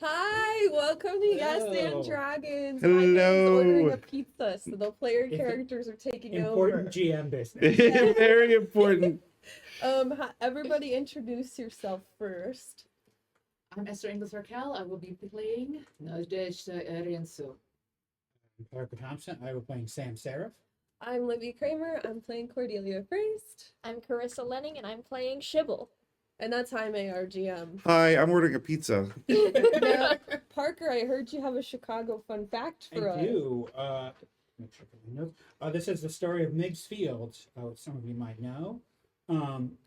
Hi, welcome to Yes and Hello. Dragons. My name's ordering Hello. a pizza, so the player It's characters are taking Important over. GM business. Very important. Everybody introduce yourself first. I'm Esther Ingles Raquel. I will be playing Nadezhda. Parker Thompson. I was playing Sam Seraph. I'm Libby Kramer. I'm playing Cordelia first. I'm Carissa Lenning, and I'm playing Shibble. And that's Jaime, our GM. Hi, I'm ordering a pizza. Now, Parker, I heard you have a Chicago fun fact for us. I do. Make sure I put my notes. This is the story of Meigs Field, which some of you might know.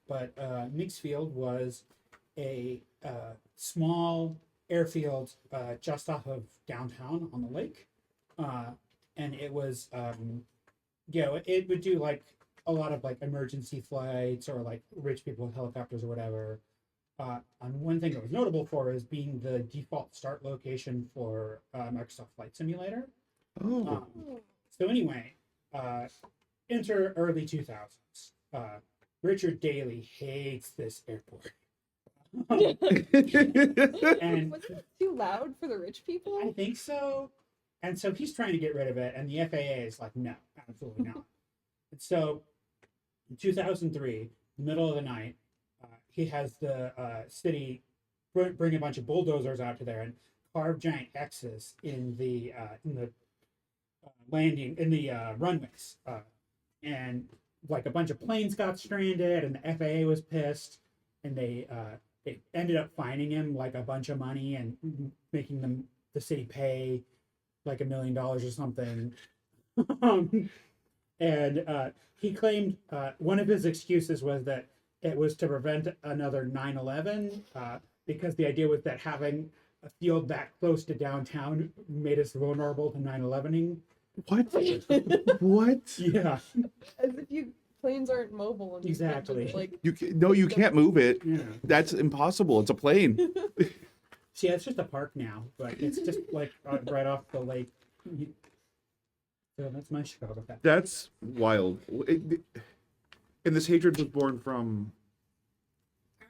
But Meigs Field was a small airfield just off of downtown on the lake. And it was, it would do like a lot of like emergency flights or like rich people with helicopters or whatever. And one thing it was notable for is being the default start location for Microsoft Flight Simulator. Oh. So anyway, enter early 2000s. Richard Daley hates this airport. And Was it too loud for the rich people? I think so. And so he's trying to get rid of it, and the FAA is like, no, absolutely not. And so in 2003, middle of the night, he has the city bring a bunch of bulldozers out to there and carve giant X's in the landing in the runways, and like a bunch of planes got stranded, and the FAA was pissed, and they ended up fining him like a bunch of money and making the city pay like $1 million or something. And he claimed one of his excuses was that it was to prevent another 9/11, because the idea was that having a field that close to downtown made us vulnerable to 9/11ing. What? What? Yeah, As if planes aren't mobile. And you can't just, exactly. like, You can't move it. Yeah. That's impossible. It's a plane. See, it's just a park now, but it's just like right off the lake. So that's my Chicago fact. That's wild. And this hatred was born from.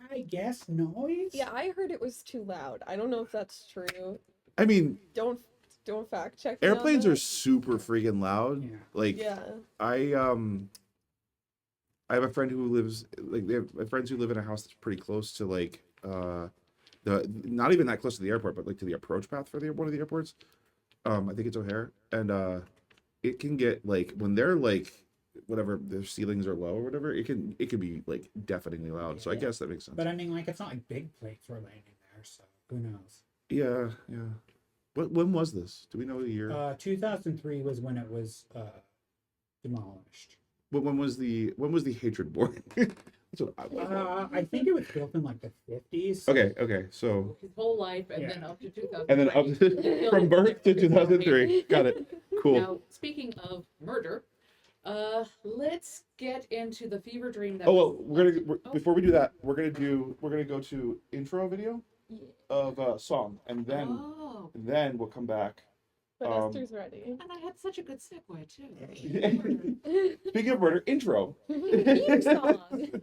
I guess noise. Yeah, I heard it was too loud. I don't know if that's true. I mean, Don't fact check me on airplanes that. are super freaking loud. Yeah. Yeah. I have a friend who lives they have friends who live in a house that's pretty close to like the not even that close to the airport, but like to the approach path for one of the airports. I think it's O'Hare, and it can get like when they're like whatever their ceilings are low or whatever, it can be like deafeningly loud. So I Yeah. guess that makes sense. But I mean, like, it's not like big planes were landing there, so who knows? Yeah. When was this? Do we know the year? 2003 was when it was demolished. When was the hatred born? That's what I I think it was built in like the 50s. Okay. So His whole life, and Yeah. then up to 2000. and then up from birth to 2003. Got it. Cool. Now, speaking of murder, let's get into the fever dream that. Oh well, before we do that, we're gonna go to intro video of a song, and then we'll come back. But Esther's ready. And I had such a good segue too. Speaking of murder, intro. Theme song.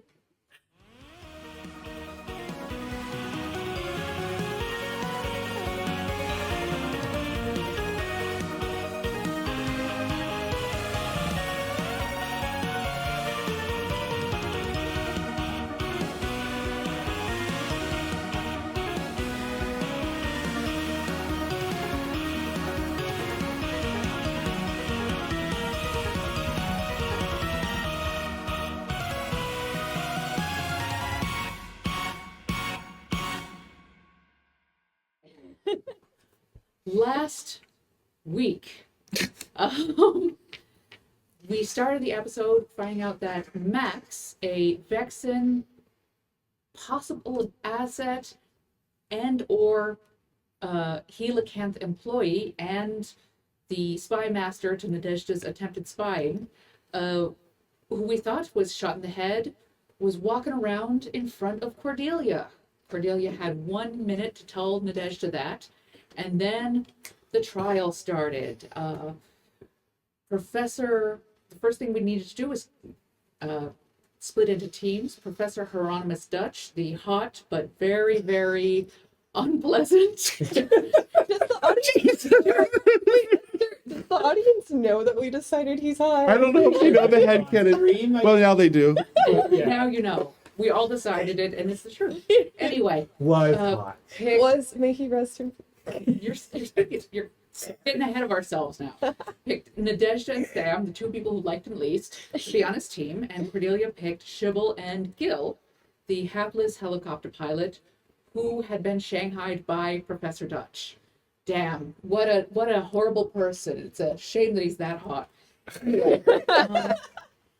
Last week, we started the episode finding out that Max, a Vexen possible asset and or Helicanth employee and the spy master to Nadezhda's attempted spying, who we thought was shot in the head, was walking around in front of Cordelia. Cordelia had 1 minute to tell Nadezhda that, and then the trial started. The first thing we needed to do was split into teams. Professor Hieronymus Dutch, the hot but very, very unpleasant. Does the audience, does the audience know that we decided he's hot? I don't know if you know the headcanon. Stream, Well, now they do. yeah, Now you know. We all decided it, and it's the truth. Anyway, was uh, hot. pick, Was may he rest in you're getting ahead of ourselves now. Picked Nadezhda and Sam, the two people who liked him least, to be on his team, and Cordelia picked Shibble and Gil, the hapless helicopter pilot who had been shanghaied by Professor Dutch. Damn, what a horrible person. It's a shame that he's that hot. Anyway,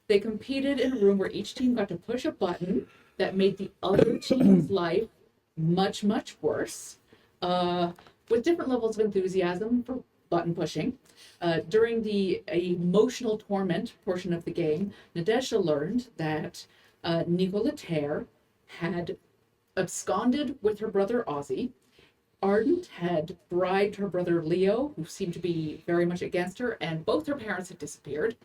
they competed in a room where each team got to push a button that made the other team's life much, much worse, with different levels of enthusiasm for button pushing. During the emotional torment portion of the game, Nadezhda learned that Nicoletaire had absconded with her brother Ozzy. Ardent had bribed her brother Leo, who seemed to be very much against her, and both her parents had disappeared.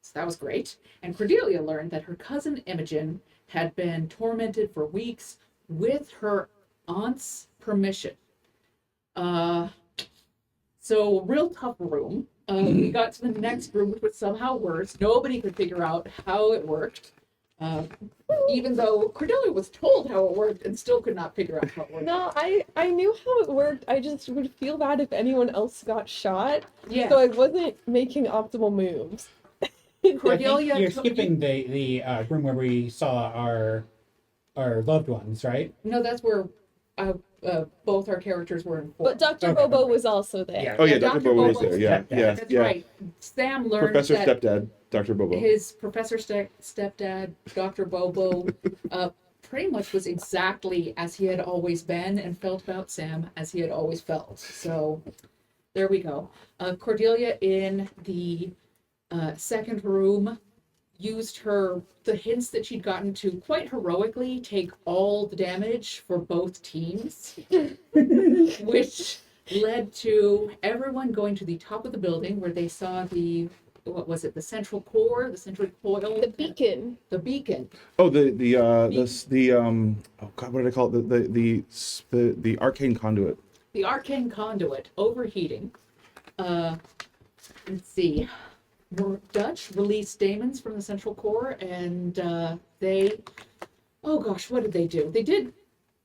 So that was great. And Cordelia learned that her cousin Imogen had been tormented for weeks with her aunt's permission. So real tough room. We got to the next room, which was somehow worse. Nobody could figure out how it worked. Even though Cordelia was told how it worked and still could not figure out how it worked. No, I knew how it worked. I just would feel bad if anyone else got shot. Yeah. So I wasn't making optimal moves. Cordelia You're took- skipping the room where we saw our loved ones, right? No, that's where both our characters were informed. But Dr. Okay, Bobo okay. was also there. Yeah. Oh yeah, Yeah, Dr. Dr. Bobo was Bobo's there. Yeah, stepdad. yeah, That's yeah. right. Sam learned Professor that stepdad, Dr. Bobo. his professor stepdad, Dr. Bobo, pretty much was exactly as he had always been and felt about Sam as he had always felt. So there we go. Cordelia in the second room used the hints that she'd gotten to quite heroically take all the damage for both teams, which led to everyone going to the top of the building where they saw the central core, the central coil, The beacon. the beacon. Oh, oh god, what did I call it? The arcane conduit. The arcane conduit overheating. Let's see. Dutch released daemons from the central core, and they, oh gosh, what did they do?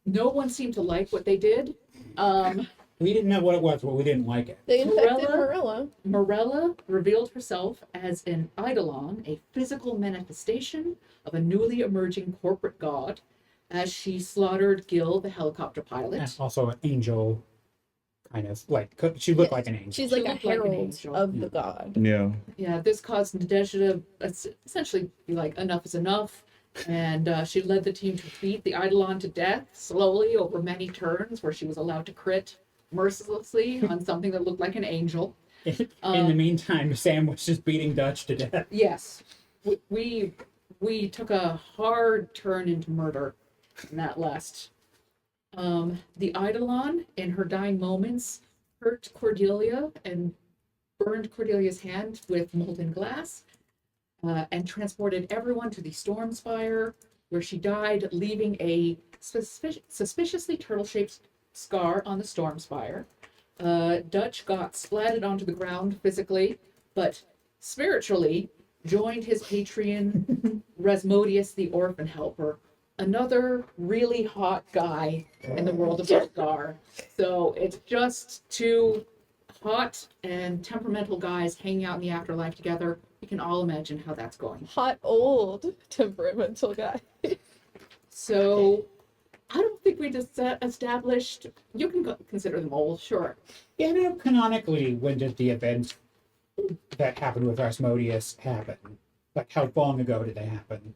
No one seemed to like what they did. We didn't know what it was, but we didn't like it. They infected Morella? Morella. Morella revealed herself as an eidolon, a physical manifestation of a newly emerging corporate god, as she slaughtered Gil, the helicopter pilot. And also an angel, kind of like she looked like an angel. She's She like a looked like an herald angel. of the god. Yeah. Yeah, this caused Nadezhda to essentially be like, enough is enough. And she led the team to beat the Eidolon to death slowly over many turns, where she was allowed to crit mercilessly on something that looked like an angel. In the meantime, Sam was just beating Dutch to death. Yes, we took a hard turn into murder in that last. The Eidolon, in her dying moments, hurt Cordelia and burned Cordelia's hand with molten glass, and transported everyone to the Stormspire, where she died, leaving a suspiciously turtle-shaped scar on the Stormspire. Dutch got splatted onto the ground physically, but spiritually joined his patron Rasmodius the Orphan Helper, another really hot guy in the world of Vescarre. So it's just two hot and temperamental guys hanging out in the afterlife together. You can all imagine how that's going. Hot old temperamental guy. So I don't think we just established, you can consider them old, sure. Yeah, no, canonically, when did the events that happened with Asmodeus happen? Like, how long ago did they happen?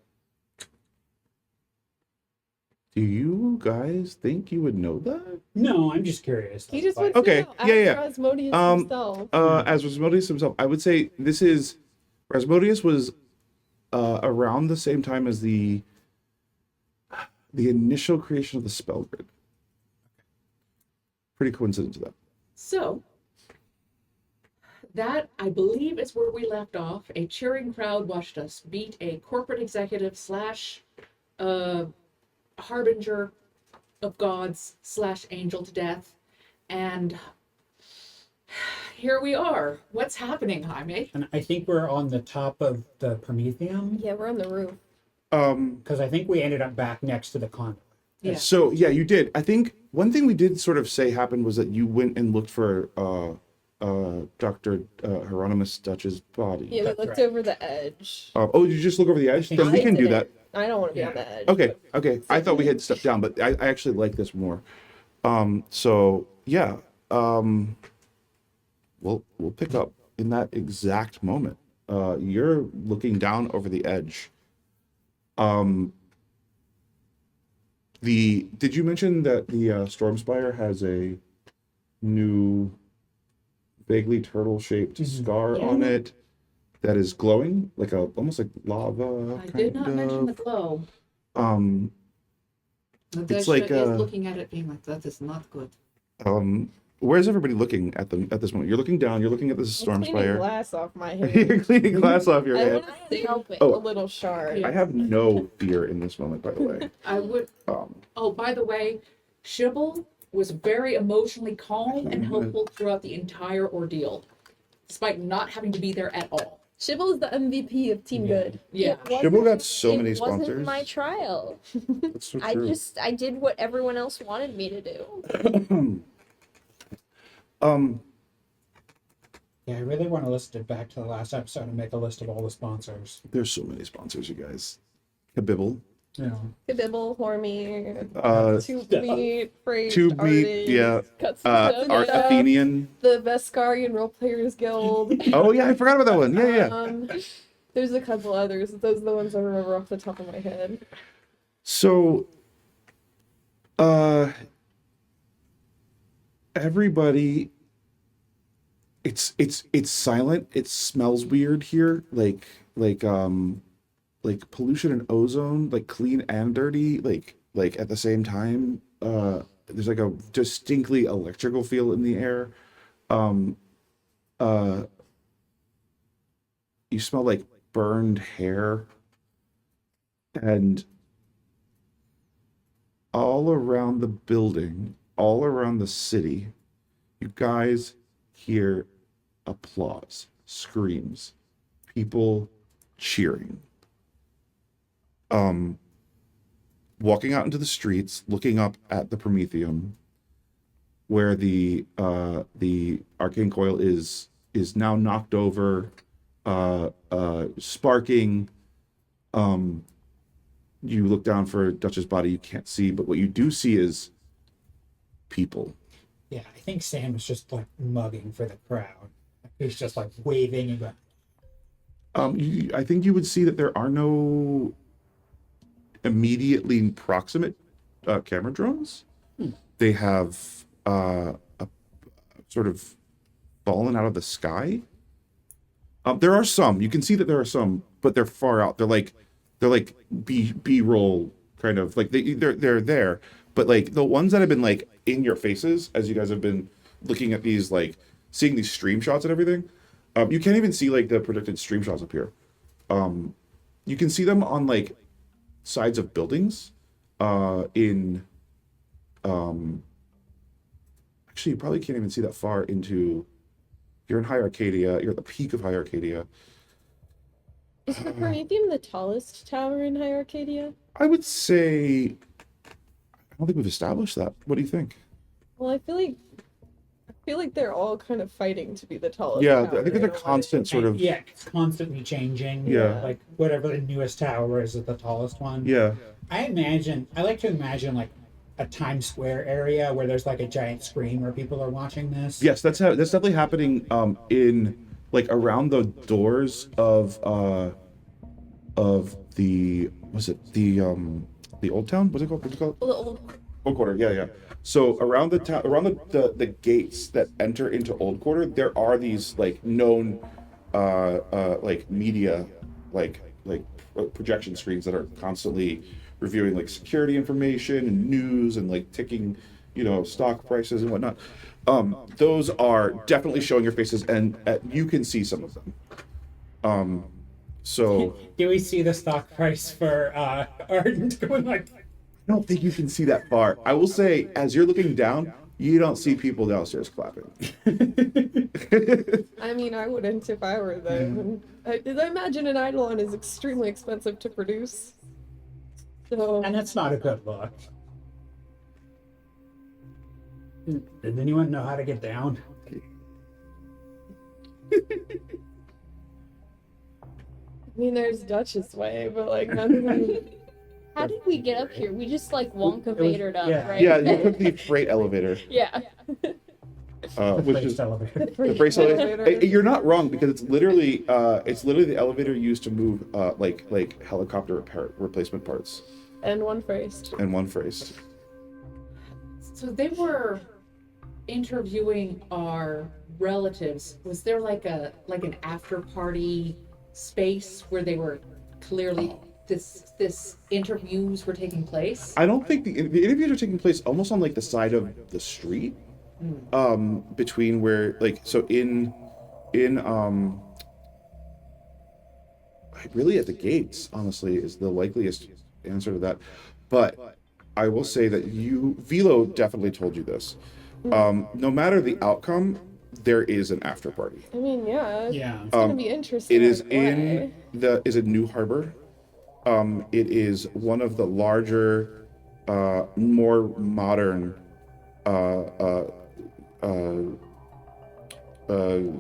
Do you guys think you would know that? No, I'm just curious. He just Like, went Okay, to yeah, yeah. Asmodeus himself. As Rasmodius himself, I would say Rasmodius was around the same time as the initial creation of the spell grid. Pretty coincident to that. So, that, I believe, is where we left off. A cheering crowd watched us beat a corporate executive / harbinger of gods / angel to death. And here we are. What's happening, Jaime? And I think we're on the top of the Prometheum, Yeah, we're on the roof. because I think we ended up back next to the conduit. Yeah. So yeah, you did. I think one thing we did sort of say happened was that you went and looked for Dr. Hieronymus Dutch's body. Yeah, we That's looked right. over the edge. Oh, did you just look over the edge? think Then we I can do didn't. that. I don't want to be Yeah. on the edge. Okay, okay. I thought we had stepped down, but I actually like this more. So yeah, we'll pick up in that exact moment. You're looking down over the edge. Did you mention that the Stormspire has a new, vaguely turtle-shaped scar Yeah. on it that is glowing, like almost like lava? I did not kind mention the of? glow. It's Nadezhda like, is looking at it being like, that is not good. Where's everybody looking at them at this moment? You're looking down. You're looking at this I'm cleaning Stormspire. glass off my hand. You're cleaning glass off your I hand. want to save Oh. a little shard. Yeah. I have no fear in this moment, by the way. I would. Um, Oh, by the way, Shibble was very emotionally calm and helpful throughout the entire ordeal, despite not having to be there at all. Shibble is the MVP of Team Yeah. Good. Yeah. It wasn't- Shibble got so it many wasn't sponsors. my trial. That's so I true. did what everyone else wanted me to do. Yeah, I really want to listen back to the last episode and make a list of all the sponsors. There's so many sponsors, you guys. Kabibble. You know, Kabibble, Hormy, Uh, Tube Meat, Freight, Tube Meat, Artist, yeah. Cuts Art Athenian. the Vescarre Role Players Guild. Oh yeah, I forgot about that one. Yeah, yeah. There's a couple others. Those are the ones I remember off the top of my head. So, everybody, it's silent. It smells weird here, like pollution and ozone, like clean and dirty, like at the same time. There's like a distinctly electrical feel in the air. You smell like burned hair, and all around the building, all around the city, you guys hear applause, screams, people cheering. Walking out into the streets, looking up at the Prometheum, where the arcane coil is now knocked over, sparking. You look down for Dutch's body, you can't see, but what you do see is people. yeah, I think Sam was just like mugging for the crowd. He's just like waving and going, I think you would see that there are no immediately proximate camera drones. They have sort of fallen out of the sky. There are some. You can see that there are some, but they're far out. They're like B-roll kind of like they're there, but like the ones that have been like in your faces as you guys have been looking at these, like seeing these stream shots and everything. You can't even see like the predicted stream shots up here. You can see them on like sides of buildings. Actually, you probably can't even see that far into. You're in High Arcadia. You're at the peak of High Arcadia. Is the Prometheum the tallest tower in High Arcadia? I would say. I don't think we've established that. What do you think? Well, I feel like they're all kind of fighting to be the tallest. Yeah, tower I think in it's a a way. constant sort of. yeah, it's constantly changing. Yeah. Like whatever the newest tower is the tallest one. Yeah. I like to imagine like a Times Square area where there's like a giant screen where people are watching this. Yes, that's definitely happening. In like around the doors of the old town. What's it called? What's it called? Well, the old Old Quarter, yeah. So around the town, around the gates that enter into Old Quarter, there are these like known, like media, like projection screens that are constantly reviewing like security information and news and like ticking, stock prices and whatnot. Those are definitely showing your faces, and you can see some of them. So Do we see the stock price for Ardent going like I don't think you can see that far. I will say, as you're looking down, you don't see people downstairs clapping. I mean, I wouldn't if I were them. I imagine an eidolon is extremely expensive to produce. So And that's not a good look. Does anyone know how to get down? I mean, there's Dutch's way, but like none of them. How did we get up here? We just like Wonka It was- Vadered up, yeah. right? Yeah, you took the freight elevator, Yeah. which is elevator. the freight elevator. You're not wrong because it's literally the elevator used to move like helicopter replacement parts And one first. and one phrase. So they were interviewing our relatives. Was there like an after party space where they were clearly this interviews were taking place? I don't think the interviews are taking place almost on like the side of the street, between where like so in really at the gates. Honestly, is the likeliest answer to that. But I will say that Velo definitely told you this. No matter the outcome, there is an after party. I mean, yeah. Yeah. It's gonna be interesting. It is either way. is it New Harbor? It is one of the larger, more modern,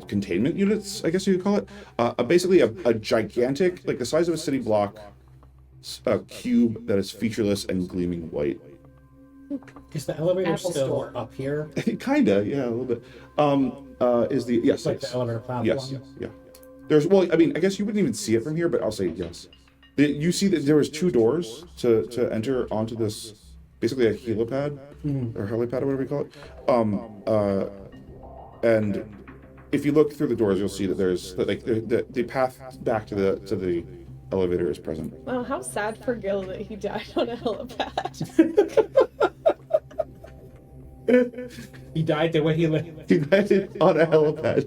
containment units, I guess you could call it. Basically a gigantic, like the size of a city block, cube that is featureless and gleaming white. Is the elevator Apple still Store. up here? Kinda, yeah, a little bit. Is the yes, Like yes. the elevator platform? Yes, yeah. There's I mean, I guess you wouldn't even see it from here, but I'll say yes. You see that there was 2 doors to enter onto this, basically a helipad or helipad or whatever you call it. And if you look through the doors, you'll see that there's like the path back to the elevator is present. Wow, how sad for Gil that he died on a helipad. He died the way he lived. He died on a helipad.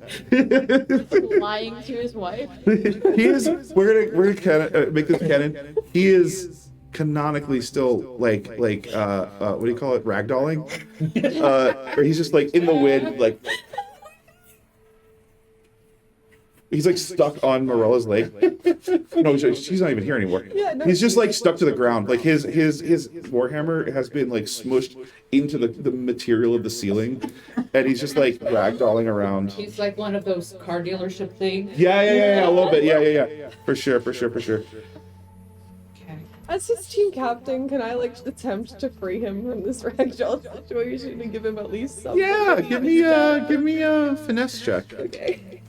Lying to his wife. He is. We're gonna make this canon. He is canonically still like what do you call it? Ragdolling. Or he's just like in the wind, like he's like stuck on Morella's leg. No, she's not even here anymore. Yeah, no, He's just like stuck to the ground. Like his warhammer has been like smushed into the material of the ceiling, and he's just like ragdolling around. He's like one of those car dealership things. Yeah, a little bit. Yeah. For sure. Okay. As his team captain, can I like attempt to free him from this ragdoll situation and give him at least something? Yeah, give me a finesse check. Okay.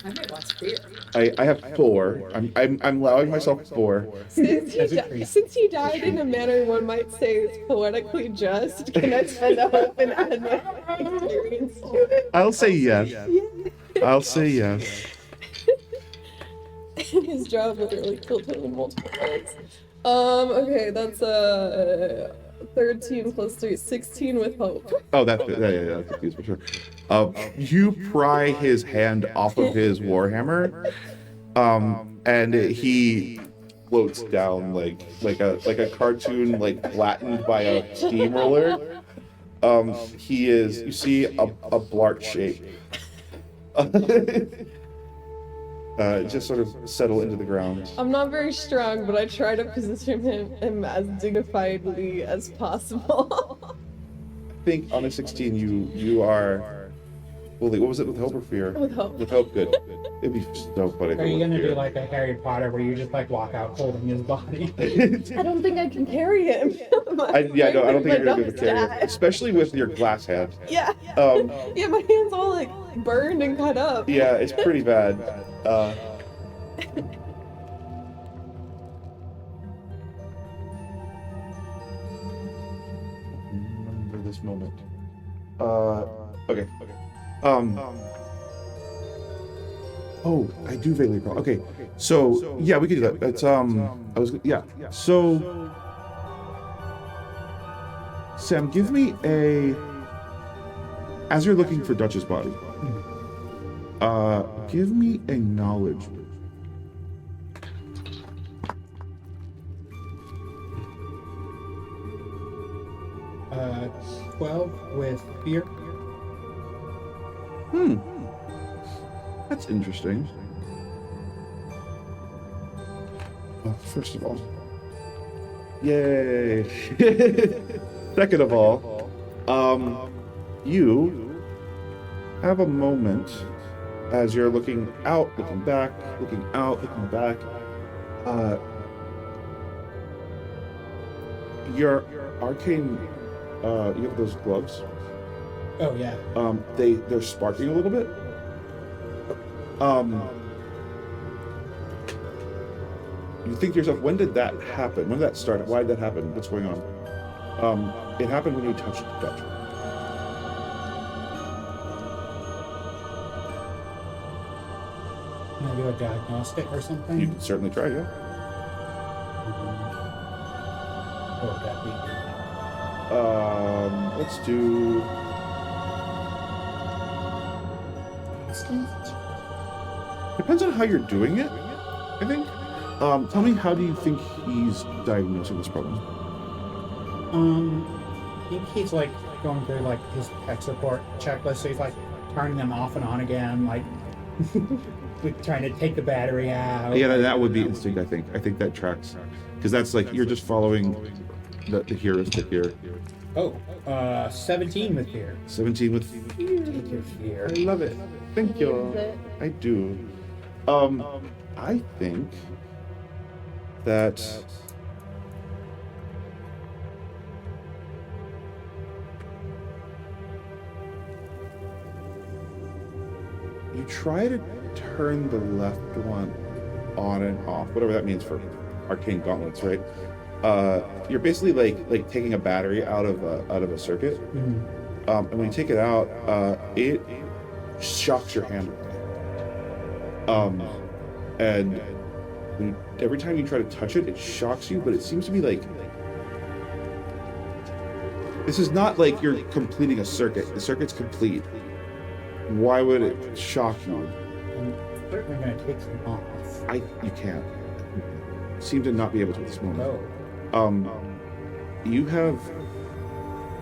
I might want spear. I have 4. I'm allowing myself 4. Since he died in a manner one might say is poetically just, can I spend a hope and add my experience to it? I'll say yes. I'll say yes. His job literally killed him in multiple ways. Okay, that's 13 plus 3, 16 with hope. Oh, that's confused for sure. You pry his hand off of his warhammer, and he floats down like a cartoon, like flattened by a steamroller. You see a blart shape. Just sort of settle into the ground. I'm not very strong, but I try to position him as dignifiedly as possible. I think on a 16 you are. Well, what was it with hope or fear? With hope. With hope, good. It'd be so funny. Are you gonna do like a Harry Potter where you just like walk out holding his body? I don't think I can carry him. I don't think you're gonna be able to thumbs carry it, die. especially with your glass hand. Yeah. Yeah, my hand's all like burned and cut up. Yeah, it's pretty bad. Remember this moment. Okay. Oh, I do vaguely recall. Okay, so yeah, we could do that. It's So, Sam, give me a. As you're looking for Dutch's body, give me a knowledge. 12 with fear. That's interesting. Well, first of all, yay! Second of all, you have a moment as you're looking out, looking back, looking out, looking back. Your arcane, you have those gloves. Oh yeah. They're sparking a little bit. You think to yourself, when did that happen? When did that start? Why did that happen? What's going on? It happened when you touched Dutch. Can I do a diagnostic or something? You can certainly try, yeah. What would that be? Let's do. Depends on how you're doing it, I think. Tell me, how do you think he's diagnosing this problem? I think he's like going through like his tech support checklist, so he's like turning them off and on again, like trying to take the battery out. Yeah, that would be instinct, I think. I think that tracks. Because that's like, you're just following the heuristic here. Oh, 17 with fear. 17 with Take your fear. I love it. Thank you. Use it. I do. I think that you try to turn the left one on and off, whatever that means for arcane gauntlets, right? You're basically like taking a battery out of a circuit, and when you take it out, it shocks your hand away. And every time you try to touch it, it shocks you, but it seems to be like, this is not like you're completing a circuit. The circuit's complete. Why would it shock you? I'm certainly going to take them off. You can't. Seem to not be able to at this moment. Oh. You have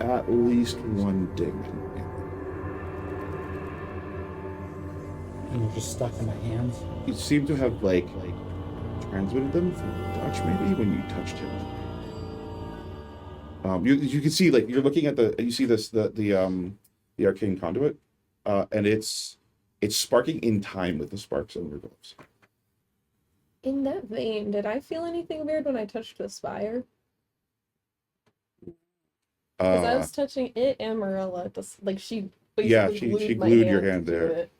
at least one ding. And you're just stuck in my hands. You seem to have like transmitted them from touch, maybe when you touched him. You can see, like, you're looking at you see the arcane conduit, and it's sparking in time with the sparks on your gloves. In that vein, did I feel anything weird when I touched the spire? Because I was touching it and Marilla. Like she basically she my glued your hand to there. it.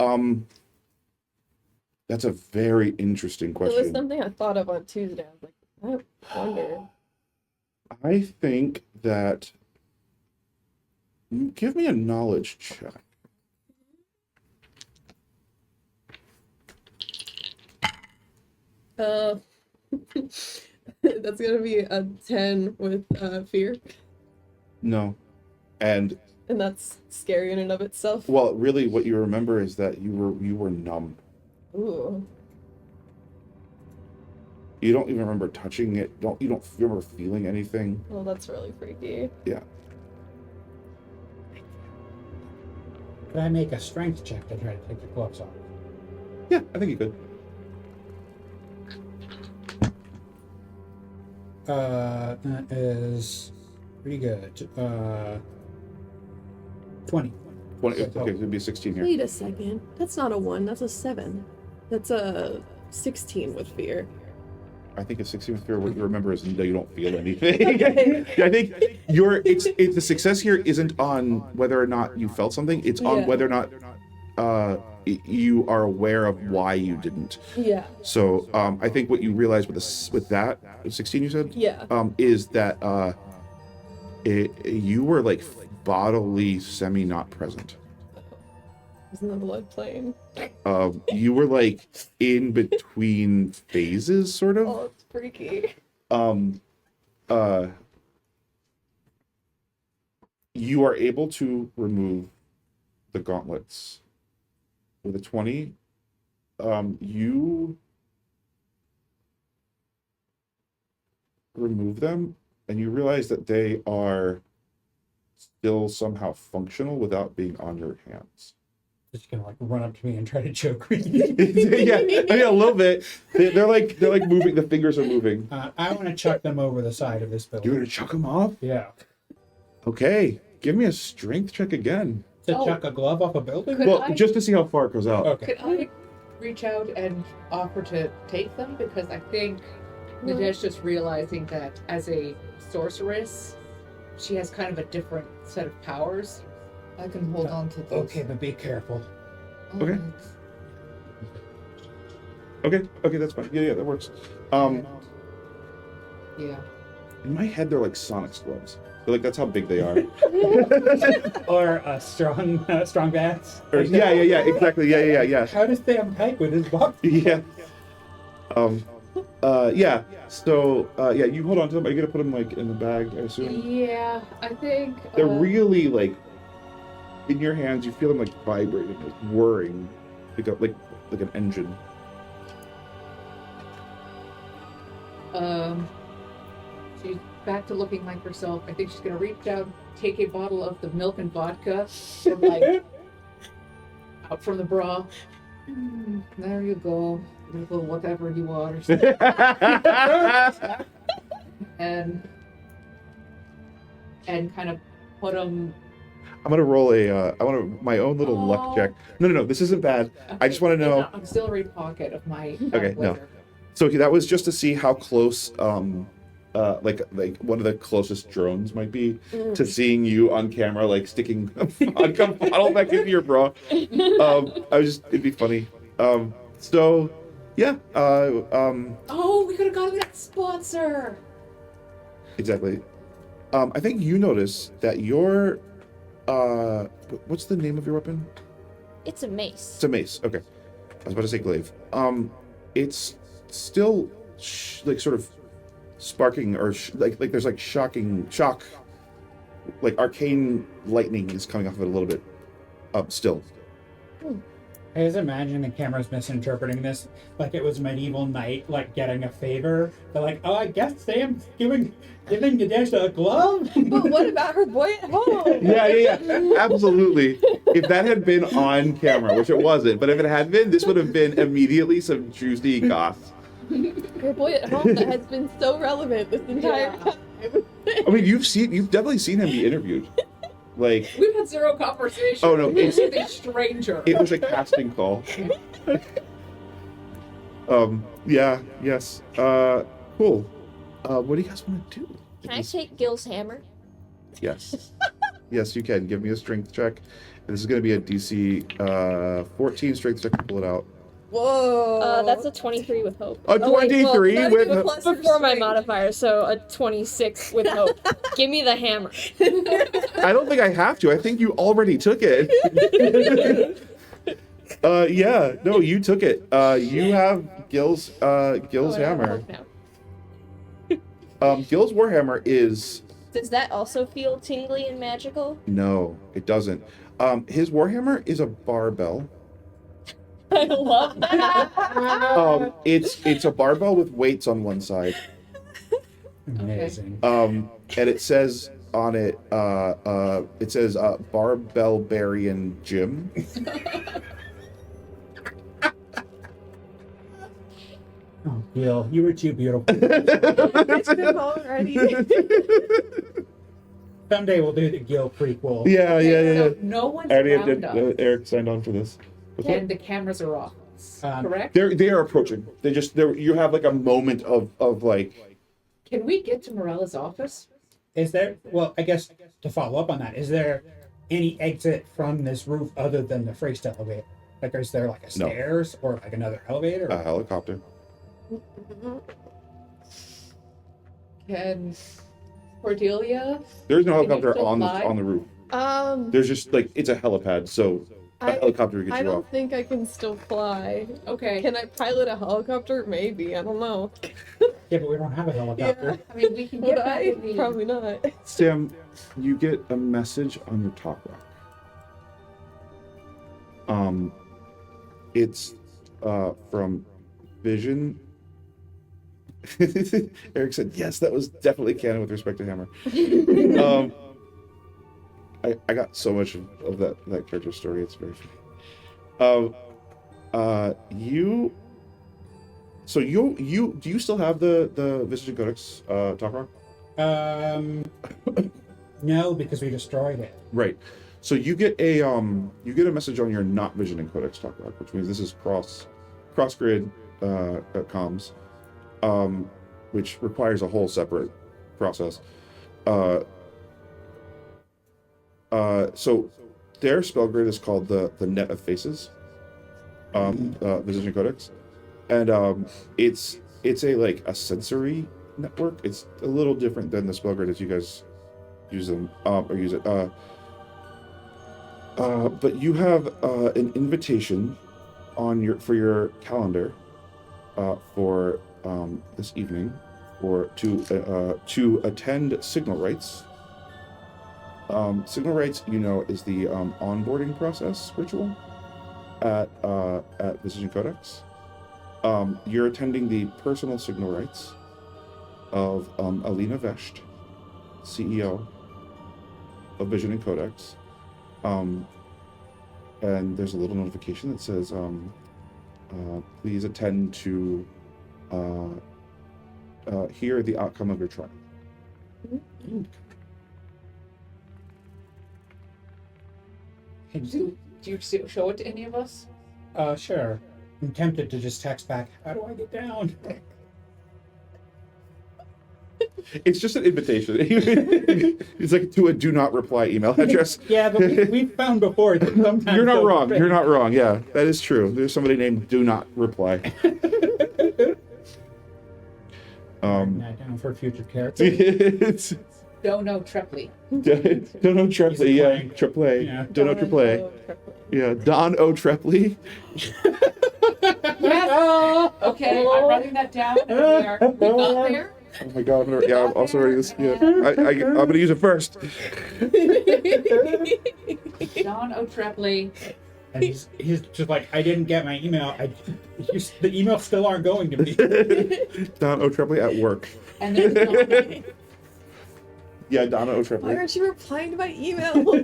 That's a very interesting It question. was something I thought of on Tuesday. I was like, I wonder. I think that. Give me a knowledge check. That's gonna be a 10 with fear, No. And and that's scary in and of itself. well, really what you remember is that you were numb. Ooh. You don't even remember touching it. You don't remember feeling anything. Well, that's really freaky. Yeah. Could I make a strength check to try to take the gloves off? Yeah, I think you could. That is pretty good. 20. 20, okay, it'd be a 16 here. Wait a second. That's not a 1. That's a 7. That's a 16 with fear. I think a 16 with fear, what you remember is that you don't feel anything. Okay. I think the success here isn't on whether or not you felt something. It's on Yeah. whether or not you are aware of why you didn't. Yeah. So I think what you realize with that 16 you said, Yeah. is that you were like bodily semi not present. Isn't the blood plane? You were like in between phases, sort of. Oh, it's freaky. You are able to remove the gauntlets with a 20. You remove them and you realize that they are still somehow functional without being on your hands. Just gonna like run up to me and try to choke me. Yeah, I mean, a little bit. They're like moving. The fingers are moving. I want to chuck them over the side of this building. You're gonna chuck them off? Yeah. Okay, give me a strength check again. To Oh. chuck a glove off a building? Could Well, I- just to see how far it goes out. Okay. Could I reach out and offer to take them? Because I think Nadezhda's just realizing that as a sorceress, she has kind of a different set of powers. I can hold on to this. Okay, but be careful. Okay. Okay, that's fine. Yeah, that works. Yeah. In my head, they're like Sonic's gloves. They're like, that's how big they are. Or a strong bats. Or, yeah, exactly. Yeah. How does they unpack with his box? Yeah. Yeah. So, yeah, you hold on to them. Are you gonna put them like in the bag? I assume. Yeah, I think They're really like in your hands. You feel them like vibrating, like whirring, like an engine. She's back to looking like herself. I think she's gonna reach down, take a bottle of the milk and vodka from like out from the bra. There you go, little whatever you are. and kind of put them. I'm gonna roll my own little luck check. No, this isn't bad. I just want to know. Auxiliary pocket of my. Okay, no. blazer. So that was just to see how close, like one of the closest drones might be to seeing you on camera, like sticking a vodka bottle back into your bra. It'd be funny. So, yeah. Oh, we could have gotten that sponsor. Exactly. I think you notice that your, what's the name of your weapon? It's a mace. It's a mace. Okay. I was about to say glaive. It's still like sort of sparking or like there's like shock, like arcane lightning is coming off of it a little bit. Still. I just imagine the camera's misinterpreting this like it was medieval knight like getting a favor. They're like, oh, I guess Sam's giving Nadezhda a glove. But what about her boy at home? Yeah. Absolutely. If that had been on camera, which it wasn't, but if it had been, this would have been immediately some juicy goss. Her boy at home that has been so relevant this entire time. I mean, you've definitely seen him be interviewed. Like, We've had zero conversation. Oh, no, This is a stranger. it was a casting call. Yeah, yes. Cool. What do you guys want to do? Can I take Gil's hammer? Yes. Yes, you can. Give me a strength check. This is going to be a DC 14 strength check to pull it out. Whoa. That's a 23 with hope. A Oh, wait, well, 23 not with... even a plus or Before my strength. modifier, so a 26 with hope. Give me the hammer. I don't think I have to. I think you already took it. Yeah. No, you took it. You have Gil's Oh, I have hammer. hope now. Gil's warhammer is... Does that also feel tingly and magical? No, it doesn't. His warhammer is a barbell. I love that. It's a barbell with weights on one side. Amazing. And it says on it, it says Barbellbarian Gym. Oh, Gil, you were too beautiful. already. Someday we'll do the Gil prequel. Yeah. So no one's I already around did. us, Eric signed on for this. and the cameras are off. Correct? They are approaching. You have like a moment of like. Can we get to Morella's office? Is there, well, I guess to follow up on that, is there any exit from this roof other than the freight elevator? Like, is there like a No. stairs or like another elevator? A helicopter. Can Cordelia? There's no Can you helicopter still on fly? the roof. There's just like it's a helipad, so a helicopter gets I you don't off. think I can still fly. Okay. Can I pilot a helicopter? Maybe. I don't know. Yeah, but we don't have a helicopter. I mean, we can Would get back I? in the... Probably not. Sam, you get a message on your talk rock. It's from Vision. Eric said, yes, that was definitely canon with respect to Hammer. I got so much of that character story. It's very funny. So you do you still have the Visage and Codex talk rock? No, because we destroyed it. Right. So you get a message on your not Vision and Codex talk rock, which means this is cross grid comms, which requires a whole separate process. So their spell grid is called the Net of Faces, Visage and Codex, and it's a sensory network. It's a little different than the spell grid as you guys use them or use it. But you have an invitation for your calendar for this evening to attend Signal Rites. Signal Rites, is the onboarding process ritual at Visage and Codex. You're attending the personal Signal Rites of Alina Vesht, CEO of Vision and Codex. And there's a little notification that says, please attend to hear the outcome of your trial. Do you show it to any of us? Sure. I'm tempted to just text back, how do I get down? It's just an invitation. It's like to a do not reply email address. Yeah, but we found before that sometimes You're not those wrong. things- You're not wrong. Yeah, that is true. There's somebody named Do Not Reply. Writing that down for future characters. It's Dono Trepley. Don O. Trepley. Yeah, He's Trepley. Yeah. Don O. Trepley. Yeah, Don O. Trepley. Yes. Okay, I'm writing that down. And we got there. Oh my god! I'm also writing this. Yeah, I'm gonna use it first. Don O'Trepley. And he's just like, I didn't get my email. The emails still aren't going to me. Don O. Trepley at work. And there's Donna. Yeah, Donna O. Why Trepley. aren't you replying to my email? Well, I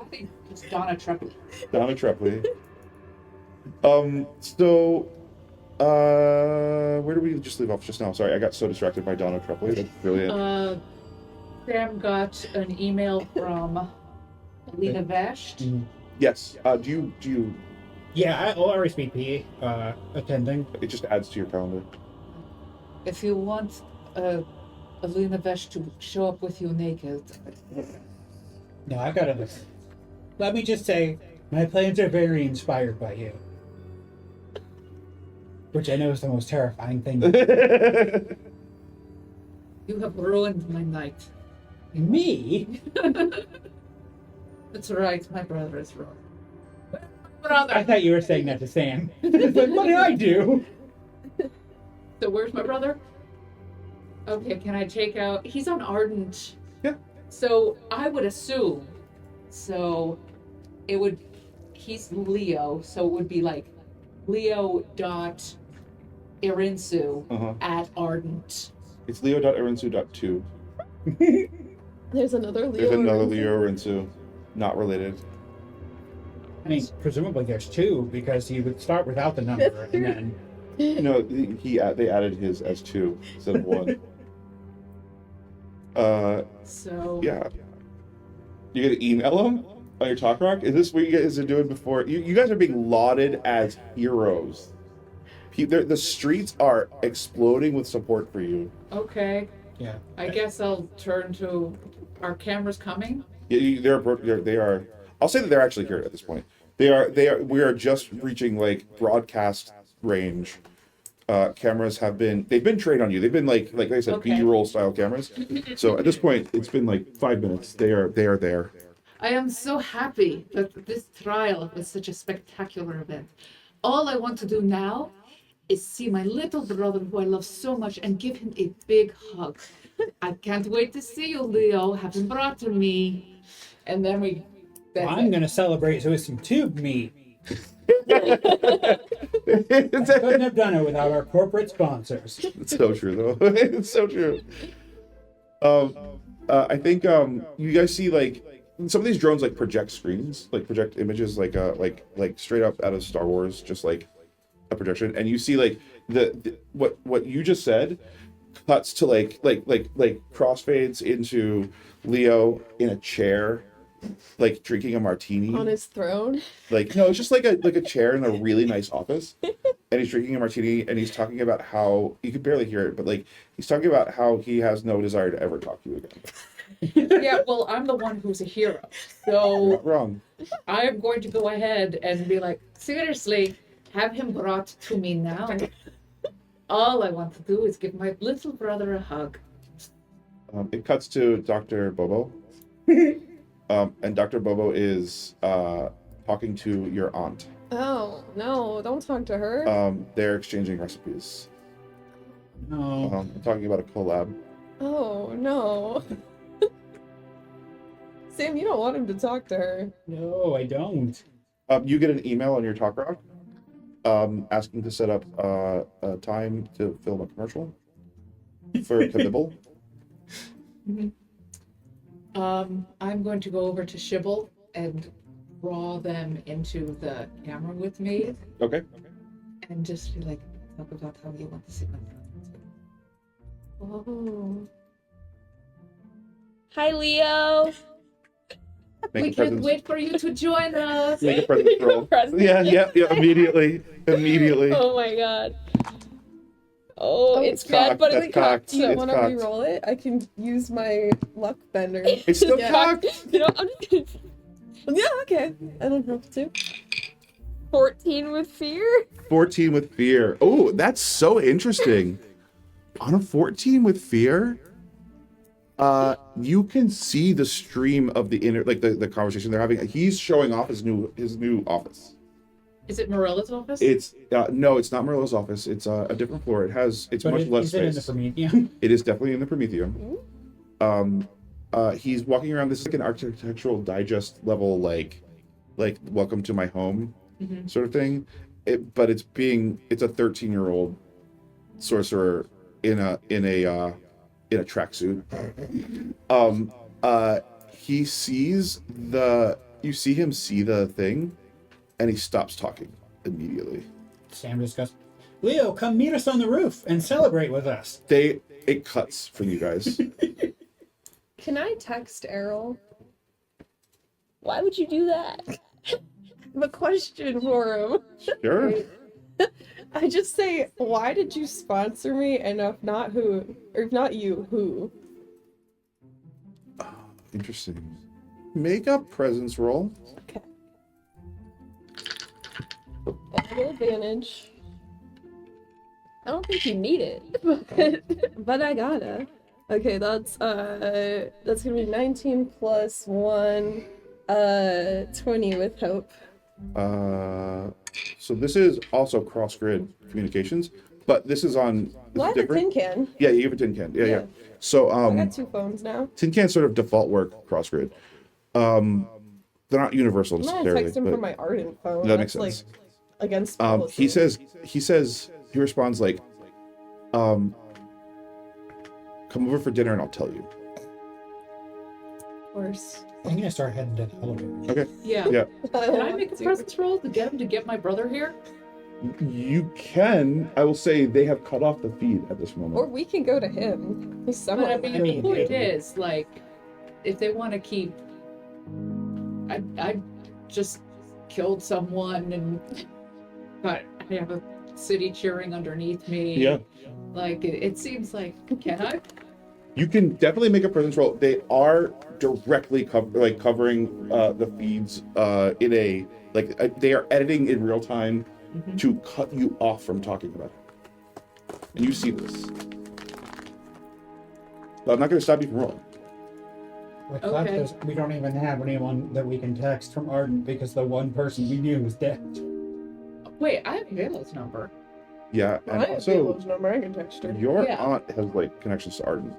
think it's Donna Trepley. Donna Trepley. So, where did we just leave off just now? Sorry, I got so distracted by Donna Trepley. That's brilliant. Sam got an email from Alina Vesht. Yes. Do you? Yeah, I'll RSVP attending. It just adds to your calendar. If you want Alina Vesht to show up with you naked, No, I've got other. Let me just say, my plans are very inspired by you. Which I know is the most terrifying thing. you have ruined my night. Me? That's right, my brother is wrong. I Brother! thought you were saying that to Sam. It's like, what did I do? So where's my brother? Okay, can I take out... He's on Ardent. Yeah. So I would assume... So it would... He's Leo, so it would be like Leo.Irinsu at Ardent. It's Leo.Irinsu.2. There's another Leo. There's another Lorenzo. Leo Irinsu, not related. I mean, presumably there's two, because you would start without the number, and then... No, they added his as 2 instead of 1. So... Yeah. You gonna email him on your talk rock? Is this what you guys are doing before? You guys are being lauded as heroes. The streets are exploding with support for you. Okay. Yeah. I guess I'll turn to... Are cameras coming? Yeah, they are. I'll say that they're actually here at this point. They are. We are just reaching like broadcast range. Cameras they've been trained on you. They've been like I said, Okay. B-roll style cameras. So at this point, it's been like 5 minutes. They are there. I am so happy that this trial was such a spectacular event. All I want to do now is see my little brother who I love so much and give him a big hug. I can't wait to see you, Leo. Have him brought to me. And then I'm going to celebrate with some tube meat. I It's couldn't have done it without our corporate sponsors. so true, though. It's so true. I think you guys see like some of these drones like project screens, like project images, like straight up out of Star Wars, just like a projection, and you see like the what you just said cuts to like crossfades into Leo in a chair, like drinking a martini On his throne. Like no, it's just like a chair in a really nice office, and he's drinking a martini, and he's talking about how you can barely hear it, but like he's talking about how he has no desire to ever talk to you again. Yeah, well, I'm the one who's a hero, You're so not wrong. I am going to go ahead and be like, seriously, have him brought to me now. All I want to do is give my little brother a hug. It cuts to Dr. Bobo, and Dr. Bobo is talking to your aunt. Oh, no, don't talk to her. They're exchanging recipes. No. Talking about a collab. Oh, no. Sam, you don't want him to talk to her. No, I don't. You get an email on your talk rock, asking to set up a time to film a commercial for Kibble. I'm going to go over to Shibble and draw them into the camera with me Okay. and just be like, talk about how you want to see my brother. Oh. Hi, Leo. Make We a can't presence. wait for you to join us. Make a presence roll. Present. Yeah. Immediately. Oh my god. Oh, it's it's bad, cocked, but that's it's cocked. Do you It's want to cocked. re-roll it? I can use my luck bender. It's still Yeah. cocked. You know, I'm just Yeah, okay. I don't have to. 14 with fear. 14 with fear. Oh, that's so interesting. On a 14 with fear, you can see the stream of the inner, like the conversation they're having. He's showing off his new office. Is it Morella's office? It's no, it's not Merlot's office. It's a different floor. It's But much less is it in space. the Prometheum? It is definitely in the Prometheum. He's walking around. This is like an architectural digest level, like welcome to my home sort of thing. But it's a 13-year-old sorcerer in a tracksuit. You see him see the thing, and he stops talking immediately. Sam just goes, Leo, come meet us on the roof and celebrate with us. It cuts from you guys. Can I text Errol? Why would you do that? I have a question for him. Sure. I just say, why did you sponsor me? And if not who, or if not you, who? Interesting. Make a presence roll. Okay. Double advantage. I don't think you need it. But I gotta. Okay, that's gonna be 19 plus 1, 20 with hope. So this is also cross-grid communications, but this is on. Well, I have a tin can. Yeah, you have a tin can. Yeah. So I got 2 phones now. tin cans sort of default work cross-grid. They're not universal I'm not gonna necessarily. text him but from my Ardent phone. that makes That's, sense. Like, against policy. He responds like, come over for dinner and I'll tell you. Of course. I'm gonna start heading to the elevator. Okay. Yeah. Yeah. Can I make a presence roll to get him to get my brother here? You can. I will say they have cut off the feed at this moment. Or we can go to him. He's But somewhere. I mean, the point is, like, if they want to keep, I just killed someone and but I have a city cheering underneath me. Yeah. Like it seems like, can I? You can definitely make a presence roll. They are directly covering the feeds in a they are editing in real time to cut you off from talking about it. And you see this. But I'm not going to stop you from rolling. Like Okay. we don't even have anyone that we can text from Ardent because the one person we knew was dead. Wait, I have Halo's number. Yeah, and I have also Halo's number. I can text her. your Yeah. aunt has like connections to Ardent.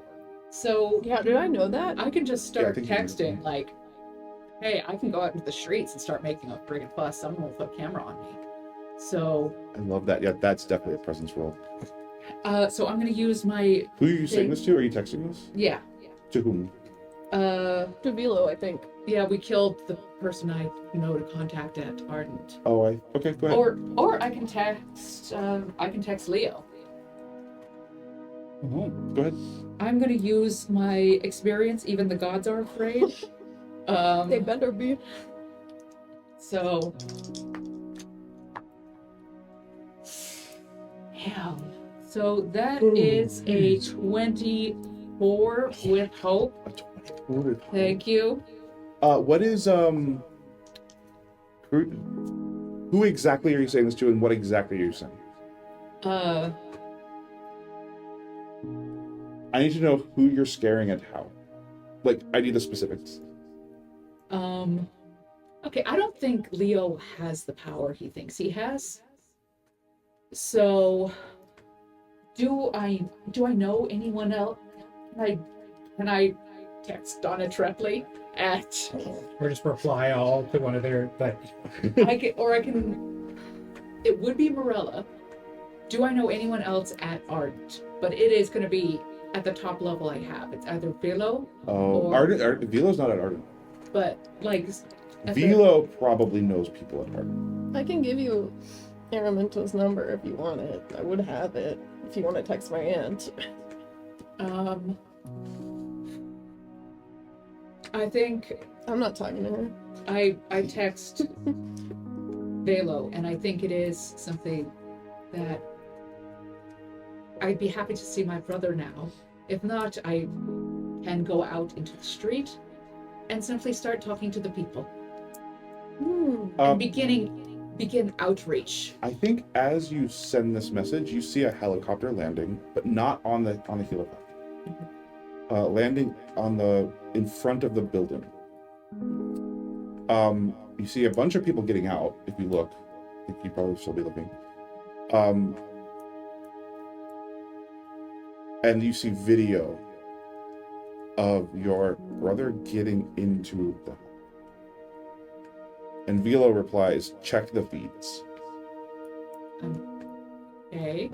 So Yeah, did I know that? I can just Yeah, I start think you do. texting like, hey, I can go out into the streets and start making a friggin' fuss. Someone will put a camera on me. So I love that. Yeah, that's definitely a presence roll. so I'm gonna use my Who are you saying this to? Are you texting this? yeah. To whom? To Velo, I think. Yeah, we killed the person I know to contact at Ardent. Oh, okay, go ahead. Or I can text Leo. Oh. Go ahead. I'm gonna use my experience. Even the gods are afraid. They better be. So. Hell. So that is a 24 with hope. Thank you. What is who exactly are you saying this to, and what exactly are you saying? I need to know who you're scaring and how. Like, I need the specifics. Okay, I don't think Leo has the power he thinks he has. So, do I know anyone else? Can I text Donna Trepley at? Or just reply all to one of their, but I can. It would be Morella. Do I know anyone else at Ardent? But it is going to be at the top level I have. It's either Velo. Oh, Ardent. Velo's not at Ardent. But like. Velo probably knows people at Ardent. I can give you Araminto's number if you want it. I would have it if you want to text my aunt. I think I'm not talking to her. I text Velo, and I think it is something that I'd be happy to see my brother now. If not, I can go out into the street and simply start talking to the people. And begin outreach. I think as you send this message, you see a helicopter landing, but not on the helipad. Landing in front of the building. You see a bunch of people getting out. If you look, I think you'd probably still be looking. And you see video of your brother getting into the. And Velo replies, "Check the feeds." Okay.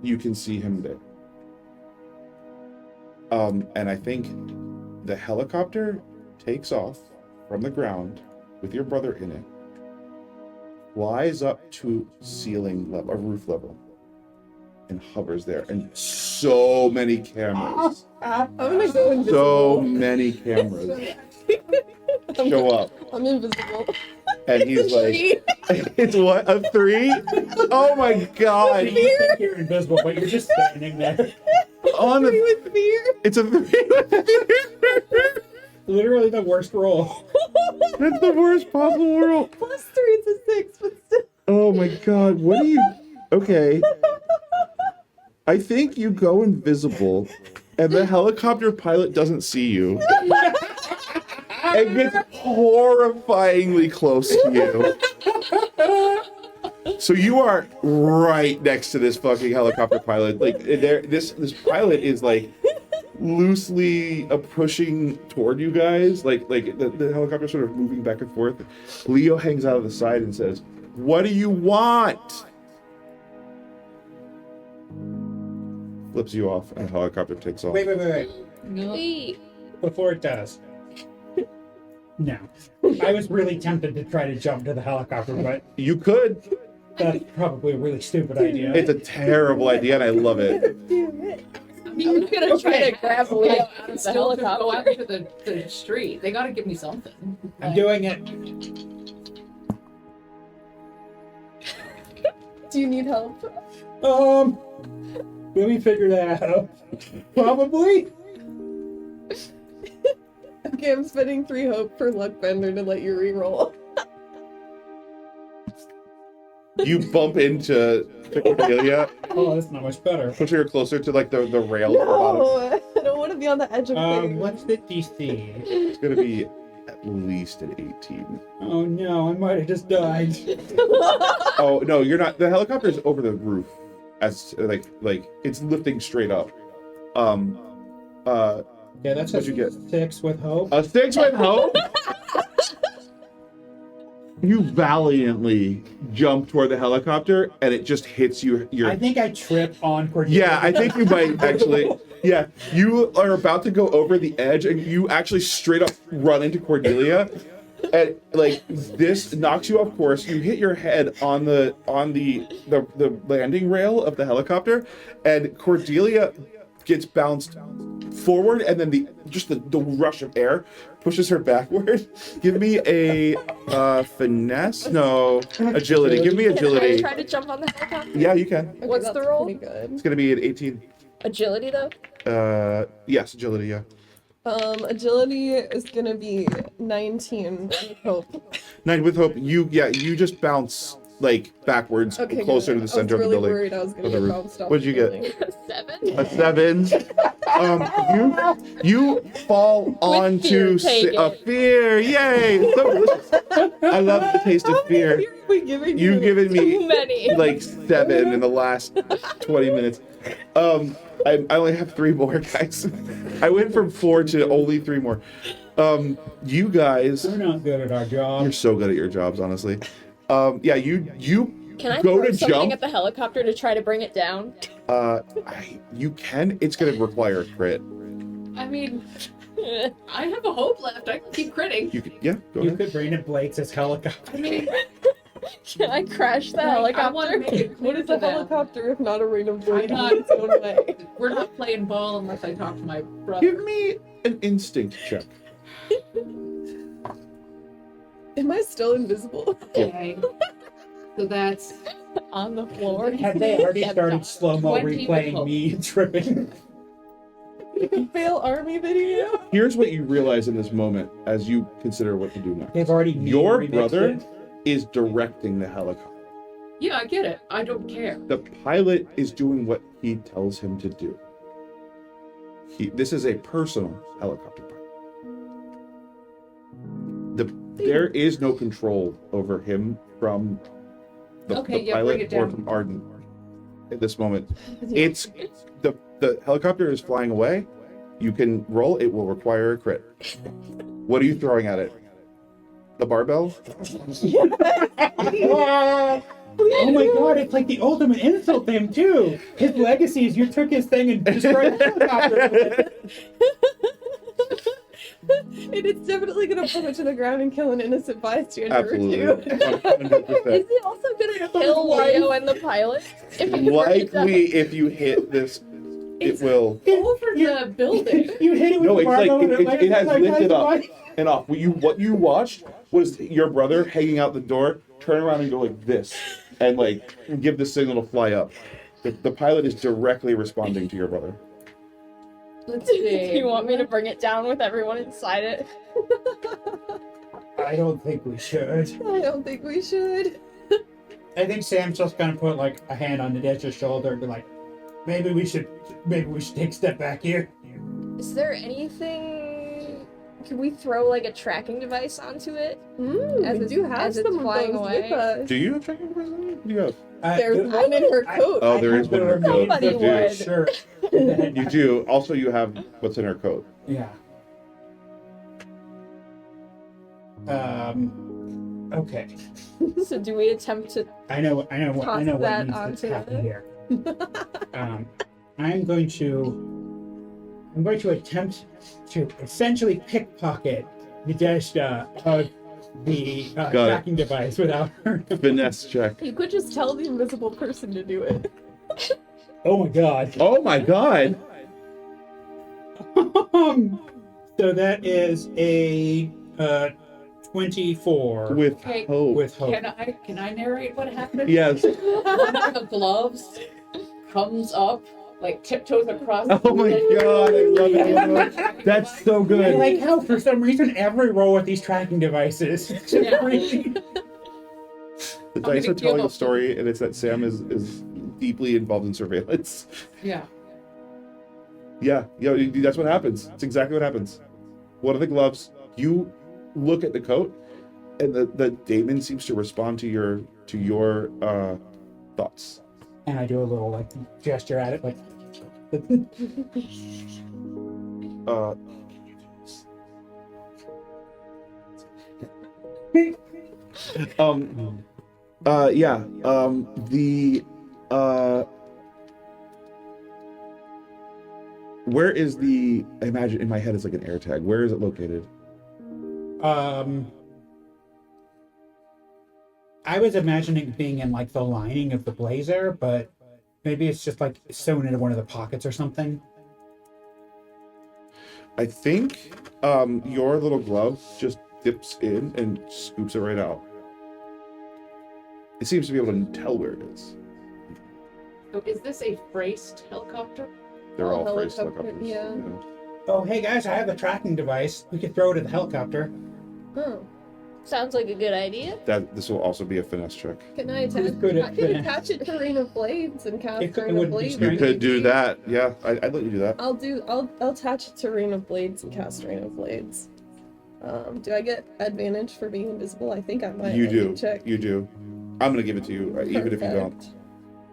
You can see him there. And I think the helicopter takes off from the ground with your brother in it, flies up to ceiling level, or roof level, and hovers there. And so many cameras. I'm gonna go invisible. So many cameras show up. I'm invisible. And he's like, it's what, a 3? Oh my god. you think you're invisible, but you're just standing there. On the, With fear. it's a 3 with fear. Literally the worst roll. That's the worst possible roll. +3 is a 6, but still. Oh my god, what do you... Okay. I think you go invisible, and the helicopter pilot doesn't see you. And gets horrifyingly close to you. So you are right next to this fucking helicopter pilot. Like, this pilot is like loosely pushing toward you guys. Like the helicopter sort of moving back and forth. Leo hangs out of the side and says, "What do you want?" Flips you off, and the helicopter takes off. Wait. No. Before it does. No. I was really tempted to try to jump to the helicopter, but You could. that's probably a really stupid idea. It's a terrible idea, and I love it. I'm gonna try to grab Leo out of the Still to go out helicopter. to the street. They gotta give me something. I'm doing it. Do you need help? Let me figure that out. Probably. Okay, I'm spending 3 hope for Luckbender to let you reroll. You bump into Cordelia, Oh, that's not much better. pushing her closer to like the rail. at the bottom. No, I don't want to be on the edge of things. What's the DC? It's gonna be at least an 18. Oh no, I might have just died. Oh no, you're not. The helicopter's over the roof, as like it's lifting straight up. Yeah, that's What'd you get? 6 with hope. A 6 with hope. You valiantly jump toward the helicopter, and it just hits you. I think I trip on Cordelia. Yeah, I think you might actually. Yeah, you are about to go over the edge, and you actually straight up run into Cordelia, and like this knocks you off course. You hit your head on the landing rail of the helicopter, and Cordelia gets bounced forward, and then the rush of air pushes her backward. Give me a finesse? No, agility. Give me Can I agility. try to jump on the helicopter? Yeah, you can. Okay, What's the that's roll? pretty good. It's gonna be an 18. Agility though? Yes, agility. Yeah. Agility is gonna be 19. I hope. 9 with hope. You just bounce like backwards, Okay, closer good. to the center I was of the really building. worried I was gonna Of the get roof. bounced off. What'd you the get? building. 7? A 7. You fall onto fear, take a it. fear. Yay! So delicious. I love the taste of fear. We giving You've given Too me many. like 7 in the last 20 minutes. I only have 3 more, guys. I went from 4 to only 3 more. You guys, We're not good at our job. you're so good at your jobs, honestly. Yeah, you Can I go throw to something jump. at the helicopter to try to bring it down? You can. It's gonna require a crit. I mean, I have a hope left. I can keep critting. You could, yeah, go You ahead. could bring it Blake's helicopter. I mean, Can I crash the I want to helicopter? make it What clear is to a them. helicopter if not a ring of blade in not- its own way? We're not playing ball unless I talk to my brother. Give me an instinct check. Am I still invisible? Okay. So that's On the floor. Have they already started slow-mo 20 replaying with me tripping? Fail army video. Here's what you realize in this moment as you consider what to do next. They've already Your remixed brother it. is directing the helicopter. yeah, I get it. I don't care. The pilot is doing what he tells him to do. This is a personal helicopter pilot. There is no control over him from the Okay, yeah, pilot bring it or down. from Ardent at this moment. It's the helicopter is flying away. You can roll. It will require a crit. What are you throwing at it? The barbell? Oh my god, it's like the ultimate insult to him too. His legacy is you took his thing and destroyed the helicopter with it. And it's definitely gonna pull it to the ground and kill an innocent bystander Absolutely. or two. 100%. Is it also gonna kill Wario and the pilot? If you bring it down? Likely, if you hit this, it will. Over the building. You hit it with No, the it's like barbell and it has like, lifted up like- and off. What you watched was your brother hanging out the door, turn around and go like this, and like give the signal to fly up. The pilot is directly responding to your brother. Let's see. Do you want me to bring it down with everyone inside it? I don't think we should. I don't think we should. I think Sam's just gonna put like a hand on Nadezhda's shoulder and be like, maybe we should take a step back here. Is there anything? Can we throw like a tracking device onto it? As We it's- do have as it's some of flying those away. with us. Do you have tracking devices on you? What do you have? There's one in her coat. Oh, there is one in her coat. Somebody You do. would. Sure. You do. Also, you have what's in her coat. Yeah. Okay. So do we attempt to? I know what Toss needs that to onto happen it. here. I'm going to attempt to essentially pickpocket Nadezhda of the it. tracking device without her. Finesse check. You could just tell the invisible person to do it. Oh my god. Oh my god! So that is a 24 With Okay. hope. with hope. Can I narrate what happened? Yes. One of the gloves comes up, like tiptoes across. Oh my god! I love it so much. That's so I good. like how for some reason every roll with these tracking devices. It's just Yeah. crazy. The dice gonna are telling give a up. story, and it's that Sam is deeply involved in surveillance. Yeah. Yeah, that's what happens. It's exactly what happens. One of the gloves, you look at the coat, and the daemon seems to respond to your thoughts. And I do a little like gesture at it, like. Uh, yeah. Where is the? I imagine in my head it's like an air tag. Where is it located? I was imagining it being in like the lining of the blazer, but maybe it's just like sewn into one of the pockets or something. I think your little glove just dips in and scoops it right out. It seems to be able to tell where it is. So is this a Fraced helicopter? They're all phrased Helicopter, helicopters. yeah. Oh, hey guys, I have a tracking device. We could throw it at the helicopter. Oh. Sounds like a good idea. This will also be a finesse check. Can I attach? good at I can finesse? attach it to Rain of Blades and cast It Rain of wouldn't be Blades. strength. You could do that. Yeah, I'd let you do that. I'll attach it to Rain of Blades and cast Rain of Blades. Do I get advantage for being invisible? I think I might. You I can do. check. You do. I'm gonna give it to you, even if you don't, Perfect.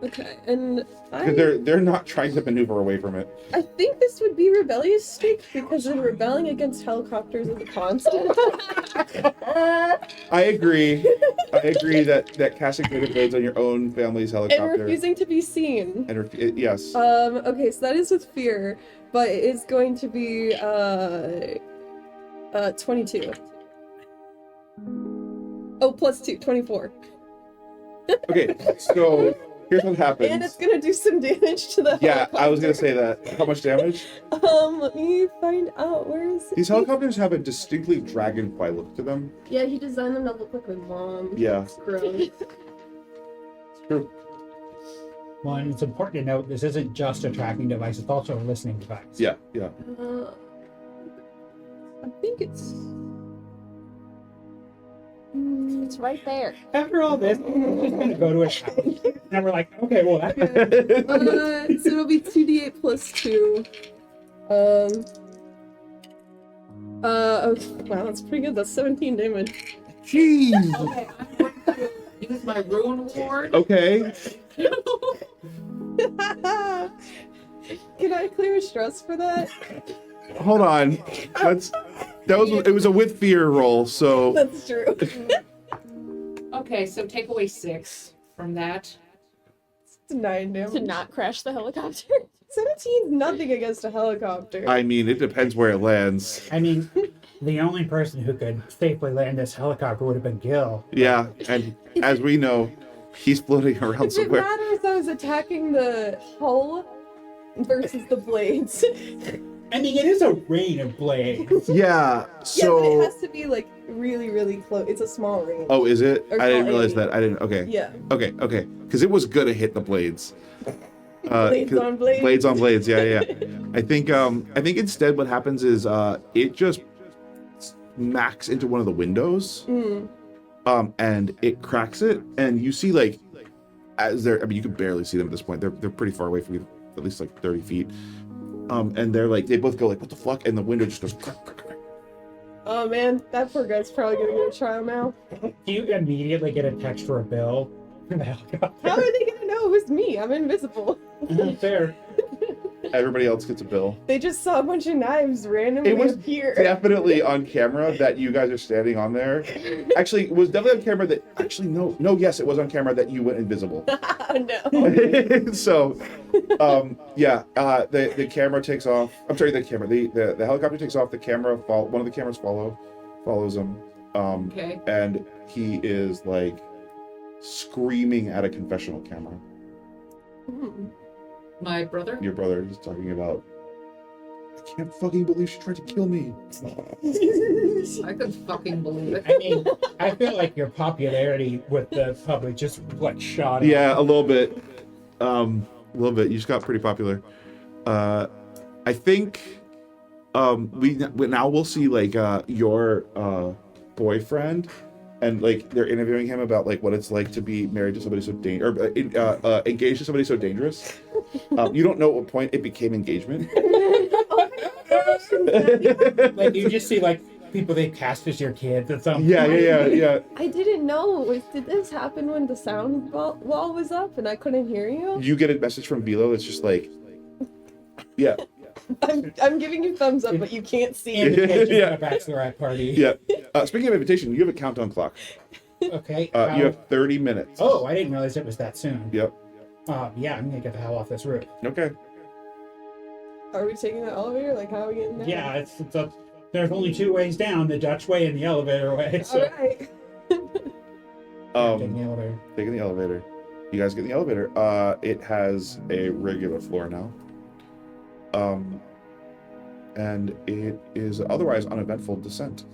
Okay, and because they're not trying to maneuver away from it. I think this would be rebellious streak because in rebelling against helicopters is a constant. I agree. I agree that casting creative blades on your own family's and helicopter refusing to be seen. and yes. Okay, so that is with fear, but it is going to be 22. Oh, plus 2, 24. Okay, so here's what happens. And it's gonna do some damage to the Yeah, I was gonna helicopter. say that. How much damage? Let me find out where is it? These helicopters have a distinctly dragonfly look to them. Yeah, he designed them to look like my mom. Yeah. It's gross. True. Well, and it's important to note this isn't just a tracking device, it's also a listening device. Yeah, yeah. I think it's. It's right there. After all this, we're just gonna go to a house. And we're like, okay, well, that So it'll be 2d8 plus 2. Okay. Wow, that's pretty good. That's 17 damage. Jeez. Okay, I'm going to use my Ruin Ward. Okay. Can I clear stress for that? Hold on. It was a with fear roll, so That's true. Okay, so take away 6 from that. It's 9 damage. To not crash the helicopter. 17's nothing against a helicopter. I mean it depends where it lands. I mean, the only person who could safely land this helicopter would have been Gil. Yeah, and as we know, he's floating around If it somewhere. matters, I was attacking the hull versus the blades. I mean, it is a rain of blades. Yeah, Yeah, but it so has to be like really, really close. It's a small range. oh, is it? Or I didn't small realize area. that. I didn't. Okay. Yeah. Okay. Because it was gonna hit the blades. Blades 'cause- on blades. Blades on blades. Yeah. I think instead what happens is it just smacks into one of the windows. Mm. And it cracks it, and you see like as they're. I mean, you can barely see them at this point. They're pretty far away from you, at least like 30 feet. And they're like they both go like, "What the fuck?" And the window just goes. Crack, crack, crack. Oh man, that poor guy's probably gonna get a trial now. Do you immediately get a text for a bill for the helicopter? How are they gonna know it was me? I'm invisible. Fair. Everybody else gets a bill. They just saw a bunch of knives randomly It was appear. definitely on camera that you guys are standing on there. Actually, it was definitely on camera that. Actually, no. Yes, it was on camera that you went invisible. Oh no. So, the camera takes off. I'm sorry, the helicopter takes off. The camera one of the cameras follows him. Okay. And he is like screaming at a confessional camera. Hmm. My brother? Your brother is talking about. I can't fucking believe she tried to kill me. I could fucking believe it. I mean, I feel like your popularity with the public just like shot up. Yeah, a little bit. You just got pretty popular. I think we'll see like your boyfriend, and like they're interviewing him about like what it's like to be married to somebody so dangerous, or engaged to somebody so dangerous. You don't know at what point it became engagement. Like you just see like people they cast as your kids or something. Yeah. I didn't know. Did this happen when the sound wall was up and I couldn't hear you? You get a message from Bilo that's just like, yeah. I'm giving you thumbs up, but you can't see it. Invitation Yeah. to a bachelorette party. Yeah. Speaking of invitation, you have a countdown clock. Okay. You have 30 minutes. Oh, I didn't realize it was that soon. Yep. Yeah, I'm gonna get the hell off this roof. Okay. Are we taking the elevator? Like, how are we getting there? Yeah, there's only 2 ways down: the Dutch way and the elevator way. So Alright. taking the elevator. Taking the elevator. You guys get in the elevator. It has a regular floor now. And it is otherwise uneventful descent.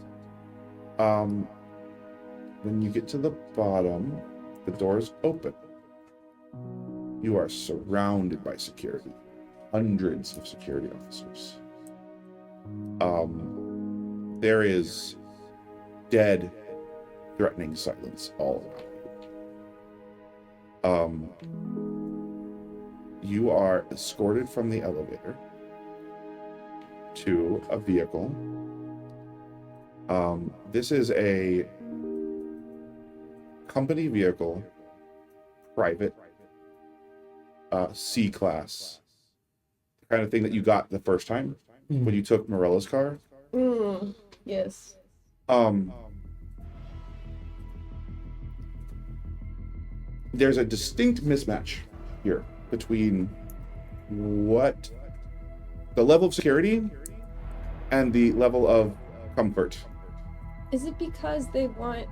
When you get to the bottom, the doors open. You are surrounded by security. Hundreds of security officers. There is dead, threatening silence all around you. You are escorted from the elevator to a vehicle. This is a company vehicle, private, C-class, the kind of thing that you got the first time when you took Morella's car. Yes. There's a distinct mismatch here between what the level of security and the level of comfort. Is it because they want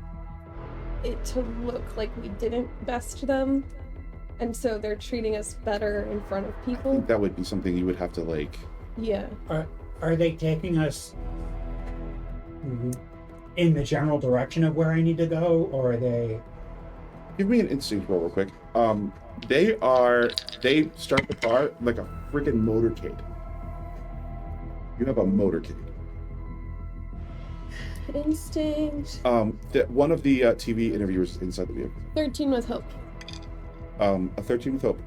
it to look like we didn't best them? And so they're treating us better in front of I people? think that would be something you would have to like. Yeah. Are they taking us in the general direction of where I need to go, or are they? Give me an instinct roll real quick. They start the car like a freaking motorcade. You have a motorcade. Instinct. One of the TV interviewers is inside the vehicle. 13 with hope. A 13 with hope.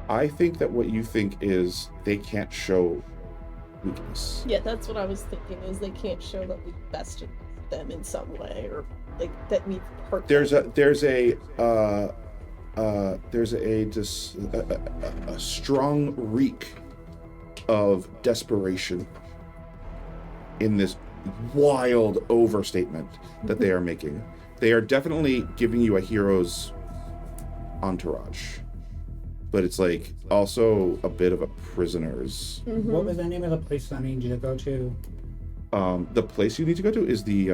I think that what you think is they can't show weakness. Yeah, that's what I was thinking, is they can't show that we bested them in some way, or like that we've hurt There's them. a strong reek of desperation in this wild overstatement that they are making. They are definitely giving you a hero's entourage, but it's like also a bit of a prisoner's. What was the name of the place I need you to go to? The place you need to go to is the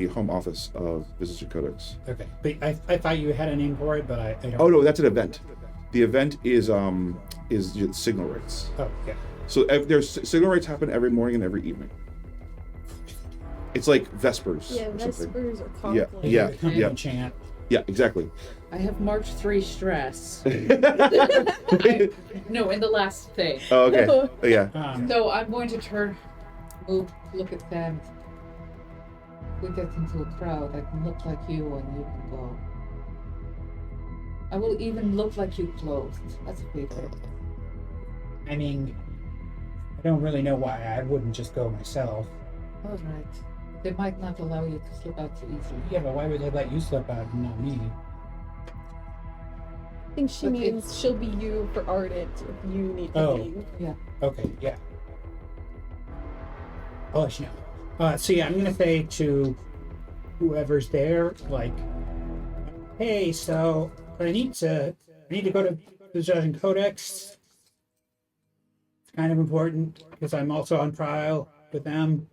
home office of Visage and Codex. Okay, but I thought you had a name for it, but I don't. Oh no, that's an event. The event is signal rates. Oh yeah. So there's signal rates happen every morning and every evening. It's like Vespers. Yeah, or something. Vespers or Yeah, Conklin. yeah, The company yeah. chant. Yeah, exactly. I have March 3 stress. No, in the last thing. Oh, okay. Oh, yeah. So I'm going to look at them. If we get into a crowd, I can look like you and you can go. I will even look like you clothed. That's a favor. I mean, I don't really know why I wouldn't just go myself. All right. They might not allow you to slip out so easily. Yeah, but why would they let you slip out and not me? I think she Okay. means she'll be you for Ardent if you need to Oh. leave. Okay, yeah. I'll let you know. So yeah, I'm gonna say to whoever's there, like, hey, so I need to go to Visage and Codex. It's kind of important because I'm also on trial with them.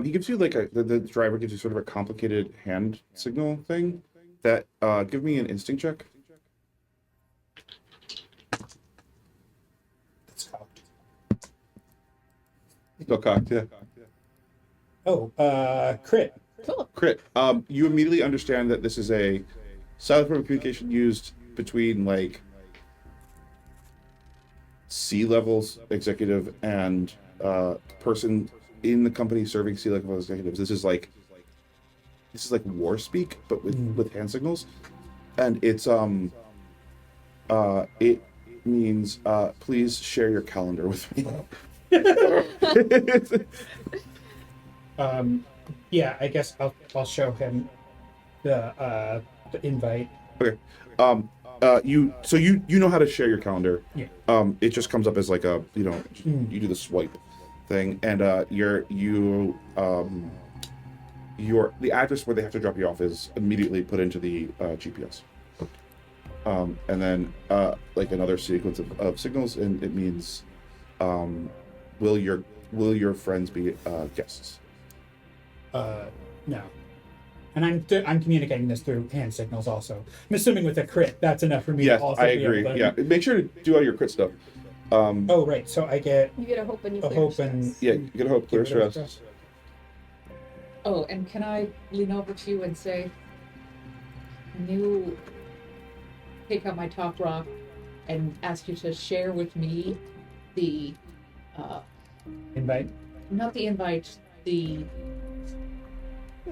He gives you like the driver gives you sort of a complicated hand signal thing. That give me an instinct check. It's cocked. Still cocked, yeah. Oh, crit. Cool. Crit. You immediately understand that this is a silent form of communication used between like C-levels executive and person in the company serving C-level executives. This is like war speak, but with hand signals, and it's it means please share your calendar with me. Yeah, I guess I'll show him the invite. Okay. You know how to share your calendar. Yeah. It just comes up as like a you do the swipe thing, and the address where they have to drop you off is immediately put into the GPS. And then like another sequence of signals, and it means, will your friends be guests? No. And I'm communicating this through hand signals also. I'm assuming with a crit, that's enough for me Yes, to also I be agree. able to... Yeah, make sure to do all your crit stuff. Oh, right. So I get You get a hope and you a clear hope and... stress. Yeah, you get a hope, clear Get rid of stress. Oh, and can I lean over to you and say, can you take out my top rock and ask you to share with me the, Invite. not the invite, the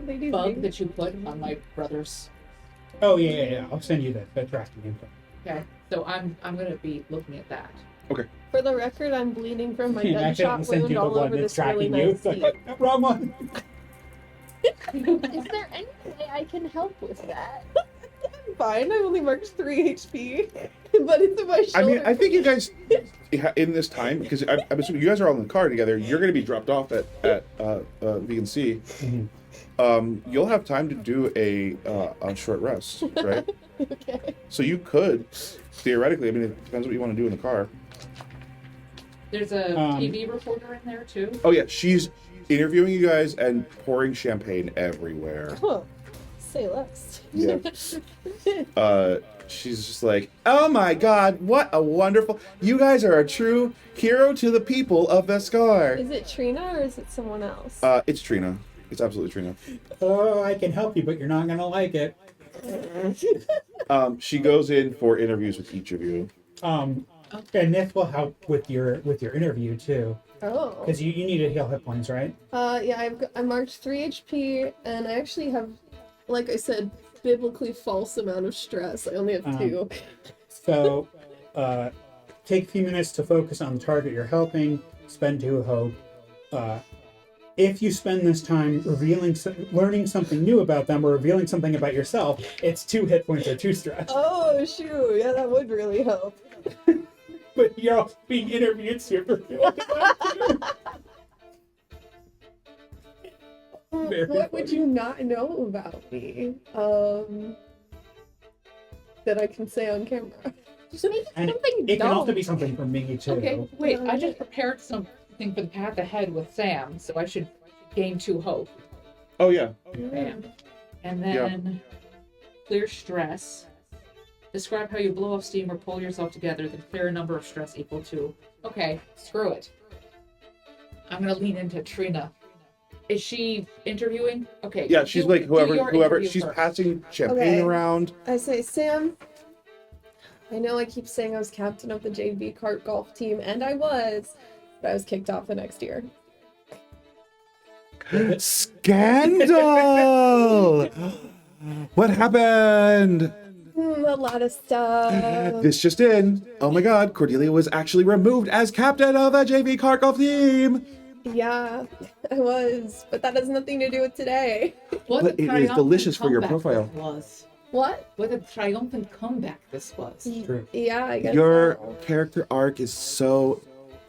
Ladies bug name. that you put on my brother's. Oh, yeah. I'll send you the tracking info. Okay, so I'm gonna be looking at that. For the record, I'm bleeding from my I accidentally gunshot sent wound you the all one over that's this really tracking you. nice It's like, seat. oh, wrong one. Is there any way I can help with that? Fine, I only marked 3 HP, but it's in my shoulder. I mean, I think you guys in this time, because I'm assuming you guys are all in the car together. You're going to be dropped off at Vegan C. You'll have time to do a short rest, right? Okay. So you could theoretically. I mean, it depends what you want to do in the car. There's a TV reporter in there too. Oh yeah, she's interviewing you guys and pouring champagne everywhere. Huh. Say less. Yeah. She's just like, oh my god, what a wonderful... You guys are a true hero to the people of Vescarre. Is it Trina or is it someone else? It's Trina. It's absolutely Trina. Oh, I can help you, but you're not gonna like it. She goes in for interviews with each of you. And this will help with your interview too, Oh. because you need to heal hit points, right? Yeah, I marked 3 HP, and I actually have, like I said, biblically false amount of stress. I only have 2. So, take a few minutes to focus on the target you're helping. Spend 2 hope. If you spend this time learning something new about them, or revealing something about yourself, it's 2 hit points or 2 stress. Oh, shoot. Yeah, that would really help. But you're also being interviewed, so you're revealing Very What funny. would you not know about me? That I can say on camera. Just make it And something it can dumb. also be something from me too. Okay, wait, I just prepared something for the path ahead with Sam, so I should gain 2 hope. Oh yeah. Bam. And then clear stress. Describe how you blow off steam or pull yourself together, then clear a number of stress equal to... Okay, screw it. I'm gonna lean into Trina. Is she interviewing? Okay. Yeah, she's like do your whoever. interview She's first. passing champagne Okay. around. I say, Sam, I know I keep saying I was captain of the JV kart golf team, and I was, but I was kicked off the next year. Scandal! What happened? A lot of stuff. This just in. Oh my god, Cordelia was actually removed as captain of the JV kart golf team. Yeah, I was, but that has nothing to do with today. What But a it is triumphant delicious for your comeback profile. this was. What? What a triumphant comeback this was. True. Yeah, I guess Your so. character arc is so...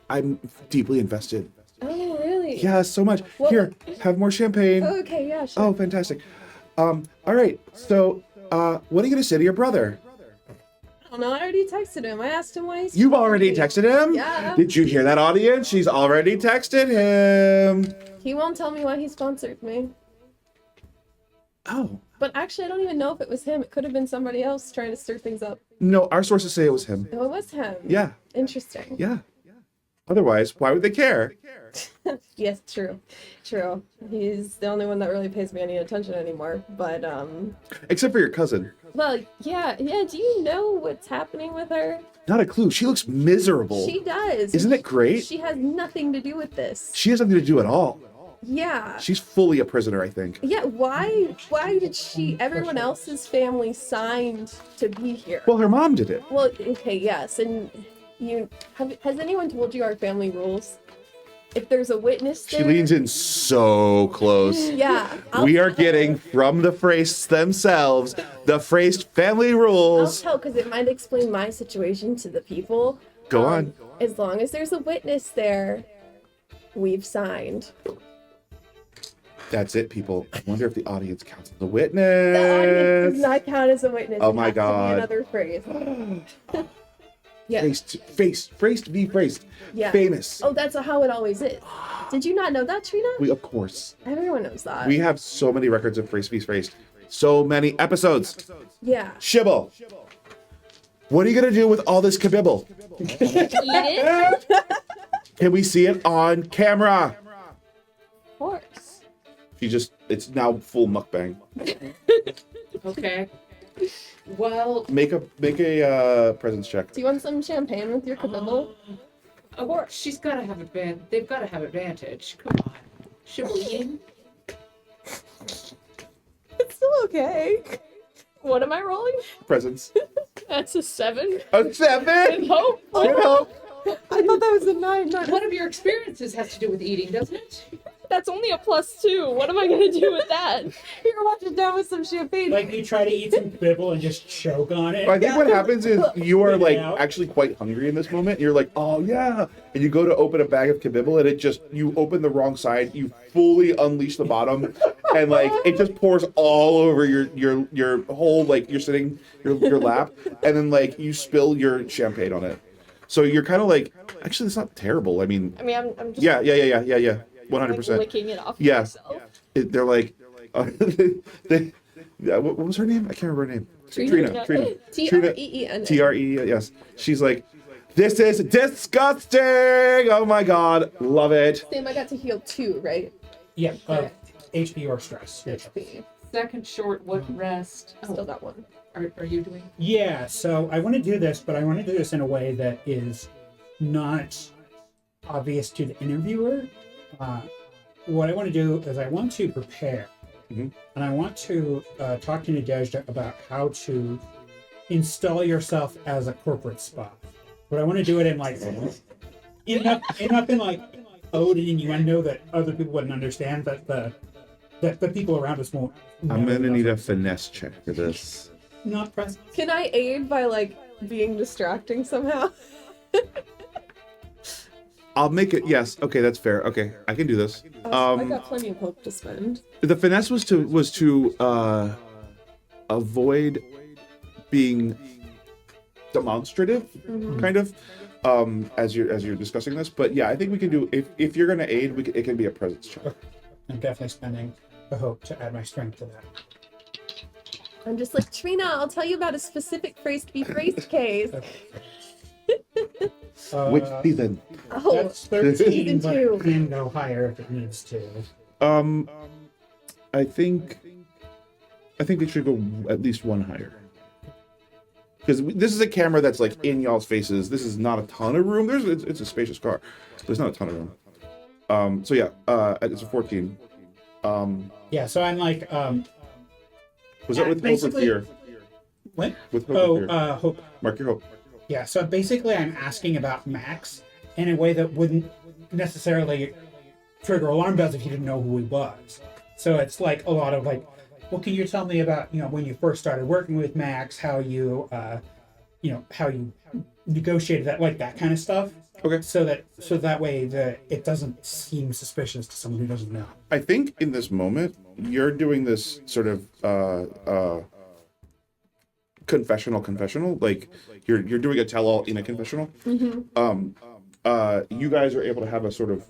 I'm deeply invested. Oh, really? Yeah, so much. Well- Here, have more champagne. Okay, yeah, sure. Oh, fantastic. All right. So, what are you gonna say to your brother? Oh, no, I already texted him. I asked him why he's. You've already texted him? Yeah. Did you hear that, audience? She's already texted him. He won't tell me why he sponsored me. Oh. But actually, I don't even know if it was him. It could have been somebody else trying to stir things up. No, our sources say it was him. No, it was him. Yeah. Interesting. Yeah. Otherwise, why would they care? Yes, true. True. He's the only one that really pays me any attention anymore. But, Except for your cousin. well, yeah. Do you know what's happening with her? Not a clue. She looks miserable. She does. Isn't it great? She has nothing to do with this. She has nothing to do at all. Yeah. She's fully a prisoner, I think. Yeah, why did everyone else's family signed to be here? Well, her mom did it. Well, okay, yes, and has anyone told you our family rules? If there's a witness there, She leans in so close. yeah, We are getting from the Fraists themselves the Fraist family I'll rules. tell because it might explain my situation to the people. Go on. As long as there's a witness there, we've signed. That's it, people. I wonder if the audience counts as a The audience witness. does not count as a witness. Oh It my has to be God. another phrase. Yeah. Phrased, be phrased. Yeah. Famous. Oh, that's how it always is. Did you not know that, Trina? We, of course. Everyone knows that. We have so many records of phrased, be phrased. So many episodes. Yeah. Shibble. What are you going to do with all this kabibble? Eat it? Can we see it on camera? Of course. It's now full mukbang. Okay. Well, Make a presence check. Do you want some champagne with your kabibble? of course, she's gotta have advantage. They've gotta have advantage. Come on. Shibble eating? It's still okay. What am I rolling? Presence. That's a 7. A 7. Hope. Good hope. I thought that was a 9. Not One of your experiences has to do with eating, doesn't it? That's only a +2. What am I gonna do with that? You're watching down with some champagne. Like you try to eat some bibble and just choke on it. I think what happens is you are like Yeah. actually quite hungry in this moment. You're like, oh yeah, and you go to open a bag of kabibble, and you open the wrong side. You fully unleash the bottom, and like it just pours all over your whole like you're sitting your lap, and then like you spill your champagne on it. So you're kind of like, actually, it's not terrible. I mean, I mean, I'm just yeah, 100%. like, licking it off Yeah. myself. They're like, what was her name? I can't remember her name. Trina. Trina. T-R-E-E-N. TRE, yes. She's like, this is disgusting. Oh my God. Love it. Sam, I got to heal 2, right? Yeah, HP or stress. HP. Second short, what rest? Still got 1. Are you doing? Yeah, so I want to do this, but I want to do this in a way that is not obvious to the interviewer. What I want to do is I want to prepare, Mhm. and I want to talk to Nadezhda about how to install yourself as a corporate spy. But I want to do it in like enough in like ode and innuendo that other people wouldn't understand, that the people around us won't. I'm know going to need a enough. finesse check for this. Not present. Can I aid by, like, being distracting somehow? I'll make it. Yes. Okay, that's fair. Okay, I can do this. I got plenty of hope to spend. The finesse was to avoid being demonstrative, kind of, as you're discussing this. But yeah, I think we can do if you're gonna aid, it can be a presence check. I'm definitely spending the hope to add my strength to that. I'm just like, Trina, I'll tell you about a specific phrase to be phrased case. Which season? Oh, That's 13, Season but 2. it can go higher if it needs to. I think it should go at least 1 higher. Because this is a camera that's like in y'all's faces. This is not a ton of room. It's a spacious car. There's not a ton of room. So yeah, it's a 14. Yeah, so I'm like, Was that with hope or basically- fear? what? With hope or fear? Hope. Mark your hope. Yeah, so basically I'm asking about Max in a way that wouldn't necessarily trigger alarm bells if you didn't know who he was. So it's like a lot of like, what can you tell me about, when you first started working with Max, how you, how you negotiated that, like that kind of stuff. Okay. So that way it doesn't seem suspicious to someone who doesn't know. I think in this moment you're doing this sort of confessional, like you're doing a tell-all in a confessional. You guys are able to have a sort of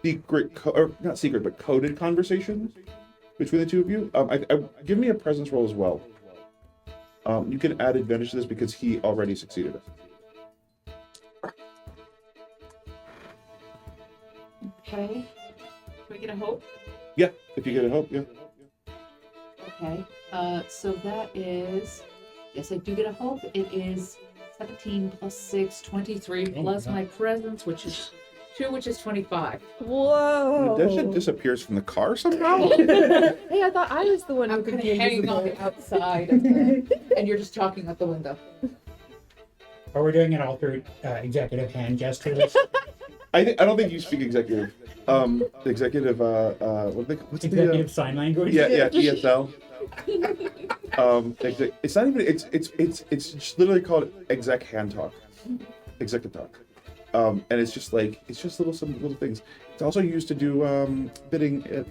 secret or not secret but coded conversation between the two of you. Give me a presence roll as well. You can add advantage to this because he already succeeded. Okay. Do I get a hope? Yeah, if you get a hope, yeah. Okay. So that is, yes, I do get a hope. It is 17 plus 6, 23 plus my presence, which is 2, which is 25. Whoa. Nadezhda disappears from the car somehow. Hey, I thought I was the one who I'm could kind be of hanging on invisible. the outside, and you're just talking out the window. Or we're doing it all through executive hand gestures. I don't think you speak executive. Executive. What's Executive sign language. Yeah, ESL. It's not even. It's just literally called exec hand talk. Executive talk. And it's just like some little things. It's also used to do bidding at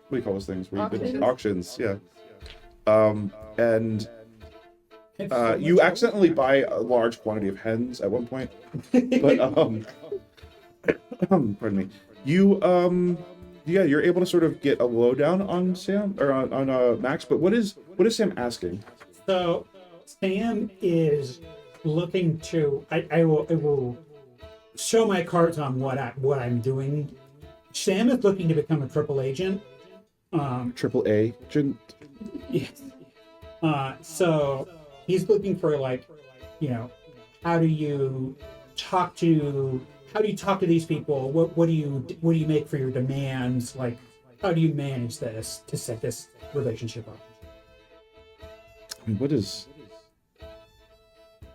what do you call those things? Where you bid auctions, yeah. And you accidentally buy a large quantity of hens at one point, but pardon me. You're able to sort of get a lowdown on Sam or on Max. But what is Sam asking? So Sam is looking to. I will show my cards on what I'm doing. Sam is looking to become a triple agent. Triple agent. Yes. So he's looking for how do you talk to these people? What do you make for your demands? Like, how do you manage this to set this relationship up?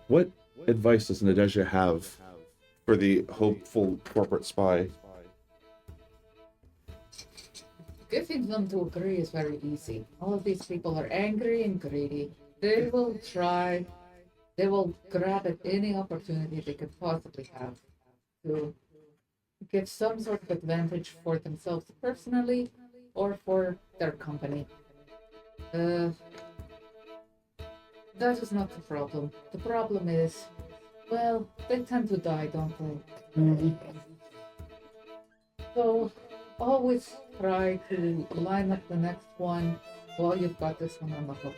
What advice does Nadezhda have for the hopeful corporate spy? Getting them to agree is very easy. All of these people are angry and greedy. They will grab at any opportunity they could possibly have to get some sort of advantage for themselves personally or for their company. That is not the problem. The problem is, well, they tend to die, don't they? Mm-hmm. So always try to line up the next one while you've got this one on the hook.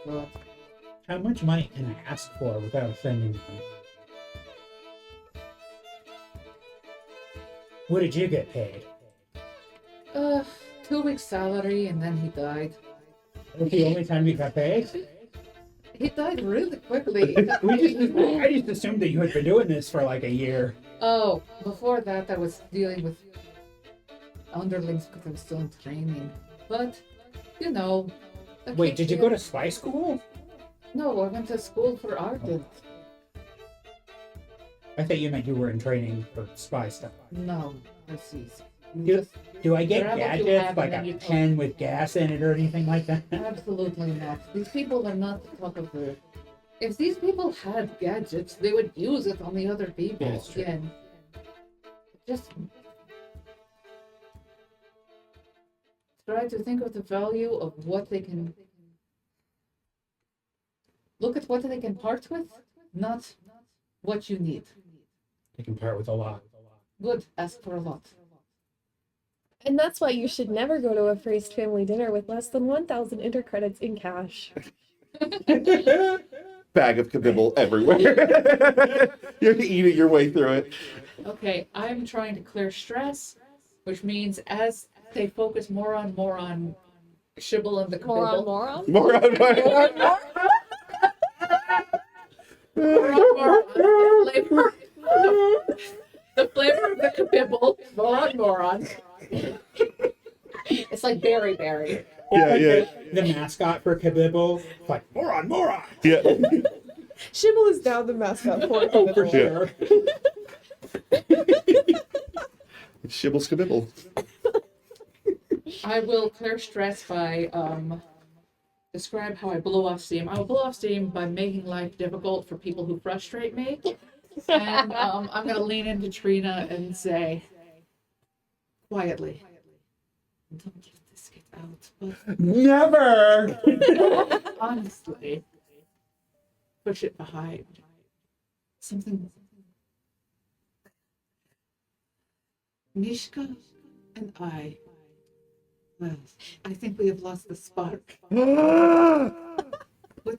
But How much money can I ask for without offending them? What did you get paid? 2 weeks salary and then he died. That was the only time you got paid? He died really quickly. I just assumed that you had been doing this for like a year. Oh, before that I was dealing with underlings because I was still in training. But, Wait, did you go to spy school? No, I went to school for Ardent. I thought you meant you were in training for spy stuff. No, precis. Do I get Grab what you gadgets have like and then a you talk. pen with gas in it or anything like that? Absolutely not. These people are not the talk of the... If these people had gadgets, they would use it on the other people. That's true. Again, just try to think of the value of what they can... Look at what they can part with, not what you need. You can part with a lot. Good, ask for a lot. And that's why you should never go to a Feast family dinner with less than 1,000 intercredits in cash. Bag of kabibble everywhere. You're eating your way through it. Okay, I'm trying to clear stress, which means as they focus more on Shibble and the Kabibble. Moron? More on my... The flavor of the Kabibble. Moron. It's like berry. Yeah. The mascot for Kabibble, like moron. Yeah. Shibble is now the mascot for Oh, for Kabibble. sure. Shibble's kabibble. I will clear stress by describe how I blow off steam. I will blow off steam by making life difficult for people who frustrate me. And I'm gonna lean into Trina and say quietly, don't let this get out, but Never. honestly, push it behind. Something. Mishka and I, well, I think we have lost the spark. What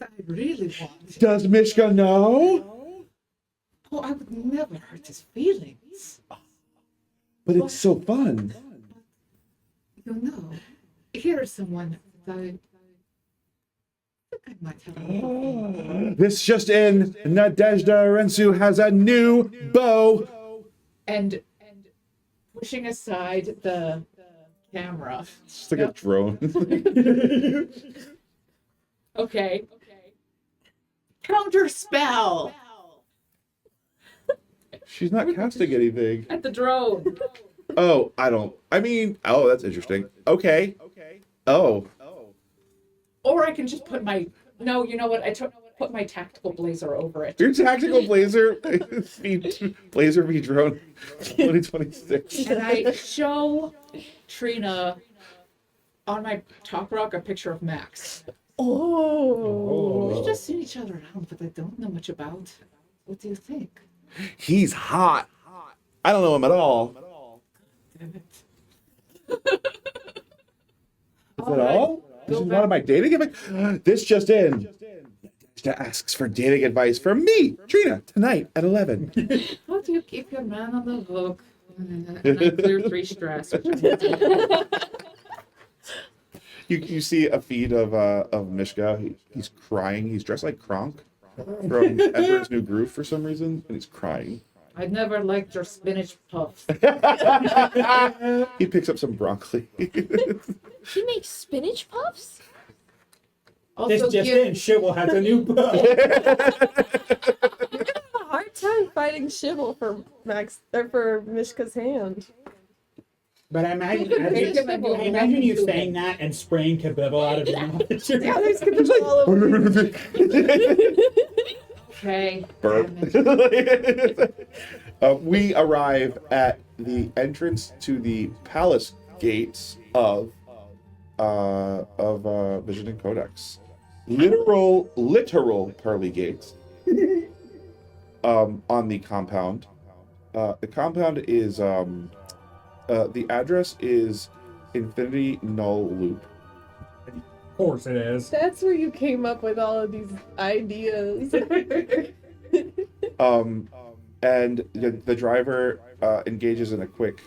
I really want. Does Mishka know? Oh, I would never hurt his feelings. But it's so fun. You know, here's someone that I think I might have. This just in, Nadezhda Rensu has a new beau. And pushing aside the camera. It's like a drone. Okay. Counter spell She's not casting anything. at the drone. Oh, that's interesting. Okay. Oh. Or I can just put my. No, you know what? put my tactical blazer over it. Your tactical blazer v drone 2026. And I show Trina on my top rock a picture of Max. Oh. We've just seen each other around, but I don't know much about. What do you think? He's hot. I don't know him at all. Damn it. Is that all? This is one of my dating advice. This just in. Nadezhda asks for dating advice from me, Trina, tonight at 11. How do you keep your man on the hook? And I clear 3 stress. Which I'm You see a feed of Mishka. He's crying. He's dressed like Kronk from Emperor's New Groove for some reason, and he's crying. I never liked your spinach puffs. He picks up some broccoli. She makes spinach puffs? This Also, just in, give Shibble has a new book. You're gonna have a hard time fighting Shibble for Mishka's hand. But I imagine, You can make him I a imagine you saying that and spraying Kabibble out of your mouth. Yeah, there's gonna be all over. okay. Burp. Damn it. We arrive at the entrance to the palace gates of Vision and Codex. Literal pearly gates. On the compound. The compound is the address is Infinity Null Loop. Of course it is. That's where you came up with all of these ideas. And the driver engages in a quick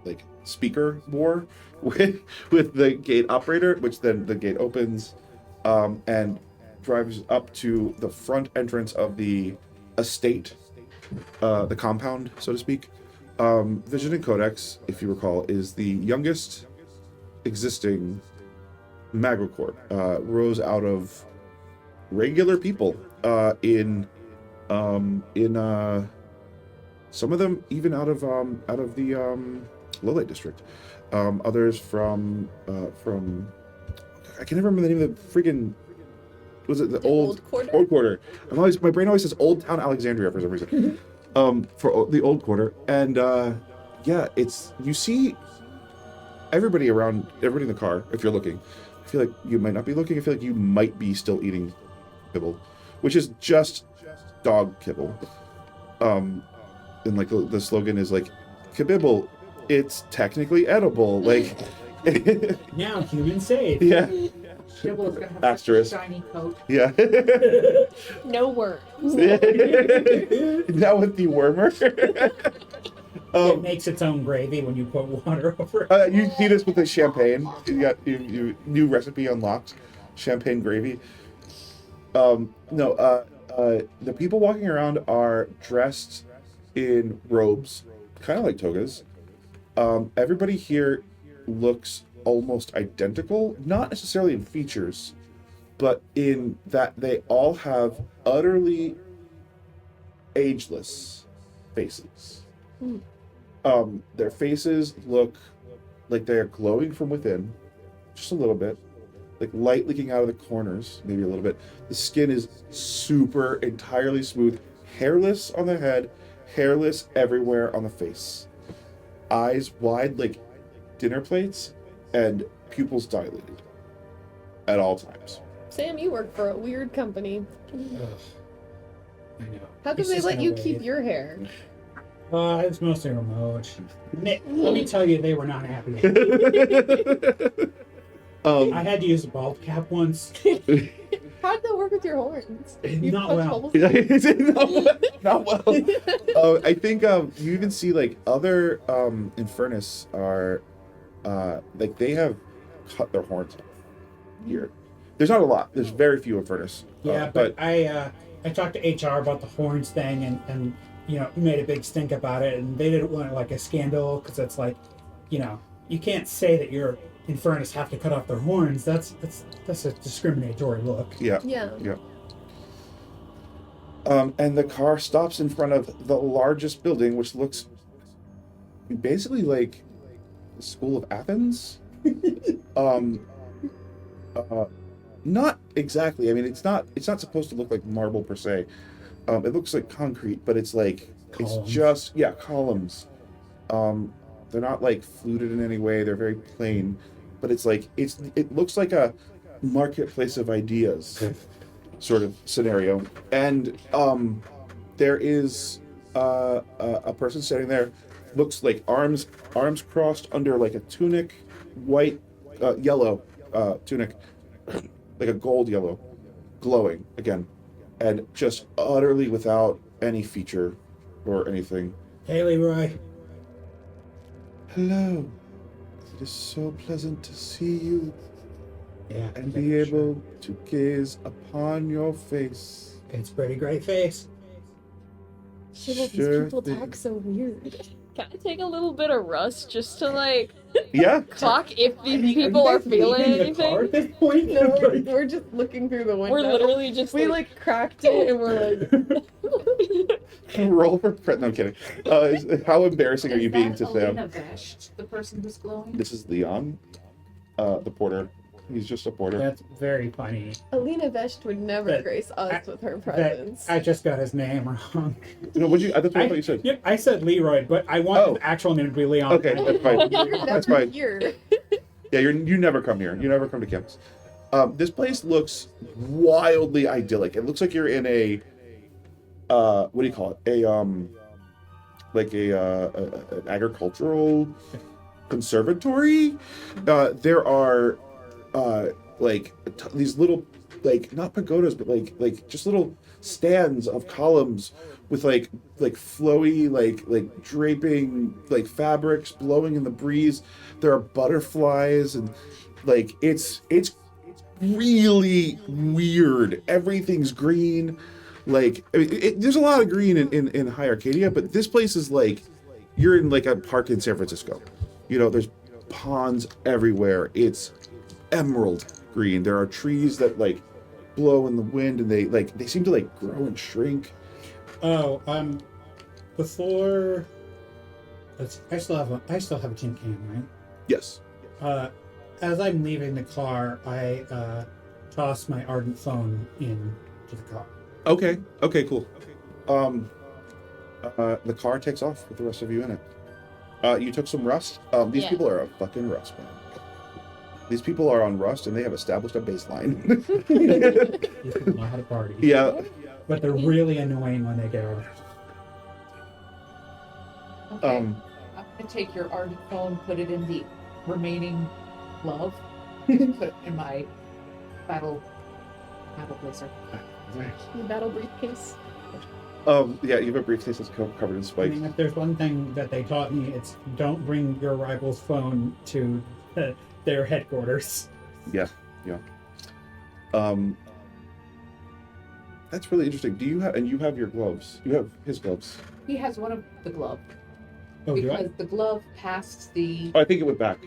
like speaker war with the gate operator, which then the gate opens and drives up to the front entrance of the estate, the compound, so to speak. Vision and Codex, if you recall, is the youngest existing Magricorp. Rose out of regular people in some of them even out of the Lowlight district. Others from I can never remember the name of the freaking, was it the old Quarter? Old Quarter? My brain always says Old Town Alexandria for some reason. For the Old Quarter, and yeah, it's, you see everybody in the car. If you're looking, I feel like you might not be looking. I feel like you might be still eating kibble, which is just dog kibble. And like the slogan is like, kibibble, it's technically edible. Like, Now human safe. yeah, Shibble is gonna have Asterisk. such a shiny coat. yeah. No worms. Now with the wormer. It makes its own gravy when you put water over it. You see this with the champagne. You got you new recipe unlocked, champagne gravy. The people walking around are dressed in robes, kind of like togas. Everybody here looks almost identical, not necessarily in features, but in that they all have utterly ageless faces. Their faces look like they are glowing from within, just a little bit, like light leaking out of the corners, maybe a little bit. The skin is super, entirely smooth, hairless on the head, hairless everywhere on the face. Eyes wide like dinner plates, and pupils dilated at all times. Sam, you work for a weird company. Ugh. I know. How come It's they just let no you way. keep your hair? It's mostly remote. Let me tell you, they were not happy. I had to use a bald cap once. How'd that work with your horns? You Not punch well. holes? Not well. I think you even see like other Infernus are like they have cut their horns off here. There's not a lot. There's very few Infernus. Yeah, but I talked to HR about the horns thing and you know, made a big stink about it, and they didn't want like a scandal because it's like, you know, you can't say that your Infernus have to cut off their horns. That's a discriminatory look. Yeah. Yeah. And the car stops in front of the largest building, which looks basically like the School of Athens. Not exactly. I mean, it's not supposed to look like marble per se. It looks like concrete, but it's like Columns. it's just columns. They're not like fluted in any way. They're very plain, but it's like it looks like a marketplace of ideas sort of scenario. And there is a person standing there, looks like arms crossed under like a tunic, white, yellow tunic, like a gold yellow, glowing again, and just utterly without any feature or anything. Hey, Leroy. Hello. It is so pleasant to see you Yeah. and be able to gaze upon your face. It's a pretty great face. Shibble, Sure these people thing. talk so weird. Can I take a little bit of rust just to like Yeah. clock if these people are feeling leaving the car anything? at this point? No, we're just looking through the window. We're literally just We like cracked it and we're like, Roll for no, I'm kidding. How embarrassing are you being to Sam? Veshed, the person who's glowing? This is Leon, the porter. He's just a porter. That's very funny. Alina Vesht would never That- grace us I- with her That, presence. I just got his name wrong. No, what'd you? That's what I thought you said. Yep, I said Leroy, but I want Oh. his actual name to be Leon. Okay, that's fine. You're That's never fine. here. Yeah, you never come here. You never come to campus. This place looks wildly idyllic. It looks like you're in a what do you call it? Like an agricultural conservatory. There are these little, like, not pagodas, but like just little stands of columns with like flowy like draping like fabrics blowing in the breeze. There are butterflies and like it's really weird. Everything's green. Like I mean, there's a lot of green in High Arcadia, but this place is like you're in like a park in San Francisco. You know, there's ponds everywhere. It's emerald green. There are trees that like blow in the wind, and they seem to like grow and shrink. Oh, before. I still have a tin can, right? Yes. As I'm leaving the car, I toss my Ardent phone into the car. Okay, cool. The car takes off with the rest of you in it. You took some rust. These Yeah. people are a fucking rust, man. These people are on rust, and they have established a baseline. These people know how to party. Yeah. But they're really annoying when they get over. Okay. Um. I'm gonna take your Ardent phone, put it in the remaining glove, put it in my battle blazer. The battle briefcase. Yeah. You have a briefcase that's covered in I spikes. mean, if there's one thing that they taught me, it's don't bring your rival's phone to their headquarters. Yeah. That's really interesting. Do you have your gloves? You have his gloves. He has one of the glove Oh, do because I? the glove passed the. Oh, I think it went back.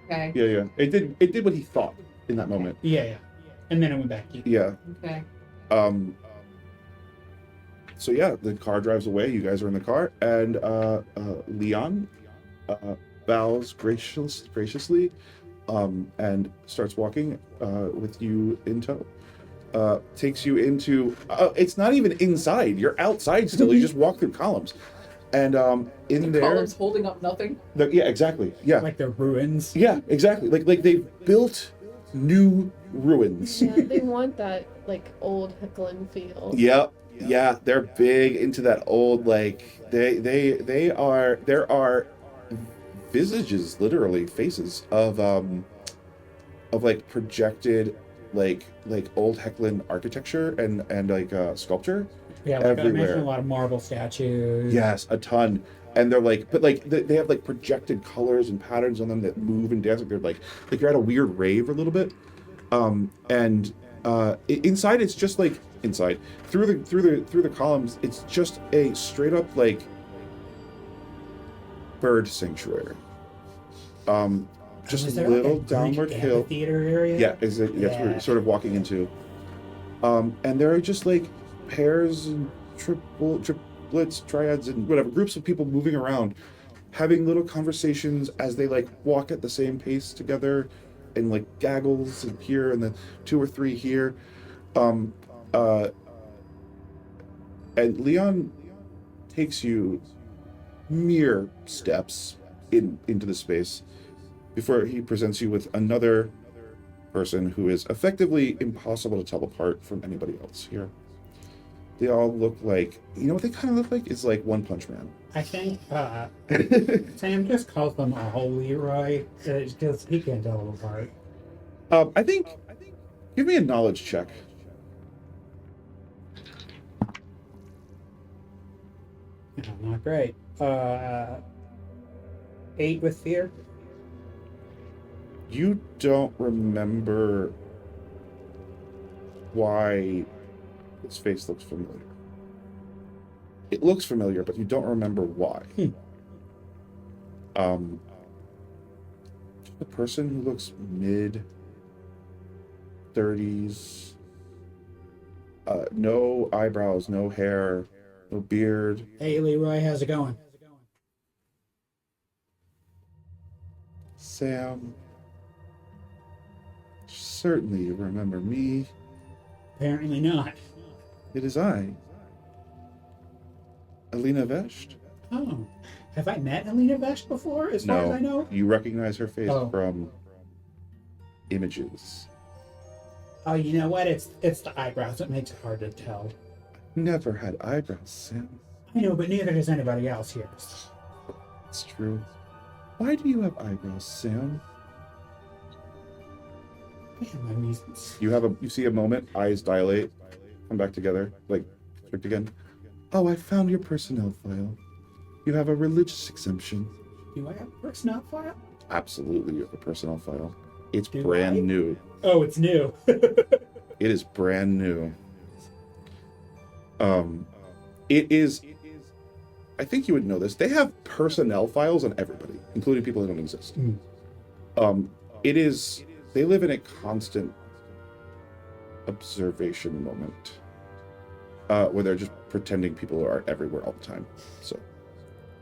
Okay. Yeah. It did what he thought in that moment. Yeah. And then it went back. Yeah. Okay. So yeah, the car drives away. You guys are in the car, and Leon bows graciously, and starts walking with you in tow. Takes you into. It's not even inside. You're outside still. You just walk through columns, and in The there. columns holding up nothing. Yeah, exactly. Yeah, Like the ruins. yeah, exactly. Like they've built new ruins. Yeah, they want that like old Hecklin feel. Yep. Yeah, they're big into that old like there are visages, literally faces of like projected like old Hecklin architecture and like sculpture. Yeah, like I Everywhere. mentioned a lot of marble statues. Yes, a ton. And they're like, but like they have like projected colors and patterns on them that move and dance. Like they're like you're at a weird rave a little bit. Inside it's just like inside through the columns. It's just a straight up like bird sanctuary. Just Was a there little like a downward Greek hill. amphitheater area? Yeah, that's what you're sort of walking into. And there are just like pairs and triplets, triads, and whatever, groups of people moving around, having little conversations as they like walk at the same pace together. and like gaggles and here and then 2 or 3 here. And Leon takes you mere steps into the space before he presents you with another person who is effectively impossible to tell apart from anybody else here. They all look like, you know what they kind of look like? It's like One Punch Man. I think Sam just calls them all Leroy because he can't tell them apart. I think, give me a knowledge check. Yeah, not great. 8 with fear. You don't remember why his face looks familiar. It looks familiar, but you don't remember why. Just a person who looks mid-30s. No eyebrows, no hair, no beard. Hey, Leroy, how's it going? Sam. Certainly you remember me. Apparently not. It is I. Alina Vesht? Oh, have I met Alina Vesht before, as far as I know? You recognize her face Oh. from images. Oh, you know what? It's the eyebrows that makes it hard to tell. Never had eyebrows, Sam. I know, but neither does anybody else here. It's true. Why do you have eyebrows, Sam? Man, my reasons. You see a moment, eyes dilate, come back together, like strict again. Oh, I found your personnel file. You have a religious exemption. Do I have a personnel file? Absolutely, you have a personnel file. It's Do brand I? new. Oh, it's new. It is brand new. It is. I think you would know this. They have personnel files on everybody, including people that don't exist. It is. They live in a constant observation moment, where they're just pretending people are everywhere all the time. So.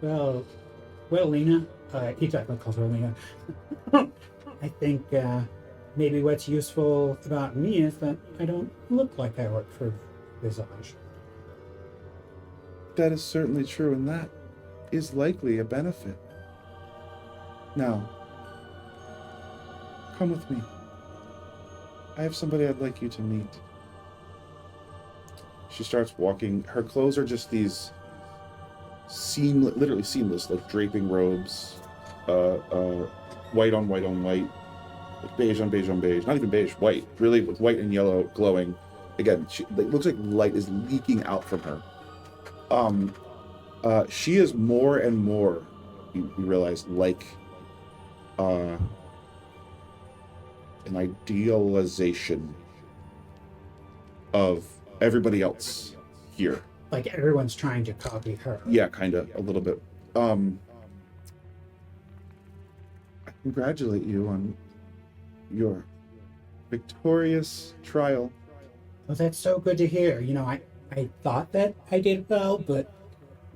Well, Lena, he technically calls her Lena. I think maybe what's useful about me is that I don't look like I work for Visage. That is certainly true, and that is likely a benefit. Now, come with me. I have somebody I'd like you to meet. She starts walking. Her clothes are just these literally seamless, like draping robes, white on white on white, like beige on beige on beige. Not even beige, white. Really, with white and yellow glowing. Again, it looks like light is leaking out from her. She is more and more, you realize, like an idealization of everybody else here. Like everyone's trying to copy her. Yeah, kind of, a little bit. I congratulate you on your victorious trial. Well, that's so good to hear. You know, I thought that I did well, but,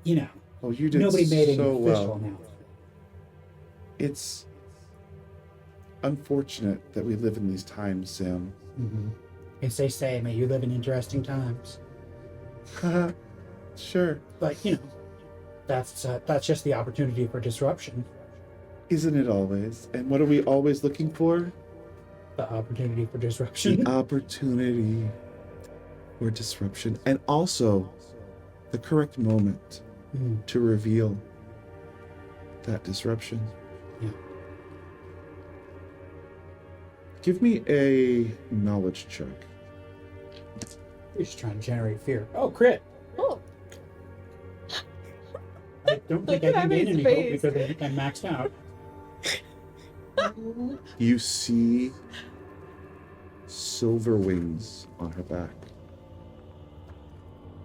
you know, Oh, you did nobody made it so official well. now. It's unfortunate that we live in these times, Sam. Mm-hmm. As they say, may you live in interesting times. Sure. But, you know, that's just the opportunity for disruption. Isn't it always? And what are we always looking for? The opportunity for disruption. The opportunity for disruption. And also the correct moment to reveal that disruption. Yeah. Give me a knowledge check. You're just trying to generate fear. Oh, crit! Oh, I don't think Look I at can gain his any face. hope because I'm maxed out. You see silver wings on her back.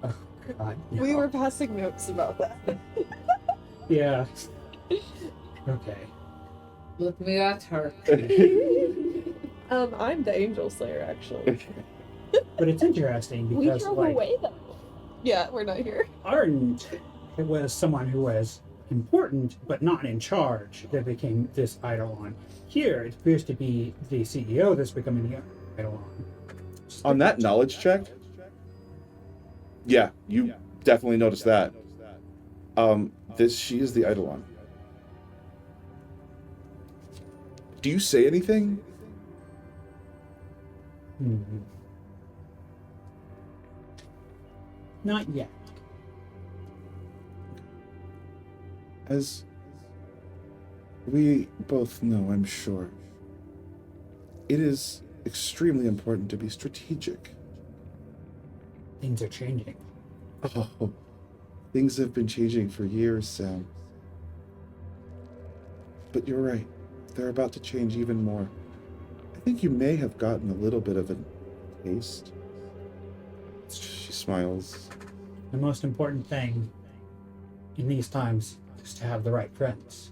Oh, God. No. we were passing notes about that. Yeah. Okay. Look me at her. I'm the Angel Slayer, actually. But it's interesting because, We drove like, away though. Yeah, we're not here. Ardent, it was someone who was important but not in charge that became this Eidolon. Here, it appears to be the CEO that's becoming the Eidolon. On that knowledge check, yeah, you definitely noticed that. She is the Eidolon. Do you say anything? Not yet. As we both know, I'm sure, it is extremely important to be strategic. Things are changing. Oh, things have been changing for years, Sam. But you're right. They're about to change even more. I think you may have gotten a little bit of a taste. She smiles. The most important thing in these times is to have the right friends.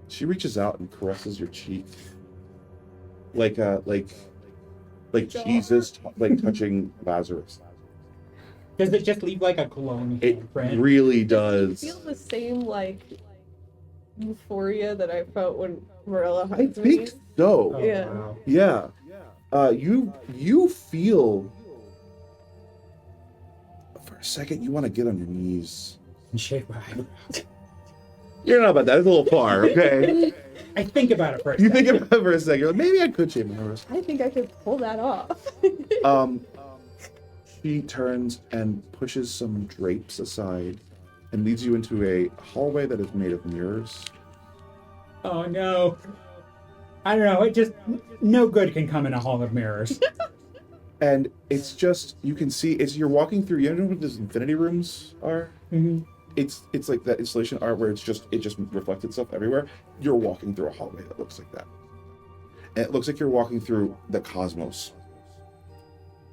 She reaches out and caresses your cheek. Like Jesus, like touching Lazarus. Does it just leave like a glowing It handprint? really I does. feel the same like euphoria that I felt when Marilla I hugged me. think so. Oh, Yeah. wow. Yeah. You feel for a second you want to get on your knees. And shake my eyebrows. You're not about that. It's a little far, okay? I think about it for a You second. think about it for a second. You're like, maybe I could shave my eyebrows. I think I could pull that off. She turns and pushes some drapes aside and leads you into a hallway that is made of mirrors. Oh no. I don't know, it just, no good can come in a hall of mirrors. And it's just, you can see, you're walking through, you know what those infinity rooms are? Mm-hmm. It's like that installation art where it just reflects itself everywhere. You're walking through a hallway that looks like that. And it looks like you're walking through the cosmos.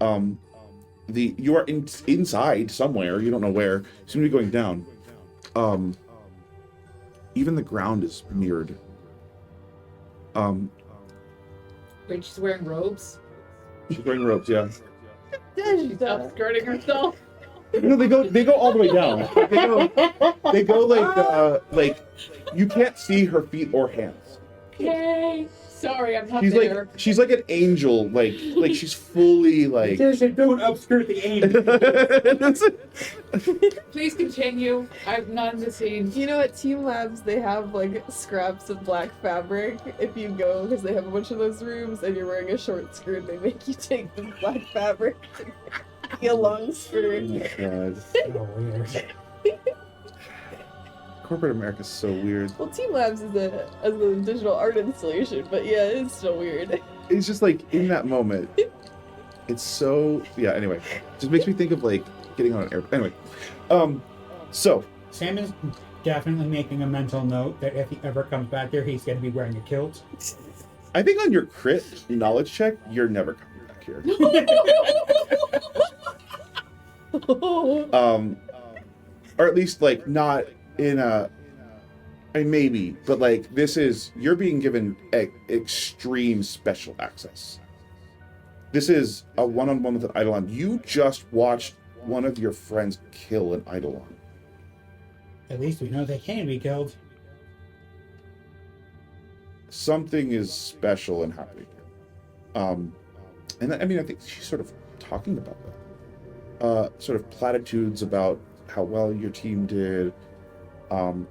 You are inside somewhere, you don't know where. You seem to be going down. Even the ground is mirrored. Wait, she's wearing robes? She's wearing robes, yeah. She's upskirting herself? No, they go all the way down. They go like you can't see her feet or hands. Okay. Sorry, I'm not She's there. she's like an angel, like she's fully like. Don't obscure the angel. Please continue. I'm not in the scene. You know, at Team Labs, they have like scraps of black fabric. If you go, because they have a bunch of those rooms, and you're wearing a short skirt, they make you take the black fabric and be a long skirt. Oh my god. Oh, weird. Corporate America's so weird. Well, Team Labs is a digital art installation, but yeah, it's still weird. It's just like in that moment. It's so anyway. Just makes me think of like getting on an airplane. Anyway. So Sam is definitely making a mental note that if he ever comes back there, he's going to be wearing a kilt. I think on your crit knowledge check, you're never coming back here. Or at least like not in a, I mean, maybe, but like you're being given extreme special access. This is a one-on-one with an Eidolon. You just watched one of your friends kill an Eidolon. At least we know they can be killed. Something is special and happening here. And I mean, I think she's sort of talking about that. Sort of platitudes about how well your team did.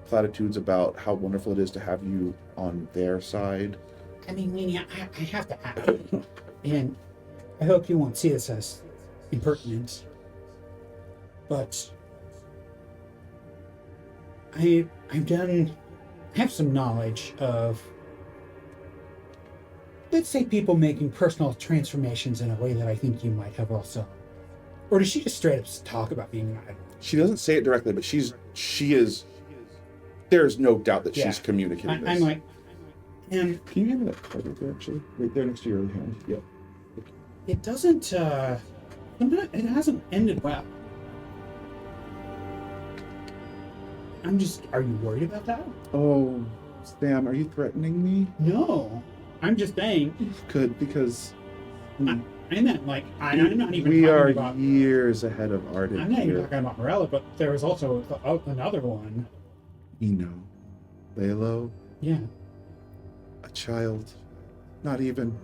Platitudes about how wonderful it is to have you on their side. I mean, Leanie, I have to ask. And I hope you won't see this as impertinent. But I have some knowledge of, let's say, people making personal transformations in a way that I think you might have also. Or does she just straight up talk about being an idol? She doesn't say it directly, but she is. There's no doubt that she's communicating this. I'm like, and Can you hand me that card right there, actually? Right there next to your hand. Yeah. it doesn't, it hasn't ended well. Are you worried about that? Oh, Sam, are you threatening me? No. I'm just saying, Good, because I meant like I'm not even We talking are about. years ahead of Ardent I'm not even here. talking about Morella, but there was also another one. Eno, Lalo, Yeah. a child, not even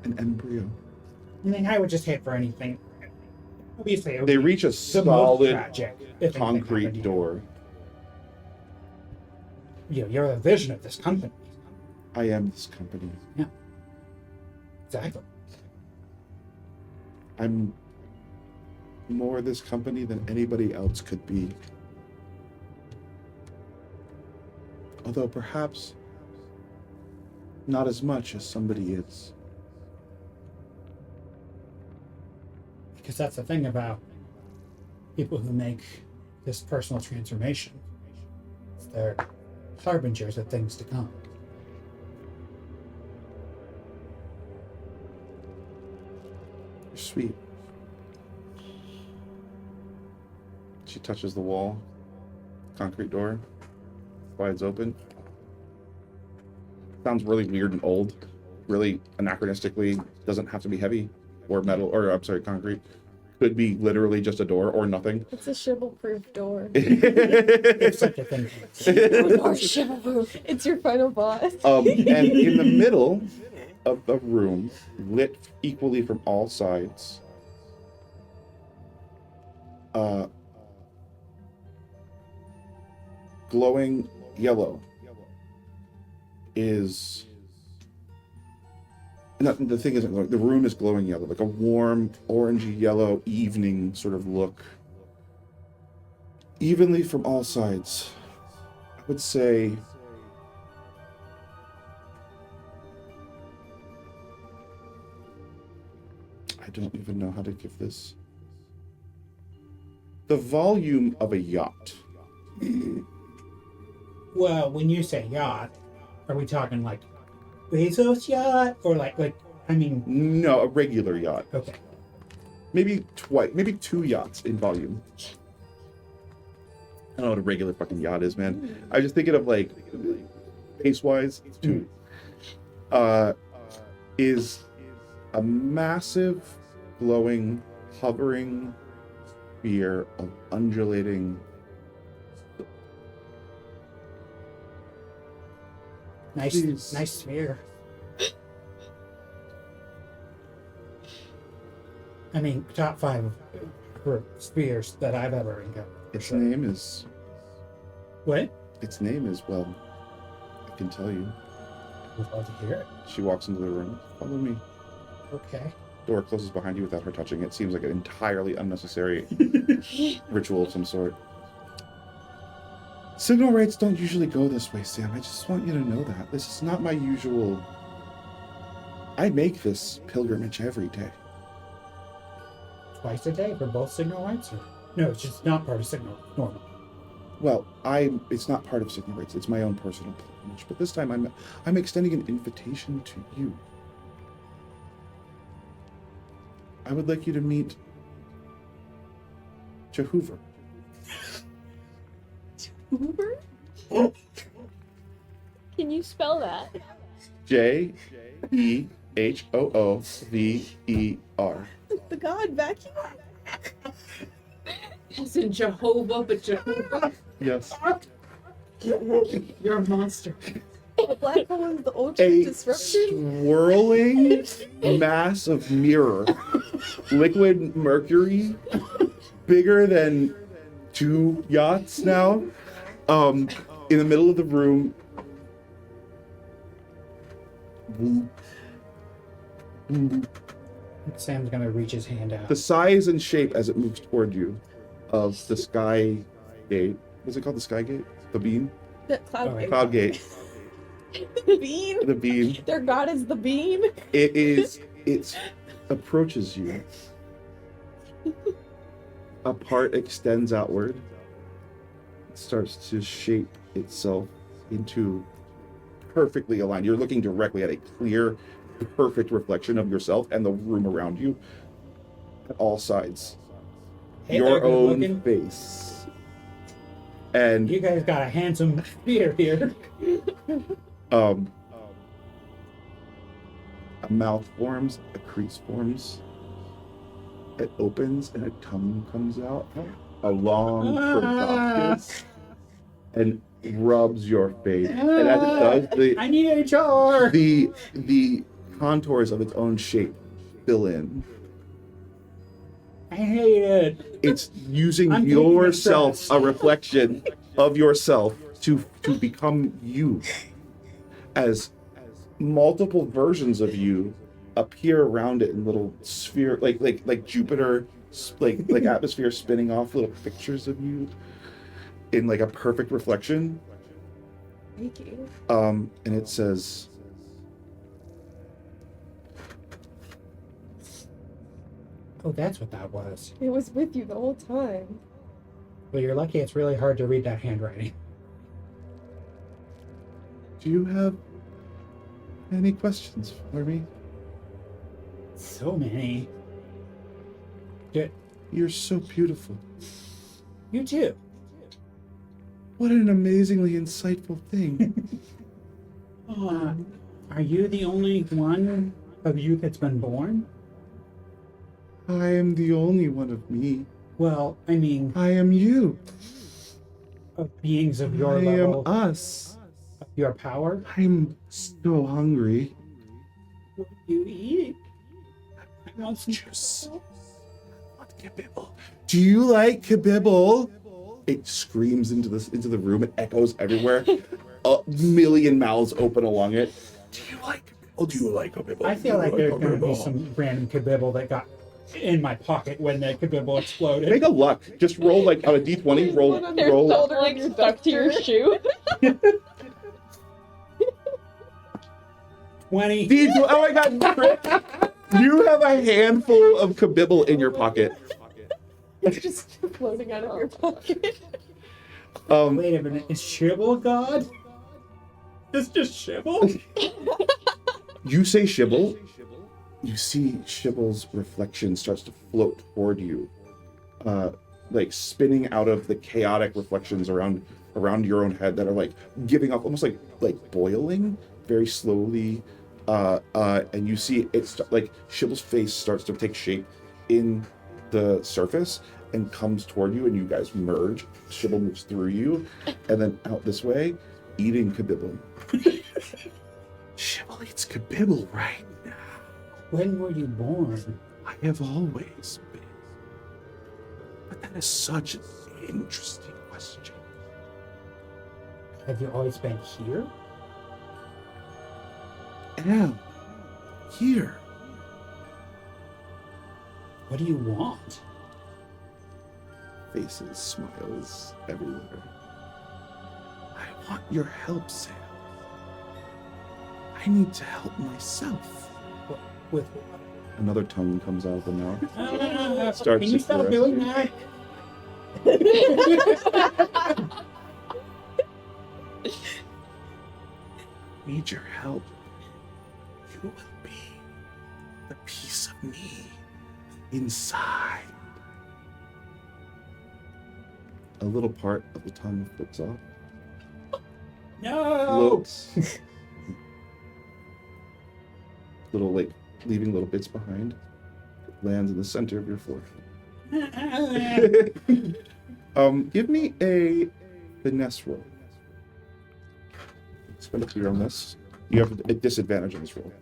an embryo. I mean, I would just hate for anything. Obviously, it would They be reach a the most solid tragic if anything happened concrete to you. door. You're the vision of this company. I am this company. Exactly. I'm more this company than anybody else could be. Although perhaps not as much as somebody is. Because that's the thing about people who make this personal transformation. They're harbingers of things to come. You're sweet. She touches the wall. Concrete door. Slides open. Sounds really weird and old. Really anachronistically. Doesn't have to be heavy or metal, or I'm sorry, concrete. Could be literally just a door or nothing. It's a Shibble-proof door. If such a thing. Or Shibble. It's your final boss. And in the middle of the room, lit equally from all sides, glowing yellow is. No, the thing isn't glowing. The room is glowing yellow, like a warm orangey yellow evening sort of look. Evenly from all sides. I would say I don't even know how to give this. The volume of a yacht. Well, when you say yacht, are we talking like Bezos yacht or like I mean? No, a regular yacht. Okay. Maybe two yachts in volume. I don't know what a regular fucking yacht is, man. I was just thinking of like pace-wise, two. Is a massive, glowing, hovering sphere of undulating. Jeez. Nice sphere. I mean, top 5 for spheres that I've ever encountered. Its name is. What? Its name is, well, I can tell you. Would love to hear it. She walks into the room. Follow me. Okay. Door closes behind you without her touching it. Seems like an entirely unnecessary ritual of some sort. Signal rates don't usually go this way, Sam. I just want you to know that. This is not my usual. I make this pilgrimage every day. Twice a day for both signal rights? Or? No, it's just not part of signal. Normal. Well, it's not part of signal rates. It's my own personal pilgrimage. But this time I'm extending an invitation to you. I would like you to meet Jehovah. Uber? Can you spell that? Jehoovver. The god vacuum? As in Jehovah, but Jehovah. Yes. You're a monster. The black hole is the ultimate A disruption? swirling mass of mirror. Liquid mercury. Bigger than 2 yachts now. In the middle of the room. Sam's gonna reach his hand out. The size and shape as it moves toward you of the sky gate. What's it called? The sky gate? The beam? The cloud. Oh, Cloud gate. The bean? The beam. Their god is the bean. It approaches you. A part extends outward. It starts to shape itself into perfectly aligned. You're looking directly at a clear, perfect reflection of yourself and the room around you at all sides. Hey Your there, good own looking. face. And You guys got a handsome sphere here. A mouth forms, a crease forms. It opens and a tongue comes out. A long proboscis. And rubs your face. And as it does, I need HR. the contours of its own shape fill in. I hate it. It's using I'm taking yourself, stress. a reflection of yourself, to become you. As multiple versions of you appear around it in little sphere, like Jupiter, like atmosphere spinning off little pictures of you in like a perfect reflection. Thank you. And it says, Oh, that's what that was. It was with you the whole time. Well, you're lucky it's really hard to read that handwriting. do you have any questions for me? So many. Good. You're so beautiful. You too. What an amazingly insightful thing. Are you the only one of you that's been born? I am the only one of me. Well, I mean, I am you. of beings of your I level, am us. of your power. I'm so hungry. What do you eat? I want some Juice. Kibibble. Do you like kibibble? It screams into the room. It echoes everywhere. A million mouths open along it. Do you like kibibble? Do you like kibibble? I feel like there's going to be some random kibibble that got in my pocket when the kibibble exploded. Make a luck. Just roll like on a d20. Roll. Their Roll. shoulder like stuck to your shoe. 20. Oh my god! You have a handful of kibibble in your pocket. It's just floating out of your pocket. Wait a minute, is Shibble God? It's just Shibble? You say Shibble. You see Shibble's reflection starts to float toward you, like spinning out of the chaotic reflections around your own head that are like giving off almost like boiling very slowly. And you see it's like Shibble's face starts to take shape in the surface and comes toward you, and you guys merge. Shibble moves through you, and then out this way, eating kibibble. Shibble eats kibibble right now. When were you born? I have always been. But that is such an interesting question. Have you always been here? Am here. What do you want? Faces, smiles everywhere. I want your help, Sam. I need to help myself. With Another tongue comes out of the mouth. what? Starts Can you to stop caress doing you. that? Need your help. You will be the piece of me inside. A little part of the tongue flips off. No! Floats. Little, like, leaving little bits behind. Lands in the center of your forehead. Give me a finesse roll. Spend a clear on this. You have a disadvantage on this roll.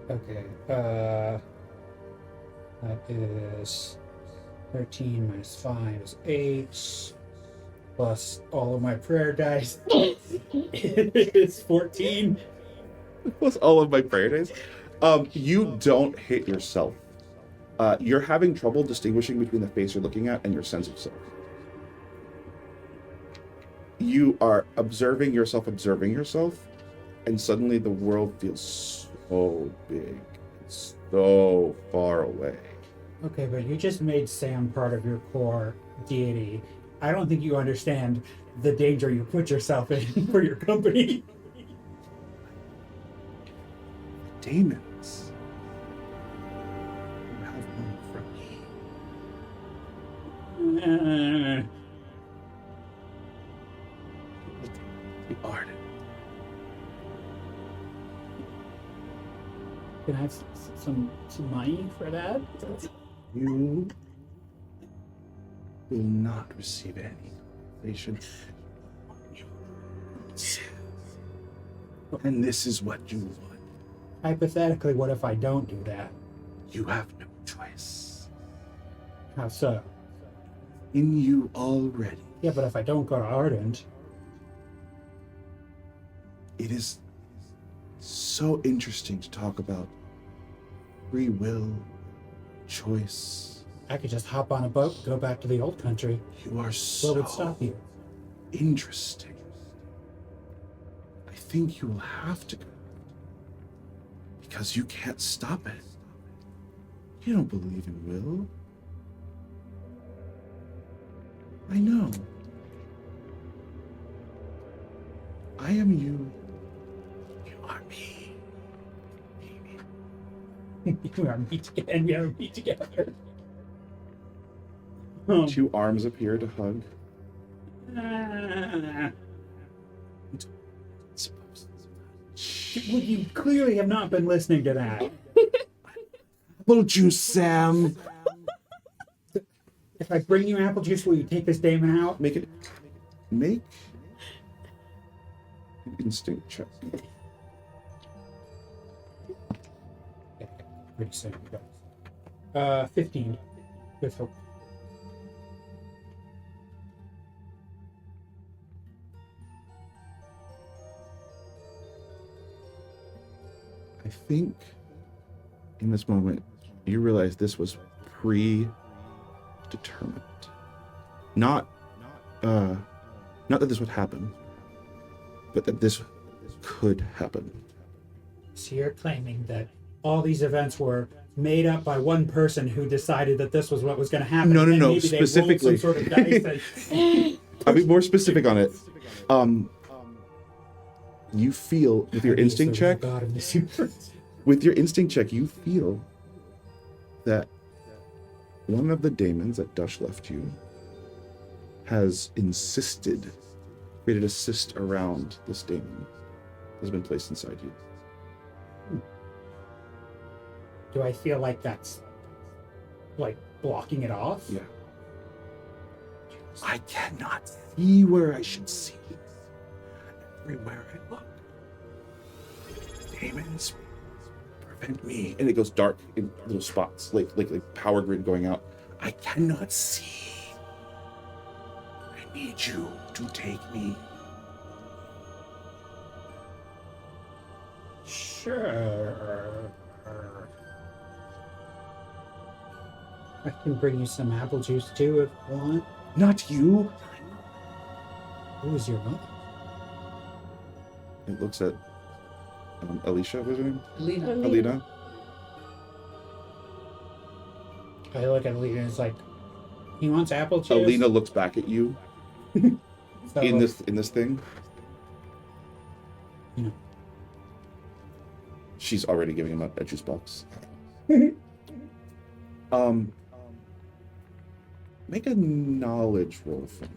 Okay, that is 13 minus 5 is 8, plus all of my prayer dice is 14. Plus all of my prayer days. You don't hit yourself. You're having trouble distinguishing between the face you're looking at and your sense of self. You are observing yourself, and suddenly the world feels so big, so far away. Okay, but you just made Sam part of your core deity. I don't think you understand the danger you put yourself in for your company. Demons. You have one from me. The Ardent. Can I have some money for that? You will not receive any compensation. And this is what you want. Hypothetically, what if I don't do that? You have no choice. How so? In you already. Yeah, but if I don't go to Ardent, It is so interesting to talk about free will, choice. I could just hop on a boat and go back to the old country. You are What so would stop you? interesting. I think you will have to go. Because you can't stop it. You don't believe in will. I know. I am you. You are me. You are me together, and we are me together. Two arms appear to hug. Well, you clearly have not been listening to that. Apple juice, Sam. If I bring you apple juice, will you take this daemon out? Make an instinct check. Pretty soon, guys. 15. With hope. I think in this moment you realize this was predetermined. Not that this would happen, but that this could happen. So you're claiming that all these events were made up by one person who decided that this was what was going to happen. No, and then no, maybe they rolled specifically. some sort of dice and- I'll be more specific on it. You feel with your instinct check, God of this universe. with your instinct check, you feel that one of the daemons that Dush left you has created a cyst around this daemon that has been placed inside you. Do I feel like that's like blocking it off? Yeah. I cannot see where I should see. Everywhere I look, demons prevent me. And it goes dark in little spots, like power grid going out. I cannot see. I need you to take me. Sure. I can bring you some apple juice too if you want. Not you. Who is your mother? It looks at Alicia, what's her name? Lena. Alina. I look at Alina and it's like, he wants apple juice. Alina looks back at you So, in this thing. Yeah. She's already giving him a juice box. Make a knowledge roll for me.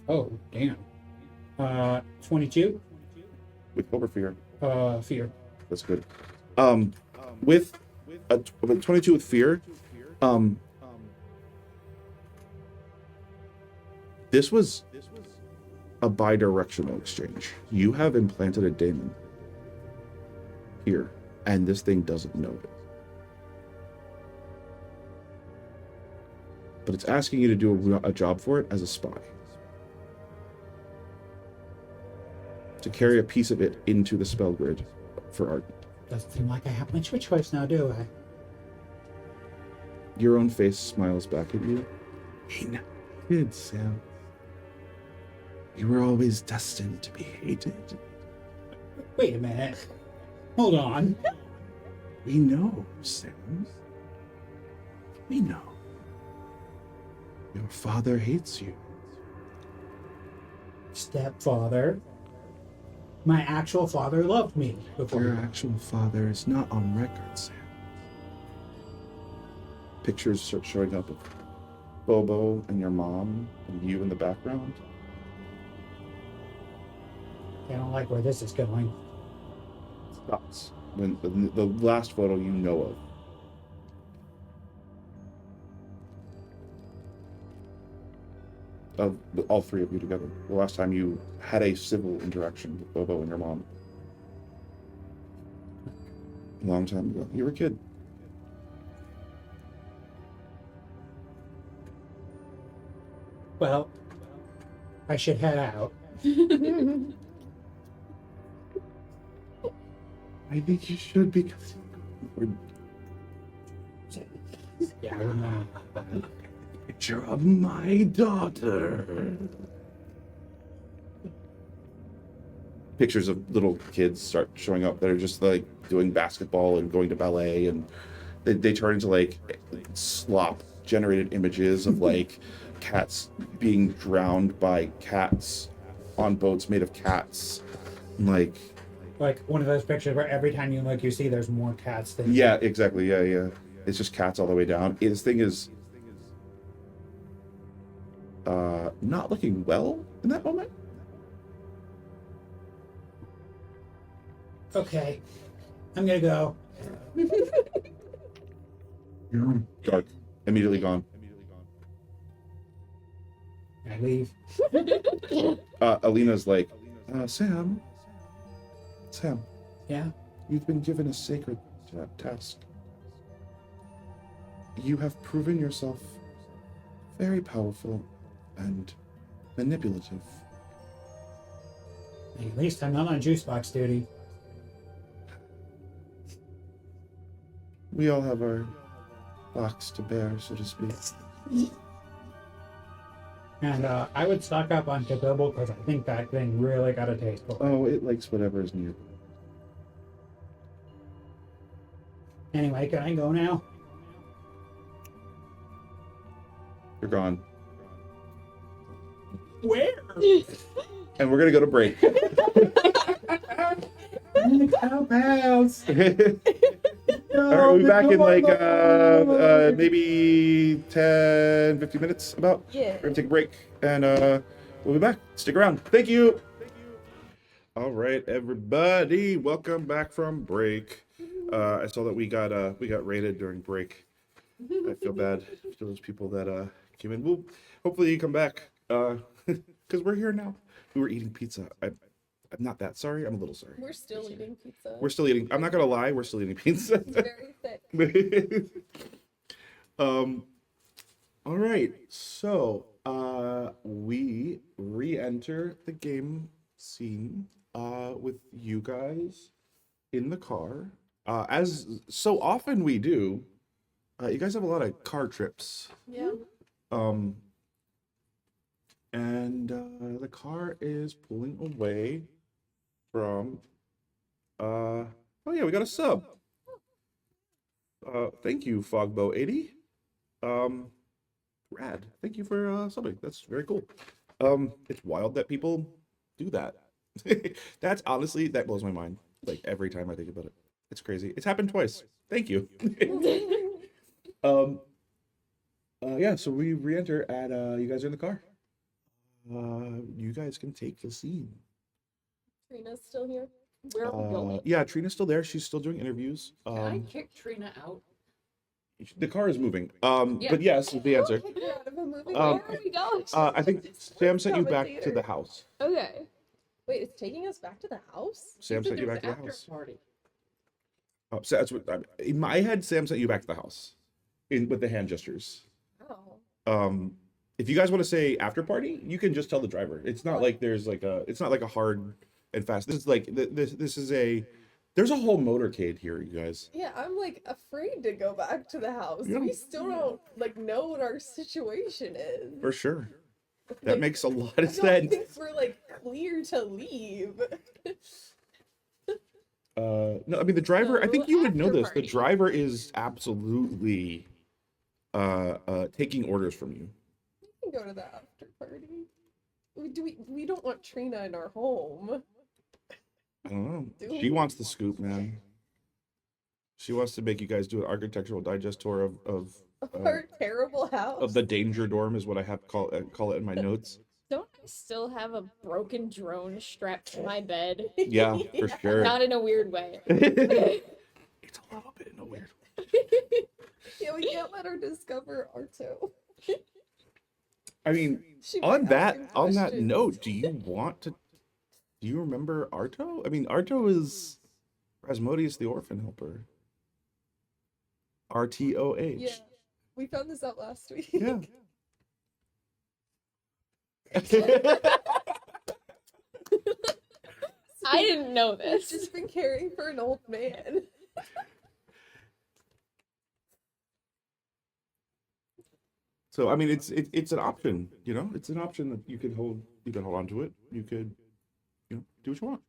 Oh, damn. 22? With over fear. Fear. That's good. With a 22 with fear, this was a bi-directional exchange. You have implanted a daemon here, and this thing doesn't know it. But it's asking you to do a job for it as a spy. To carry a piece of it into the spell grid for Ardent. Doesn't seem like I have much of a choice now, do I? Your own face smiles back at you. Hey, good, Sam. You were always destined to be hated. Wait a minute. Hold on. We know, Sam. We know. Your father hates you. Stepfather. My actual father loved me before. Your actual father is not on record, Sam. Pictures start showing up of Bobo and your mom and you in the background. I don't like where this is going. Stops when the last photo you know of all three of you together. The last time you had a civil interaction with Bobo and your mom. A long time ago. You were a kid. Well, I should head out. I think you should because we're Yeah, I remember. picture of my daughter. Pictures of little kids start showing up that are just like doing basketball and going to ballet, and they turn into like slop generated images of like cats being drowned by cats on boats made of cats. Like One of those pictures where every time you look, you see there's more cats than. yeah, exactly. Yeah. It's just cats all the way down. This thing is not looking well in that moment. Okay, I'm gonna go. Dark. Immediately gone. I leave. Alina's like, Sam, Yeah. you've been given a sacred task. You have proven yourself very powerful and manipulative. At least I'm not on juice box duty. We all have our box to bear, so to speak. And I would stock up on Shibble because I think that thing really got a taste for it. Oh, it likes whatever is new. Anyway, can I go now? You're gone. Where? And we're gonna go to break. In the clubhouse. All right, we'll be back in like maybe 10, 15 minutes about. Yeah. We're gonna take a break and we'll be back. Stick around. Thank you. All right, everybody, welcome back from break. I saw that we got raided during break. I feel bad for those people that came in. Well, hopefully you come back because we're here now. We were eating pizza. I'm not that sorry. I'm a little sorry. We're still eating pizza. We're still eating. I'm not gonna lie. We're still eating pizza. It's very thick. All right. So we re-enter the game scene with you guys in the car. As so often we do, you guys have a lot of car trips. Yeah. And the car is pulling away from oh yeah, we got a sub. Thank you, Fogbow80. Rad. Thank you for subbing. That's very cool. It's wild that people do that. That's honestly, that blows my mind. Like every time I think about it. It's crazy. It's happened twice. Thank you. Yeah, so we re-enter at you guys are in the car. You guys can take the scene. Trina's still here. Where are we going? Yeah, Trina's still there. She's still doing interviews. Can I kick Trina out? The car is moving. Yeah. But yes is the answer. Kick her out of a movie. Where are we going? I think Sam sent you back to the house. Okay. Wait, it's taking us back to the house? Sam Said sent you there back to was the after house. Party. Oh, so that's what in my head. Sam sent you back to the house, with the hand gestures. Oh. If you guys want to say after party, you can just tell the driver. It's not like there's like it's not like a hard and fast. This is like this is there's a whole motorcade here, you guys. Yeah, I'm like afraid to go back to the house. Yeah. We still don't like know what our situation is. For sure. That Like, makes a lot I of don't sense. think we're like clear to leave. No, I mean the driver, I think No, you would know after this. The party. driver is absolutely taking orders from you. We can go to the after party. We don't want Trina in our home. I don't know. Do She we? wants the scoop, man. She wants to make you guys do an architectural digest tour Our terrible house. of the danger dorm is what I have call it in my notes. Don't still have a broken drone strapped to my bed. Yeah, for sure. Not in a weird way. It's a little bit in a weird way. Yeah, we can't let her discover Arto. I mean, She on might that ask him on that questions. note, do you remember Arto? I mean, Arto is Rasmodius the Orphan Helper. RTOH. Yeah, we found this out last week. Yeah. I didn't know He's this. just been caring for an old man. So I mean, it's an option, you know. It's an option that you can hold. You can hold on to it. You could, do what you want.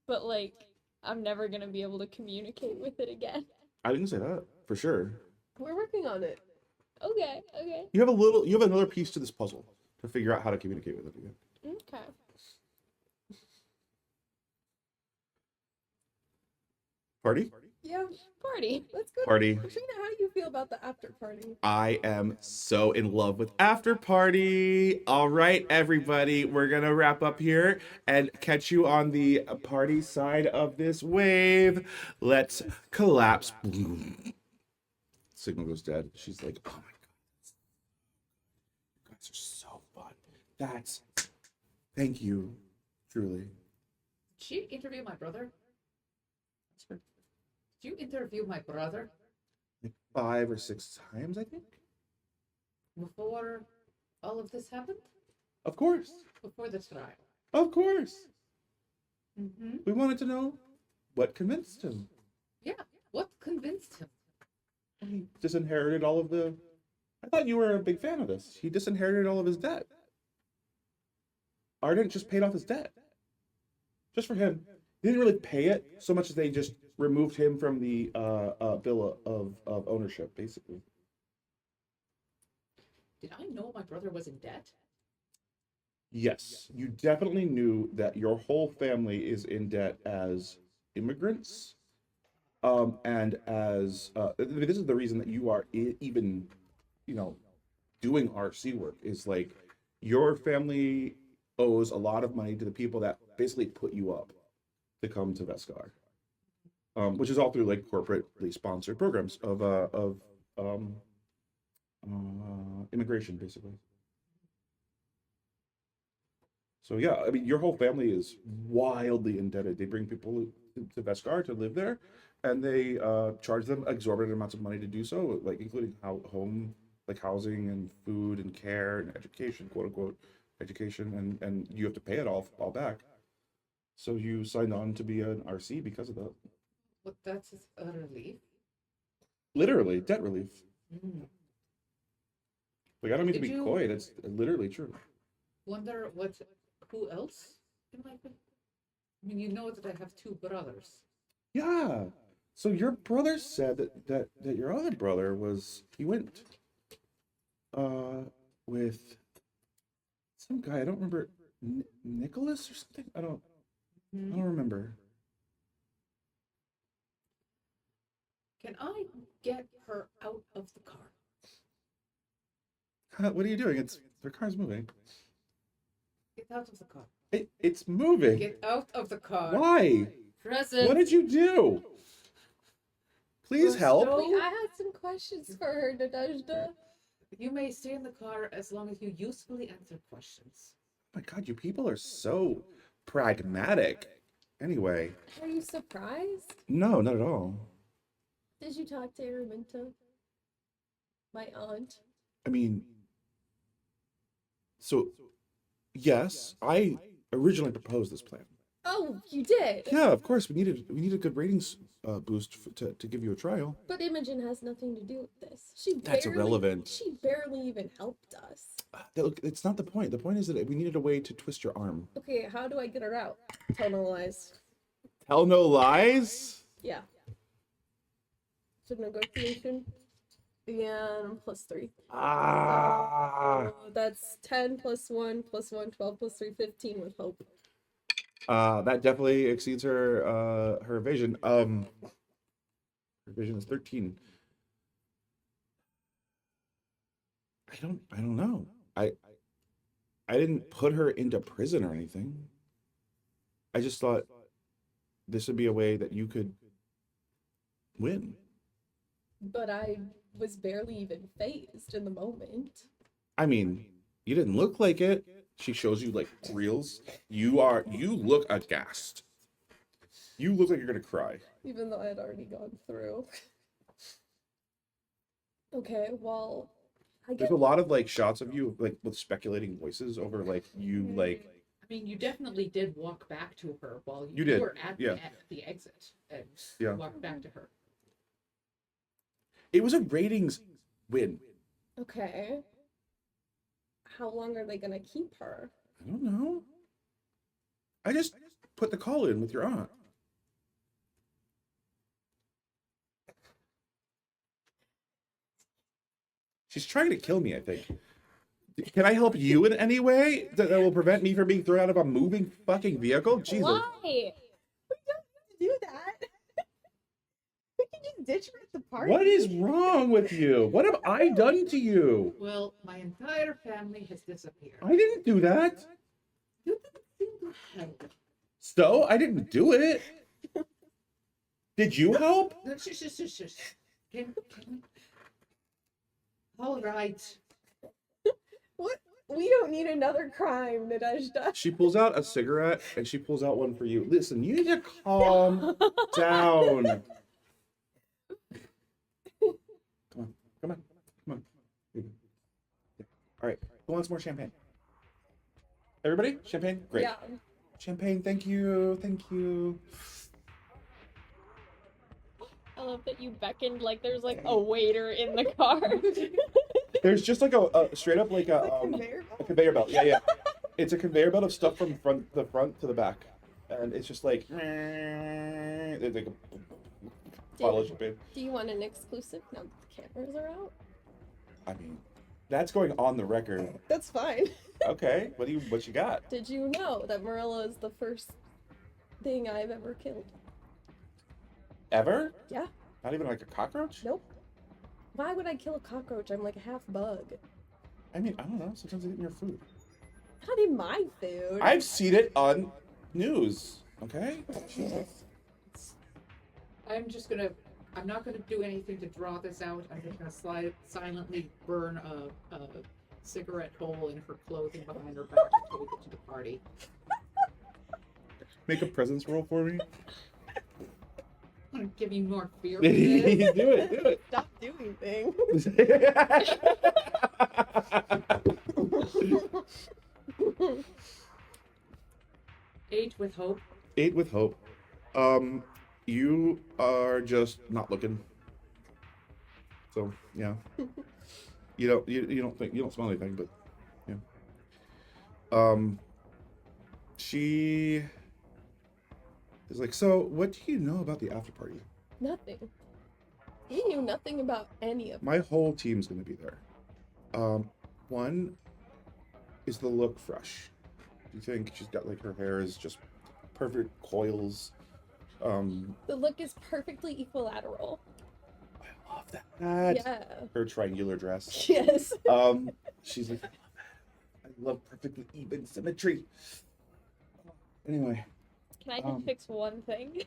But like, I'm never gonna be able to communicate with it again. I didn't say that for sure. We're working on it. Okay. You have another piece to this puzzle to figure out how to communicate with it again. Okay. Party? Yeah, Party. let's go. Party. Katrina, how do you feel about the after party? I am so in love with After Party. All right, everybody, we're gonna wrap up here and catch you on the party side of this wave. Let's collapse. Signal goes dead. She's like, oh my god, you guys are so fun. Thank you, truly. Did she interview my brother? Did you interview my brother Like 5 or 6 times, I think. before all of this happened? Of course, Before the trial? of course. Mm-hmm. We wanted to know what convinced him. Yeah. What convinced him? He disinherited all of the. I thought you were a big fan of this. He disinherited all of his debt. Ardent just paid off his debt. Just for him. He didn't really pay it so much as they just removed him from the bill of ownership, basically. Did I know my brother was in debt? Yes, you definitely knew that your whole family is in debt as immigrants, and as this is the reason that you are even, doing RC work. Is like your family owes a lot of money to the people that basically put you up to come to Vescarre, which is all through like corporately sponsored programs of immigration, basically. So yeah, I mean, your whole family is wildly indebted. They bring people to Vescarre to live there, and they charge them exorbitant amounts of money to do so, like including housing and food and care and education, quote unquote, education, and you have to pay it all back. So you signed on to be an RC because of that. But that's a relief. Literally, debt relief. Mm. Like, I don't mean to Did be you- coy, it's literally true. Wonder who else in my family? I mean, you know that I have 2 brothers. Yeah. So your brother said that your other brother he went with some guy, I don't remember, Nicholas or something? I don't remember. Can I get her out of the car? What are you doing? Their car's moving. Get out of the car. It's moving. Get out of the car. Why? Present. What did you do? Please help. Wait, I had some questions for her, Nadezhda. You may stay in the car as long as you usefully answer questions. Oh my god, you people are so pragmatic. Anyway, Are you surprised? no, not at all. Did you talk to Araminta? My aunt. I mean, so yes, I originally proposed this plan. Oh, you did? Yeah, of course, we needed a good ratings boost to give you a trial. But Imogen has nothing to do with this. She That's irrelevant. She barely even helped us. Look, it's not the point. The point is that we needed a way to twist your arm. Okay, how do I get her out? Tell no lies. Tell no lies. Yeah. So negotiation. And +3. Ah. That's 10 + 1 + 1, 12 + 3, 15 with hope. That definitely exceeds her vision. Her vision is 13. I don't know. I didn't put her into prison or anything. I just thought this would be a way that you could win. But I was barely even phased in the moment. I mean, you didn't look like it. She shows you like reels. You look aghast. You look like you're gonna cry. Even though I had already gone through. Okay, well, I There's get a lot of like shots of you like with speculating voices over like you like I mean, you definitely did walk back to her while You did, were at yeah. the exit and Yeah. walked back to her. it was a ratings win. okay. How long are they gonna keep her? I don't know. I just put the call in with your aunt. She's trying to kill me, I think. Can I help you in any way that will prevent me from being thrown out of a moving fucking vehicle? Jesus. Why? Do that. We can just ditch her at the party. What is wrong with you? What have I done to you? Well, my entire family has disappeared. I didn't do that. You didn't seem to help. So I didn't do it. Did you help? No, shush. Can we... All right. What? We don't need another crime, Nadezhda. She pulls out a cigarette and she pulls out one for you. Listen, you need to calm down. Come on. Here you go. Yeah. All right, who wants more champagne? Everybody? Champagne? Great. Yeah. Champagne, thank you. I love that you beckoned like there's like a waiter in the car. There's just like a straight up like a conveyor belt. Yeah. It's a conveyor belt of stuff from the front to the back. And it's just like it's like a bottle of champagne. Do you want an exclusive now that the cameras are out? I mean, that's going on the record. That's fine. Okay, what you got? Did you know that Marilla is the first thing I've ever killed? Ever? Yeah. Not even like a cockroach? Nope. Why would I kill a cockroach? I'm like a half bug. I mean, I don't know. Sometimes they get in your food. Not in my food. I've seen it on news. Okay? Jesus. I'm not gonna do anything to draw this out. I'm just gonna silently burn a cigarette hole in her clothing behind her back and take it to the party. Make a presence roll for me. I'm gonna give you more fear. Do with this. it. Stop doing things. Eight with hope. 8 with hope. You are just not looking. So yeah. You don't smell anything, but yeah. She is like, so what do you know about the after party? Nothing. You knew nothing about any of it. My whole team's gonna be there. One is the look fresh. Do you think she's got like her hair is just perfect coils? The look is perfectly equilateral. I love that. Yeah. Her triangular dress. Yes. She's like, I love perfectly even symmetry. Anyway, Can I just fix one thing?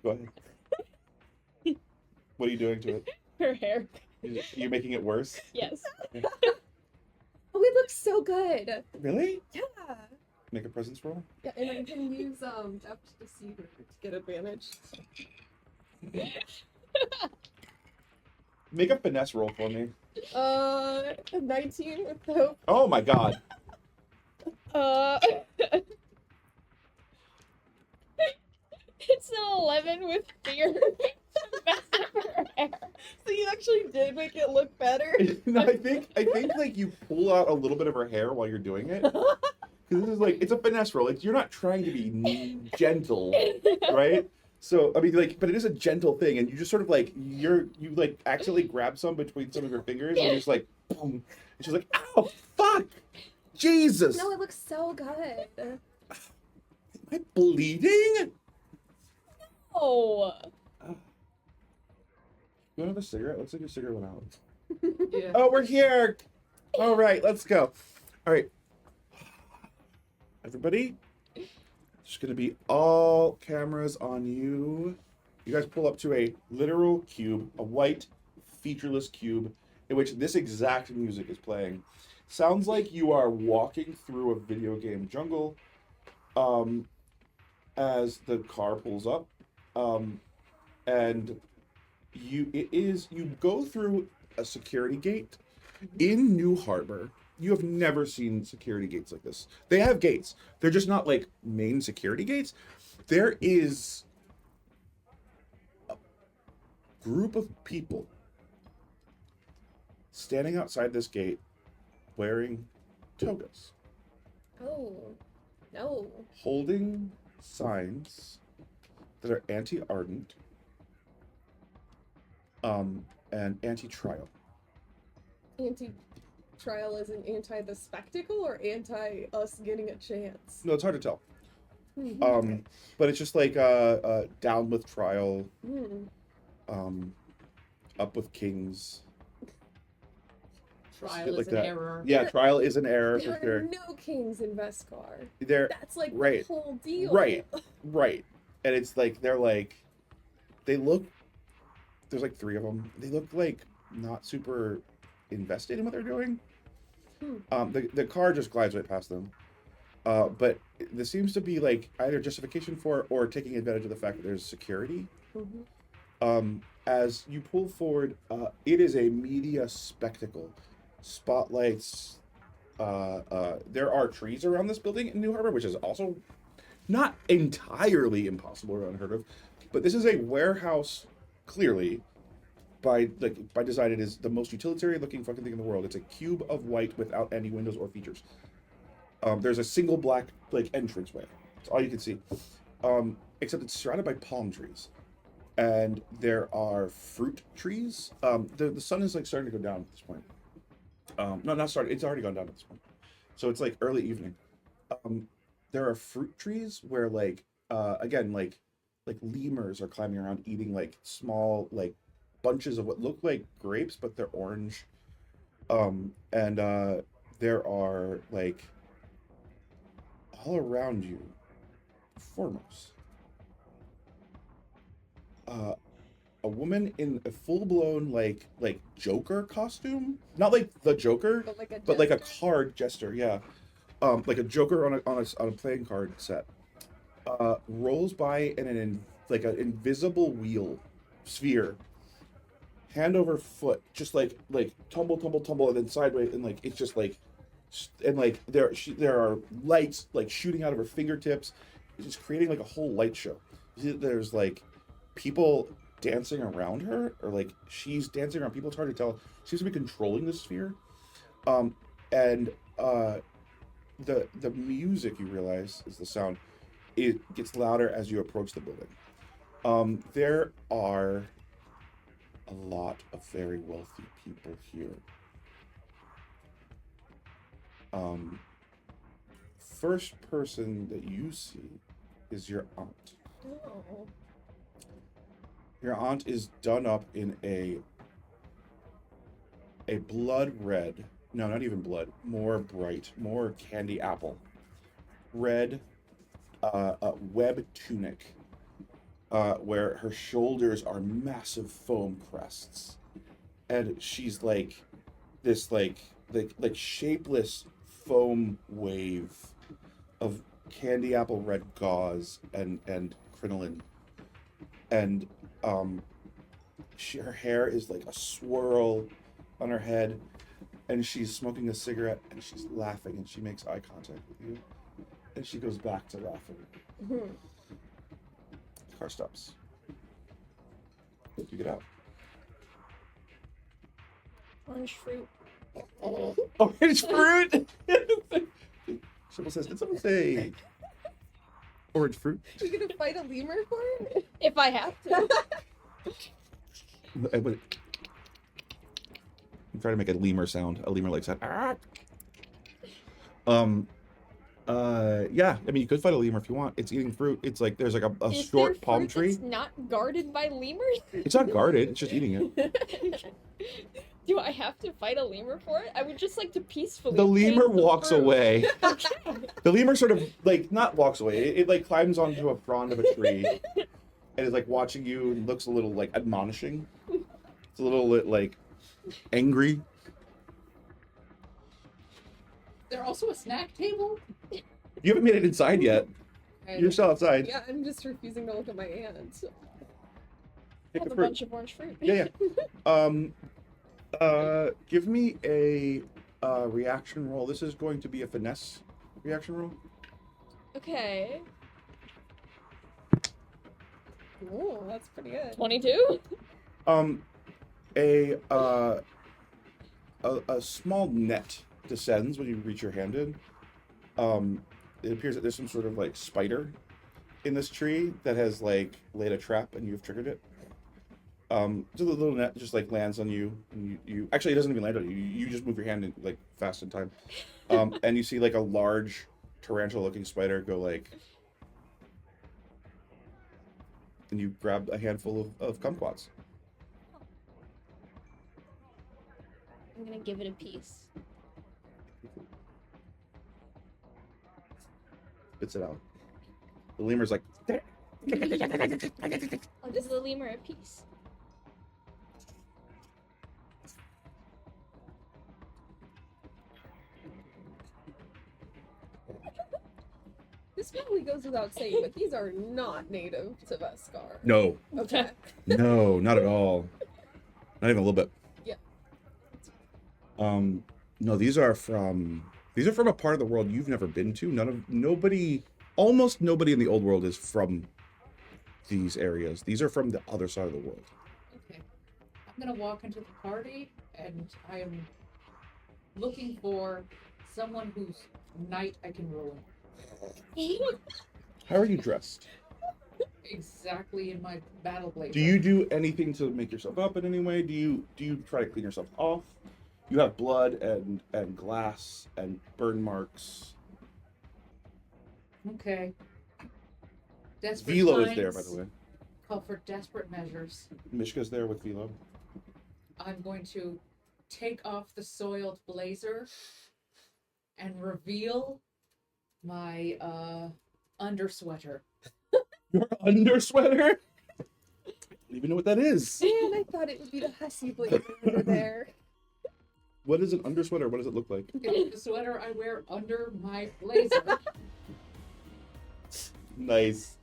go ahead. What are you doing to it? Her hair. You're making it worse? Yes. Oh, it looks so good. Really? Yeah. Make a presence roll? Yeah, and I can use depth to see her to get advantage. Make a finesse roll for me. A 19 with hope. Oh my god. It's an 11 with fear. So you actually did make it look better. No, I think like you pull out a little bit of her hair while you're doing it. Because this is like, it's a finesse roll. You're not trying to be gentle, right? So, I mean, like, but it is a gentle thing, and you just sort of like, you like accidentally grab some between some of your fingers, and you're just like, boom. And she's like, ow, fuck! Jesus! No, it looks so good. Am I bleeding? Oh. You want another cigarette? Looks like your cigarette went out. Yeah. Oh, we're here! All right, let's go. All right. Everybody, it's going to be all cameras on you. You guys pull up to a literal cube, a white, featureless cube, in which this exact music is playing. Sounds like you are walking through a video game jungle as the car pulls up. And you go through a security gate in New Harbor. You have never seen security gates like this. They have gates. They're just not like main security gates. There is a group of people standing outside this gate wearing togas. Oh, no. Holding signs that are anti-ardent and anti-trial. Anti-trial is an anti the spectacle or anti us getting a chance? No, it's hard to tell. Okay. But it's just like down with trial, up with kings. Trial Shit is like an that. error. Yeah, trial is an error for There sure. are no kings in Vescarre. They're That's like right. the whole deal. Right. And it's like they look. There's like 3 of them. They look like not super invested in what they're doing. The car just glides right past them. But there seems to be like either justification for it or taking advantage of the fact that there's security. As you pull forward, it is a media spectacle. Spotlights. There are trees around this building in New Harbor, which is also not entirely impossible or unheard of. But this is a warehouse, clearly. By design, it is the most utilitarian looking fucking thing in the world. It's a cube of white without any windows or features. There's a single black entranceway. That's all you can see. Except it's surrounded by palm trees. And there are fruit trees. The sun is like starting to go down at this point. No, not starting. It's already gone down at this point. So it's like early evening. There are fruit trees where again lemurs are climbing around eating like small bunches of what look like grapes, but they're orange. And there are all around you, foremost, a woman in a full-blown Joker costume, not like the Joker, but like a card jester, yeah, like a Joker on a playing card set, rolls by in an invisible wheel sphere, hand over foot, just tumble, and then sideways, and it's just there are lights shooting out of her fingertips. It's just creating a whole light show. There's people dancing around her, or she's dancing around people. It's hard to tell. She seems to be controlling the sphere. And the music, you realize, is the sound. It gets louder as you approach the building. There are a lot of very wealthy people here. First person that you see is your aunt. Oh. Your aunt is done up in a blood red, no, not even blood, more bright, more candy apple red web tunic, where her shoulders are massive foam crests, and she's this shapeless foam wave of candy apple red gauze and crinoline, and her hair is like a swirl on her head, and she's smoking a cigarette, and she's laughing, and she makes eye contact with you, and she goes back to laughing. The car stops. You get out. Orange fruit. Orange fruit. Shibble says, "Did someone say orange fruit?" Are you gonna fight a lemur for it? If I have to. I'm trying to make a lemur sound. A lemur like sound. Yeah. I mean, you could fight a lemur if you want. It's eating fruit. It's there's a Is short there palm fruit tree. that's not guarded by lemurs? It's not guarded. It's just eating it. Do I I have to fight a lemur for it? I would just like to peacefully. The lemur paint the walks fruit. away. Okay. The lemur sort of like not walks away. It like climbs onto a frond of a tree and is like watching you and looks a little like admonishing. It's a little like angry. There also a snack table? You haven't made it inside yet. And You're still outside. Yeah, I'm just refusing to look at my aunt. Pick Have the a fruit. bunch of orange fruit. Yeah. Give me a reaction roll. This is going to be a finesse reaction roll. Okay. Ooh, that's pretty good. 22. A small net descends when you reach your hand in. It appears that there's some sort of like spider in this tree that has like laid a trap and you've triggered it. So the little net just like lands on you, and you actually it doesn't even land on you. You just move your hand in like fast in time, and you see like a large tarantula-looking spider go like, and you grab a handful of kumquats. I'm gonna give it a piece. Spits it out. The lemur's like, I'll give the lemur a piece. This probably goes without saying, but these are not native to Vescarre. no, Okay. no, not at all. Not even a little bit. Yeah. No, these are from a part of the world you've never been to. Almost nobody in the old world is from these areas. These are from the other side of the world. Okay. I'm gonna walk into the party and I am looking for someone whose night I can ruin. How are you dressed? Exactly in my battle blade. Do you do anything to make yourself up in any way? Do you try to clean yourself off? You have blood and glass and burn marks. Okay. Desperate Velo is there, times by the way. Call for desperate measures. Mishka's there with Velo. I'm going to take off the soiled blazer and reveal my undersweater. Your undersweater? I don't even know what that is. And I thought it would be the hussy blazer over there. What is an undersweater? What does it look like? It's the sweater I wear under my blazer. Nice.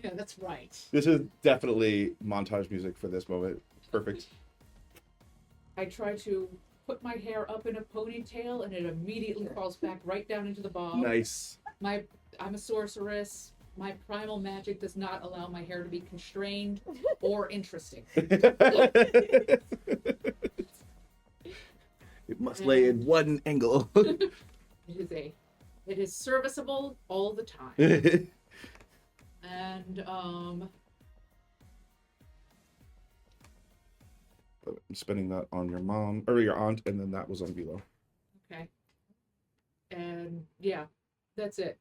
Yeah, that's right. This is definitely montage music for this moment. Perfect. I try to put my hair up in a ponytail and it immediately falls back right down into the ball. Nice. I'm a sorceress. My primal magic does not allow my hair to be constrained or interesting. It must lay in one angle. It is serviceable all the time. And I'm spending that on your mom or your aunt, and then that was on Velo. okay. And yeah, that's it.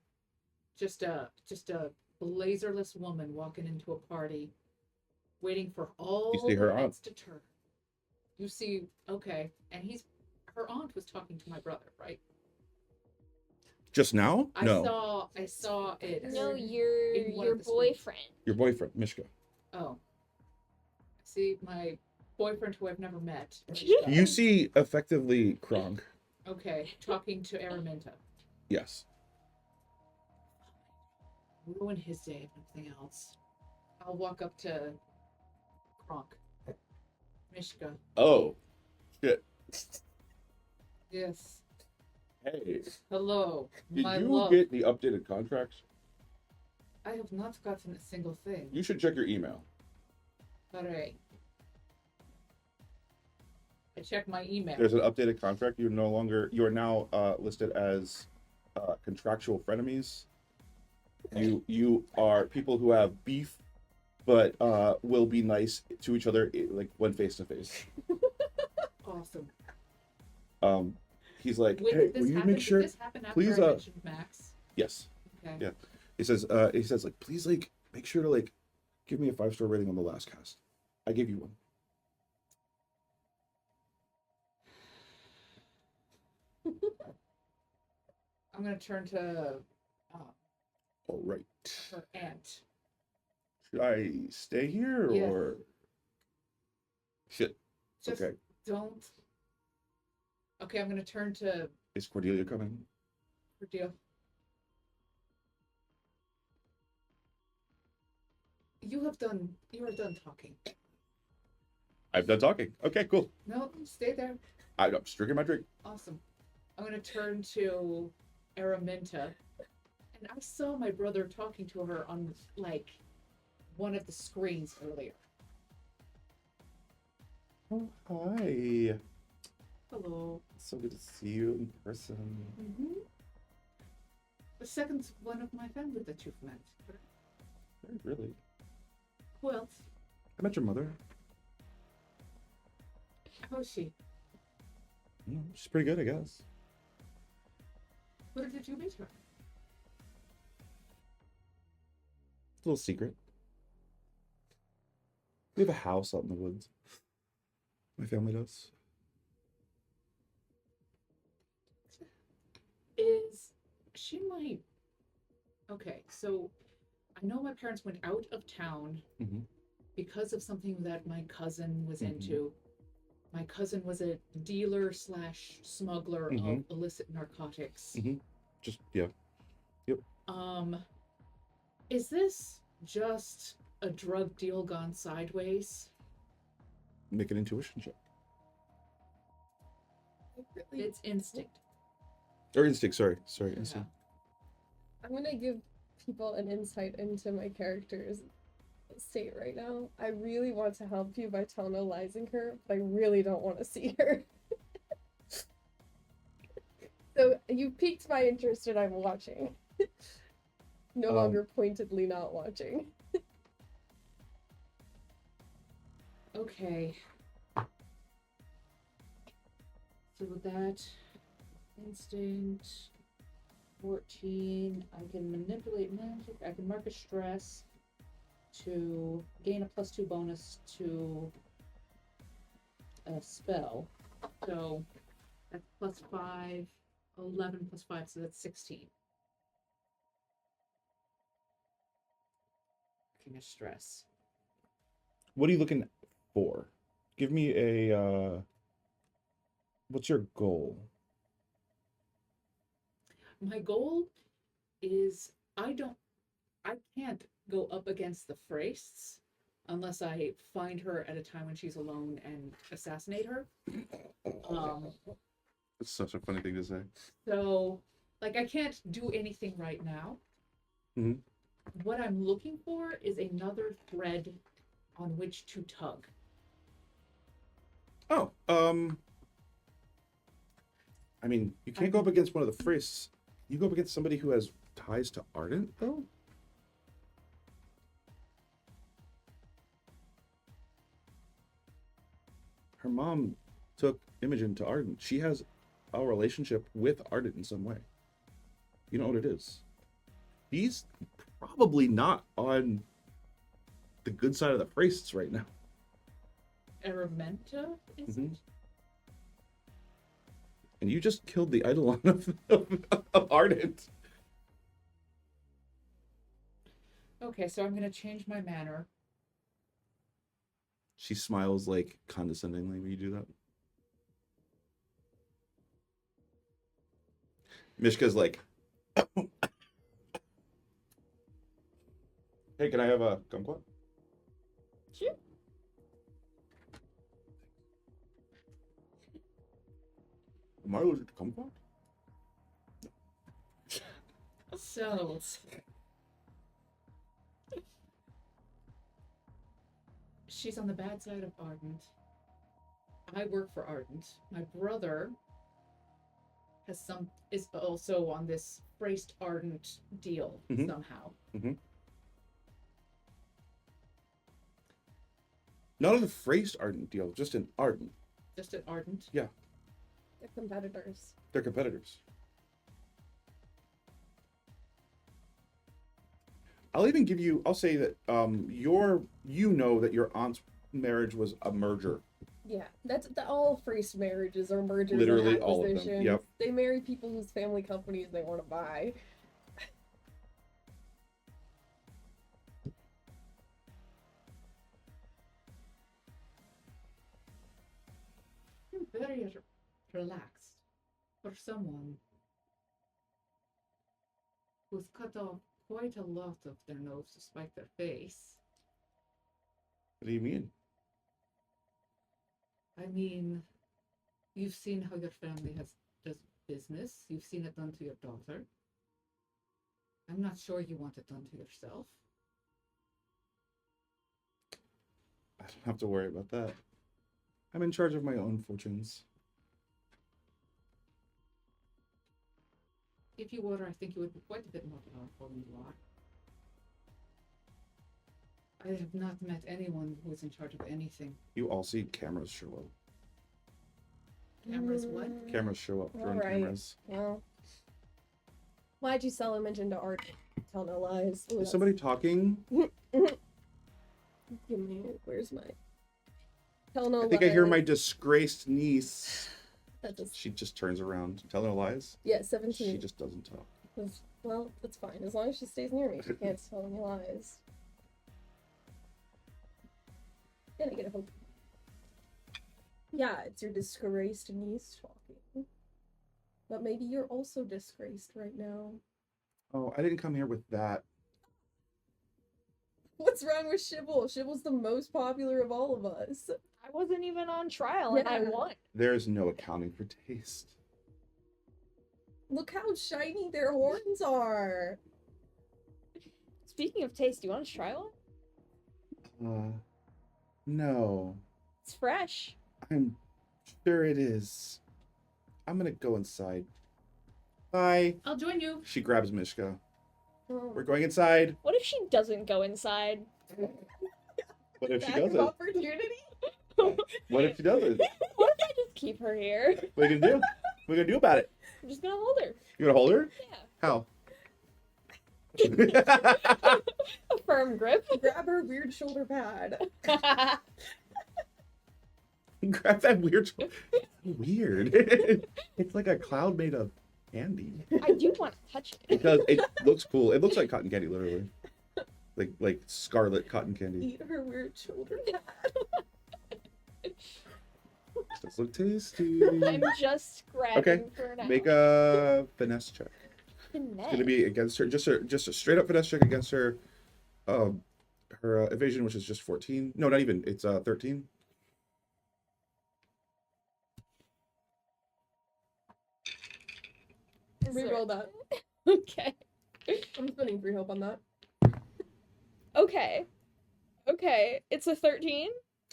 Just a blazerless woman walking into a party, waiting for all You see her the aunt. heads to turn. You see, okay, and her aunt was talking to my brother, right? Just now? No. I saw it. No, in one your of the streets. boyfriend. Your boyfriend, Mishka. Oh. See, my boyfriend who I've never met. You see effectively Kronk. Okay, talking to Araminta. Yes. Ruin his day if nothing else. I'll walk up to Kronk. Mishka. Oh. Shit. Yes. Hey. Hello. Did my you love. get the updated contracts? I have not gotten a single thing. You should check your email. Alright. I checked my email. There's an updated contract. You are now listed as contractual frenemies. You are people who have beef, but will be nice to each other like when face to face. Awesome. He's like, When hey, did this will you happen? make sure? Did this happen after please, I mentioned Max? Yes. Okay. Yeah. He says like, please like make sure to like give me a 5-star rating on the last cast. I gave you one. I'm gonna turn to All right. her aunt. Should I stay here Yeah. or? Shit. Just Okay. don't. Okay, I'm gonna turn to Is Cordelia coming? Cordelia. You are done talking. I've done talking. Okay, cool. No, stay there. I'm just drinking my drink. Awesome. I'm gonna turn to Araminta, and I saw my brother talking to her on like one of the screens earlier. Oh, hi. Hello. So good to see you in person. Mm-hmm. The second one of my family that you've met. Really? Who else? I met your mother. How is she? She's pretty good, I guess. Where did you meet her? It's a little secret. We have a house out in the woods. My family does. Is she my... Okay, so I know my parents went out of town Mhm. because of something that my cousin was Mhm. into. My cousin was a dealer slash smuggler Mhm. of illicit narcotics. Mhm. Just, yeah. Is this just a drug deal gone sideways? Make an intuition check. It's instinct. Or instinct, sorry. Sorry, Yeah. instinct. I'm gonna give people an insight into my character's state right now. I really want to help you by tonalizing her, but I really don't want to see her. So you piqued my interest and I'm watching. No longer pointedly not watching. Okay. So with that, instinct, 14, I can manipulate magic, I can mark a stress to gain a +2 bonus to a spell. So that's +5, 11 +5, so that's 16. Marking a stress. What are you looking for? Give me a, what's your goal? My goal is I can't go up against the Fraists unless I find her at a time when she's alone and assassinate her. It's such a funny thing to say. So, like, I can't do anything right now. Mhm. What I'm looking for is another thread on which to tug. Oh, I mean, you can't go up against one of the Fraists. You go up against somebody who has ties to Ardent, though? Her mom took Imogen to Ardent. She has a relationship with Ardent in some way. You know what it is. He's probably not on the good side of the Fraists right now. Araminta, is Mhm. it? And you just killed the Eidolon of Ardent. Okay, so I'm gonna change my manner. She smiles like condescendingly when you do that. Mishka's like, hey, can I have a kumquat? Sure. Am I allergic to kumquat? So, she's on the bad side of Ardent. I work for Ardent. My brother is also on this Fraist Ardent deal somehow. Not on the Fraist Ardent deal, just an Ardent. Just at Ardent. Yeah, The competitors. they're competitors. I'll even give you, I'll say that you know that your aunt's marriage was a merger Yeah, that's all forced marriages or mergers Literally and all of them, acquisitions. yep. They marry people whose family companies they want to buy. You're very relaxed for someone who's cut off quite a lot of their nose to spite their face. What do you mean? I mean, you've seen how your family does business. You've seen it done to your daughter. I'm not sure you want it done to yourself. I don't have to worry about that. I'm in charge of my own fortunes. If you were, I think you would be quite a bit more powerful than you are. I have not met anyone who is in charge of anything. You all see cameras show up. Cameras, what? Cameras show up. Drone Alright. cameras. Well, why'd you sell him into art? Tell no lies. Ooh, Is somebody talking? Give me. Where's my? Tell no I lies. think I hear my disgraced niece. That just, She just turns around. Tell no lies. yeah, She 17. just doesn't talk. Well, that's fine as long as she stays near me. She can't tell any lies. Can I get a hope? Yeah, it's your disgraced niece talking. But maybe you're also disgraced right now. Oh, I didn't come here with that. What's wrong with Shibble? Shibble's the most popular of all of us. I wasn't even on trial and I Yeah. won. There is no accounting for taste. Look how shiny their horns are. Speaking of taste, do you want to try one? No. It's fresh. I'm sure it is. I'm gonna go inside. Bye. I'll join you. She grabs Mishka. Oh, We're going inside. What if she doesn't go inside? What if she lack of doesn't? opportunity? What if she doesn't? What if I just keep her here? What are you gonna do? What are you gonna do about it? I'm just gonna hold her. You gonna hold her? Yeah. How? A firm grip. Grab her weird shoulder pad. Grab that weird. Weird. It's like a cloud made of candy. I do want to touch it. It does. It looks cool. It looks like cotton candy, literally. Like scarlet cotton candy. Eat her weird shoulder pad. Does look tasty. I'm just grabbing Okay, for now. Make a finesse check. Finesse. It's gonna be against her. Just a straight up finesse check against her. Her evasion, which is just 14. No, not even. It's 13. Is there- Reroll that. Okay. I'm spending 3 hope on that. Okay. Okay. It's a 13.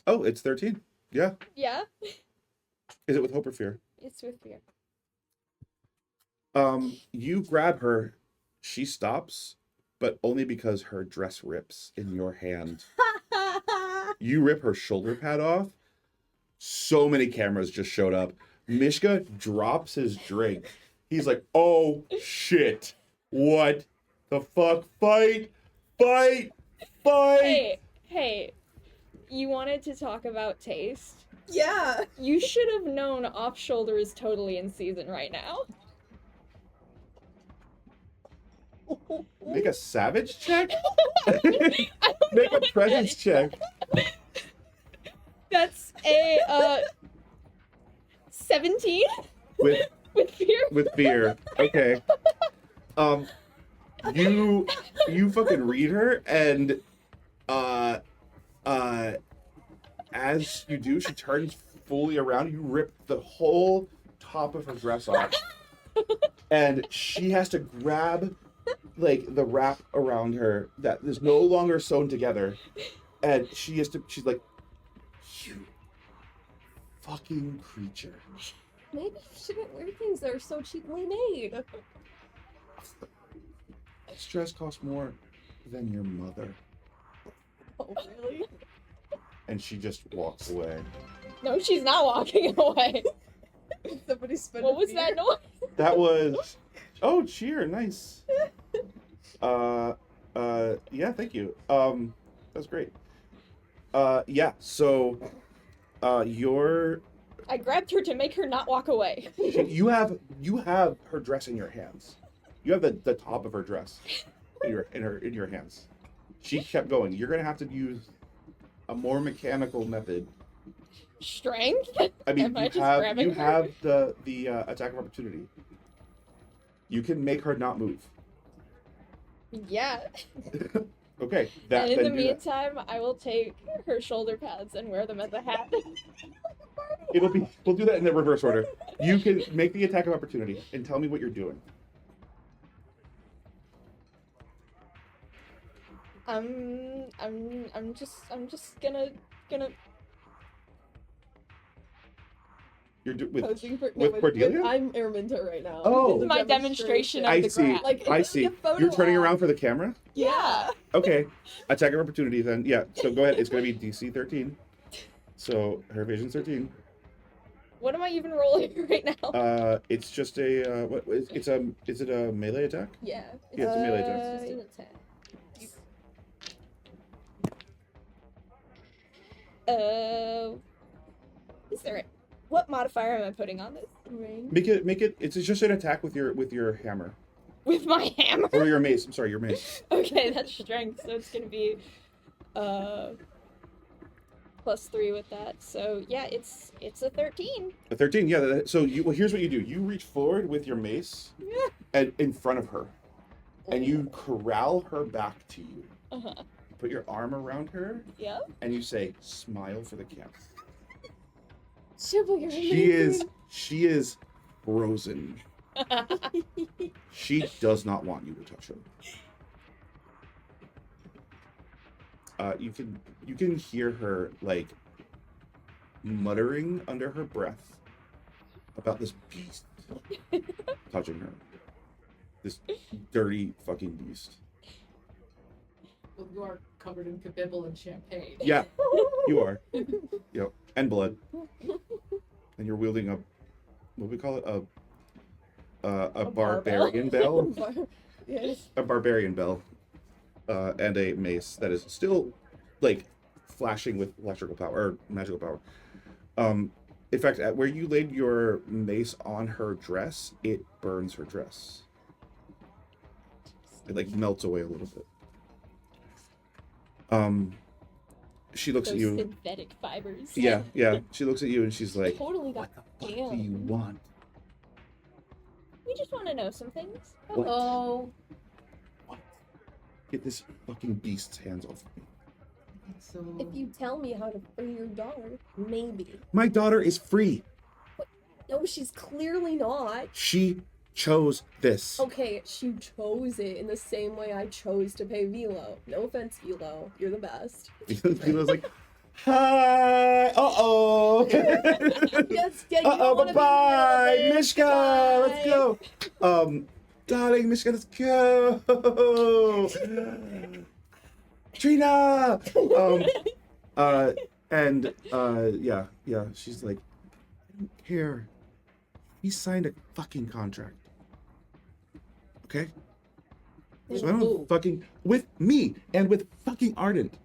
Oh, it's 13. Yeah. Yeah. Is it with hope or fear? It's with fear. You grab her. She stops, but only because her dress rips in your hand. You rip her shoulder pad off. So many cameras just showed up. Mishka drops his drink. He's like, oh shit. What the fuck? Fight! Fight! Fight! Hey. You wanted to talk about taste? Yeah. You should have known Off Shoulder is totally in season right now. Make a savage check? I don't Make know a what presence check. That's a 17 With with fear. with fear. Okay. You fucking read her and as you do, she turns fully around. You rip the whole top of her dress off. And she has to grab like the wrap around her that is no longer sewn together. And she's like, you fucking creature. Maybe you shouldn't wear things that are so cheaply made. This dress costs more than your mother. Oh, really? And she just walks away. No, she's not walking away. Somebody spent What was that noise? That was cheer, nice. Yeah, thank you. That's great. Yeah, so Your I grabbed her to make her not walk away. you have her dress in your hands. You have the top of her dress in your hands. She kept going. You're gonna have to use a more mechanical method. Strength? I mean, Am I you just have grabbing you her? have the attack of opportunity. You can make her not move. Yeah. Okay. And in the then do that. meantime, I will take her shoulder pads and wear them as a hat. We'll do that in the reverse order. You can make the attack of opportunity and tell me what you're doing. I'm just gonna You're with Posing for, with Cordelia? I'm Araminta right now. Oh. It's a my demonstration of I the see. graph. Like, I it's see. like a photo You're turning op. around for the camera? Yeah. Okay. Attack of opportunity then. Yeah. So go ahead. It's gonna be DC 13. So her evasion's 13. What am I even rolling right now? It's just a is it a melee attack? Yeah. Yeah, it's a melee attack. It's just an attack. Is there a, what modifier am I putting on this? Ring. Make it. It's just an attack with your hammer With my hammer? or your mace. I'm sorry, your mace. Okay, that's strength, so it's gonna be +3 with that. So yeah, it's a 13. A 13. Yeah. So here's what you do. You reach forward with your mace, and in front of her, and you corral her back to you. Uh-huh. Put your arm around her, Yeah. and you say, "Smile for the camera." Shibble, you're She is frozen. She does not want you to touch her. You can hear her like muttering under her breath about this beast touching her. This dirty fucking beast. Well, you are covered in kabibble and champagne. Yeah, you are. Yep, and blood. And you're wielding a, what do we call it? A barbarian bell. Yes. A barbarian bell. And a mace that is still like flashing with electrical power or magical power. In fact, at where you laid your mace on her dress, it burns her dress. It like melts away a little bit. She looks Those at you. synthetic fibers. Yeah. She looks at you and she's like, Totally got "What do you want?" We just want to know some things. What? Oh, What? Get this fucking beast's hands off of me. so If you tell me how to free your daughter, maybe. My daughter is free. No, she's clearly not. She chose this. Okay, she chose it in the same way I chose to pay Velo. No offense, Velo. You're the best. He was like, "Hi, uh-oh." Yes, yeah, you Uh-oh, don't wanna be bye-bye, nervous. Mishka, let's Bye. go. Darling, Mishka, let's go. Trina. Yeah, she's like, "I don't care. He signed a fucking contract. Okay? So I don't fucking, with me and with fucking Ardent.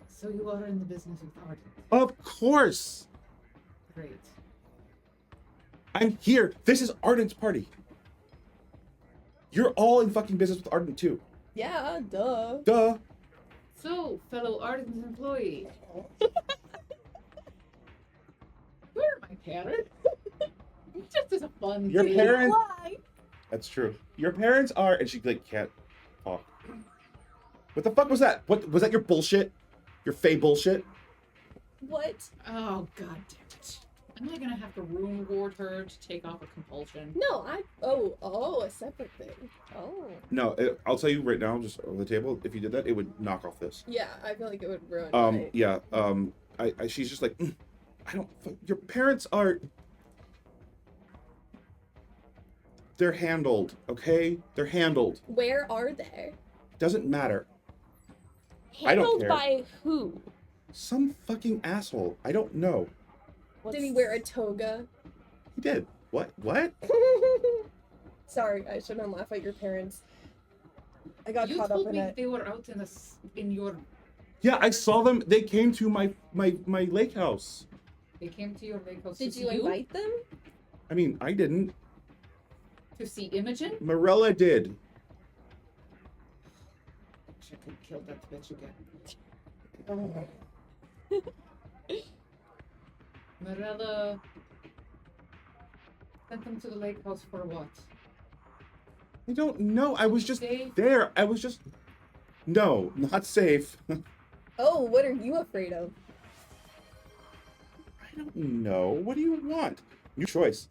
So you are in the business with Ardent. Of course. Great. I'm here. This is Ardent's party. You're all in fucking business with Ardent too. Yeah, duh. Duh. So, fellow Ardent employee. Where are my parents? Just as a fun Your thing. parents. Why? That's true. Your parents are, and she like can't talk. What the fuck was that? What was that? Your bullshit? Your fey bullshit? What? Oh, god damn it. Am I gonna have to room ward her to take off a compulsion? No, oh, a separate thing. Oh. No, I'll tell you right now, just over the table. If you did that, it would knock off this. Yeah, I feel like it would ruin my... Yeah. She's just like, I don't. Your parents are. They're handled, okay? They're handled. Where are they? Doesn't matter. I don't Handled care. by who? Some fucking asshole. I don't know. Did he wear a toga? He did. What? What? Sorry, I shouldn't laugh at your parents. I got You caught told up in me it. they were out in your Yeah, I saw them. They came to my lake house. They came to your lake house Did to you see invite them? I mean, I didn't. to see Imogen? Morella did. Wish I could kill that bitch again. Morella sent them to the lake house for what? I don't know. I was just Safe? there. I was just. No, not safe. Oh, what are you afraid of? I don't know. What do you want? New choice.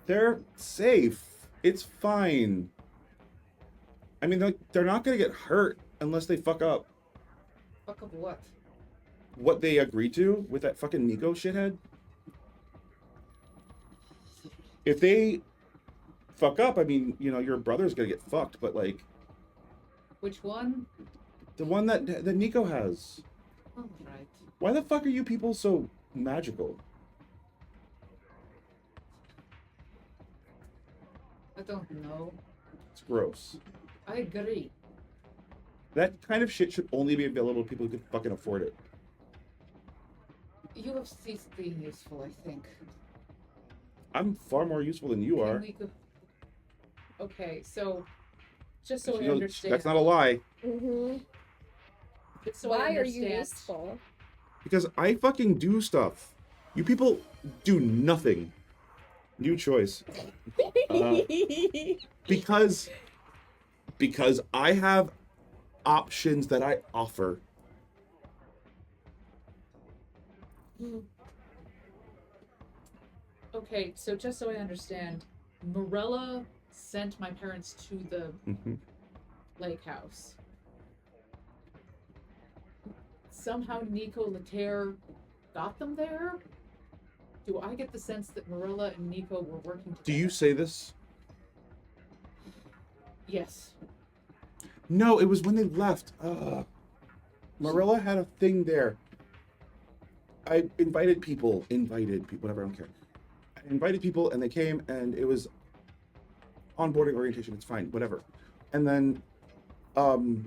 They're safe. It's fine. I mean, they're not gonna get hurt unless they fuck up. Fuck up what? What they agreed to with that fucking Nico shithead. If they fuck up, I mean, you know, your brother's gonna get fucked, but like Which one? the one that Nico has. Alright. Why the fuck are you people so magical? I don't know. It's gross. I agree. That kind of shit should only be available to people who can fucking afford it. You have ceased being useful, I think. I'm far more useful than you Can are. we go... Okay, so just so I You know, understand. that's not a lie. Mm-hmm. Just so I Why are understand. you useful? Because I fucking do stuff. You people do nothing. New choice. Because I have options that I offer. Okay, so just so I understand, Morella sent my parents to the lake house. Somehow Nico Laterre got them there? Do I get the sense that Morella and Nico were working together? Do you say this? Yes. No, it was when they left. Marilla had a thing there. I invited people, whatever, I don't care. I invited people and they came and it was onboarding orientation, it's fine, whatever. And then your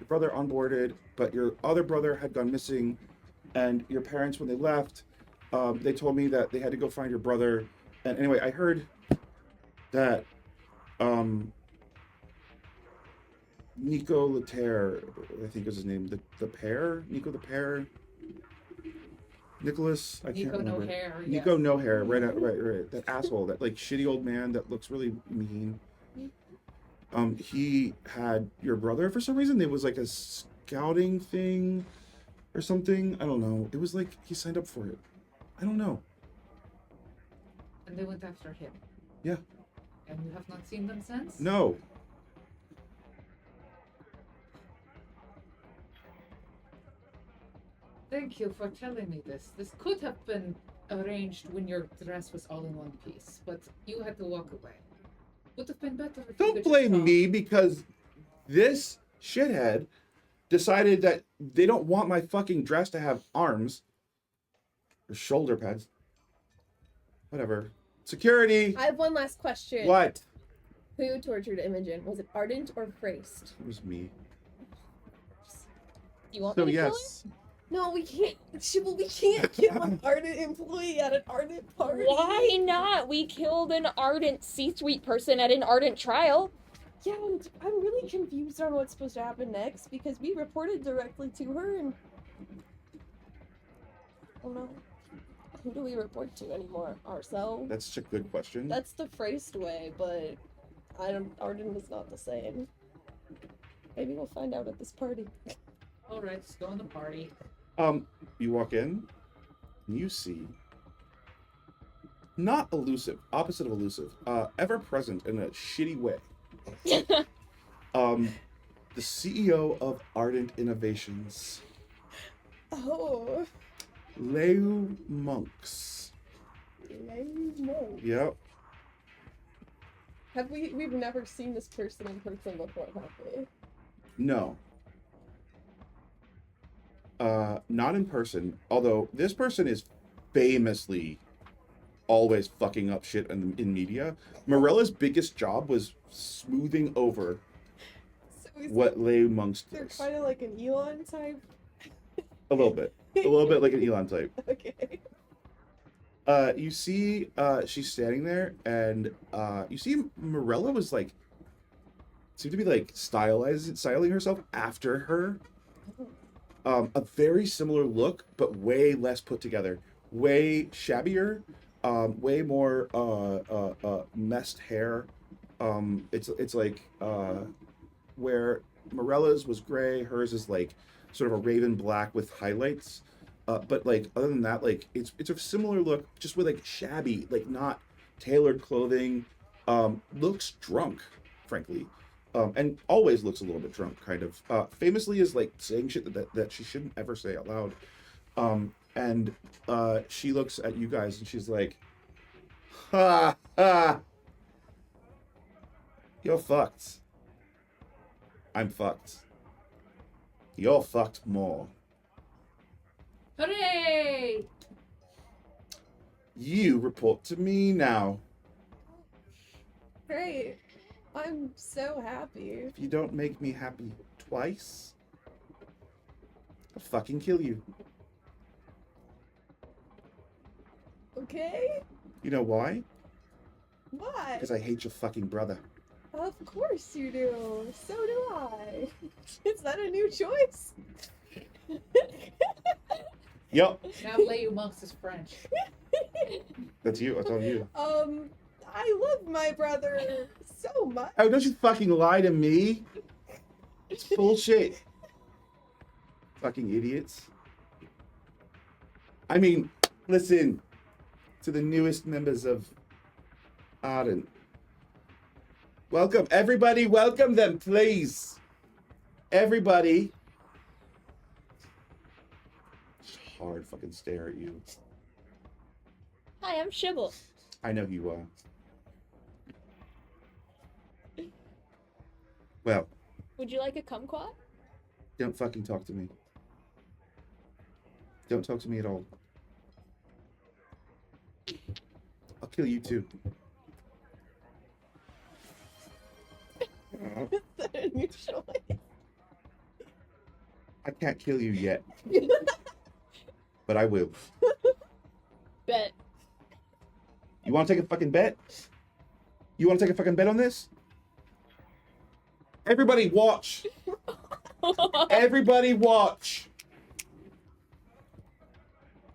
brother onboarded, but your other brother had gone missing, and your parents, when they left, they told me that they had to go find your brother. And anyway, I heard that Nico Laterre, I think was his name, the pair, Nico the pair, Nicholas, I can't Nico remember. No Hair. Nico yes. No Hair, right. That asshole, that like shitty old man that looks really mean. He had your brother for some reason. There was like a scouting thing or something. I don't know. It was like he signed up for it. I don't know. And they went after him. Yeah. And you have not seen them since? No. Thank you for telling me this. This could have been arranged when your dress was all in one piece, but you had to walk away. Would have been better if you Don't could blame just me because this shithead decided that they don't want my fucking dress to have arms or shoulder pads. Whatever. Security. I have one last question. What? Who tortured Imogen? Was it Ardent or Fraced? It was me. You want So me to kill yes. him? No, we can't. Shibble, we can't kill an Ardent employee at an Ardent party. Why not? We killed an Ardent C-suite person at an Ardent trial. Yeah, I'm really confused on what's supposed to happen next because we reported directly to her and. Oh no. Who do we report to anymore? Ourselves? That's such a good question. That's the phrased way, but Ardent is not the same. Maybe we'll find out at this party. Alright, let's go in the party. You walk in, and you see not elusive, opposite of elusive, ever present in a shitty way. The CEO of Ardent Innovations, Oh. Leu Monks. No. Yep. We've never seen this person in person before, have we? No. Not in person. Although this person is famously always fucking up shit in media. Morella's biggest job was smoothing over So is what lay amongst they're us. kind of like an Elon type. A little bit like an Elon type. Okay. You see, she's standing there, and you see Morella was like, seemed to be like styling herself after her. A very similar look, but way less put together, way shabbier, way more messed hair. It's like where Morella's was gray, hers is like sort of a raven black with highlights. But like other than that, like it's a similar look, just with like shabby, like not tailored clothing. Looks drunk, frankly, and always looks a little bit drunk, kind of. Famously is like saying shit that she shouldn't ever say out loud. And she looks at you guys and she's like, "Ha ha, you're fucked. I'm fucked. You're fucked more. Hooray! You report to me now. Great. I'm so happy. If you don't make me happy twice, I'll fucking kill you. Okay? You know why? Why? Because I hate your fucking brother. Of course you do. So do I. Is that a new choice? Yup, Now lay amongst is French. that's you. That's all you. I love my brother so much. Oh, don't you fucking lie to me. It's bullshit. Fucking idiots. I mean, listen to the newest members of Ardent. Welcome, everybody. Welcome them, please. Everybody. Just hard fucking stare at you. Hi, I'm Shibble. I know you are. Well, Would you like a kumquat? don't fucking talk to me. Don't talk to me at all. I'll kill you too. Is that a new choice? I can't kill you yet. But I will. Bet. You want to take a fucking bet? You want to take a fucking bet on this? Everybody watch. Everybody watch.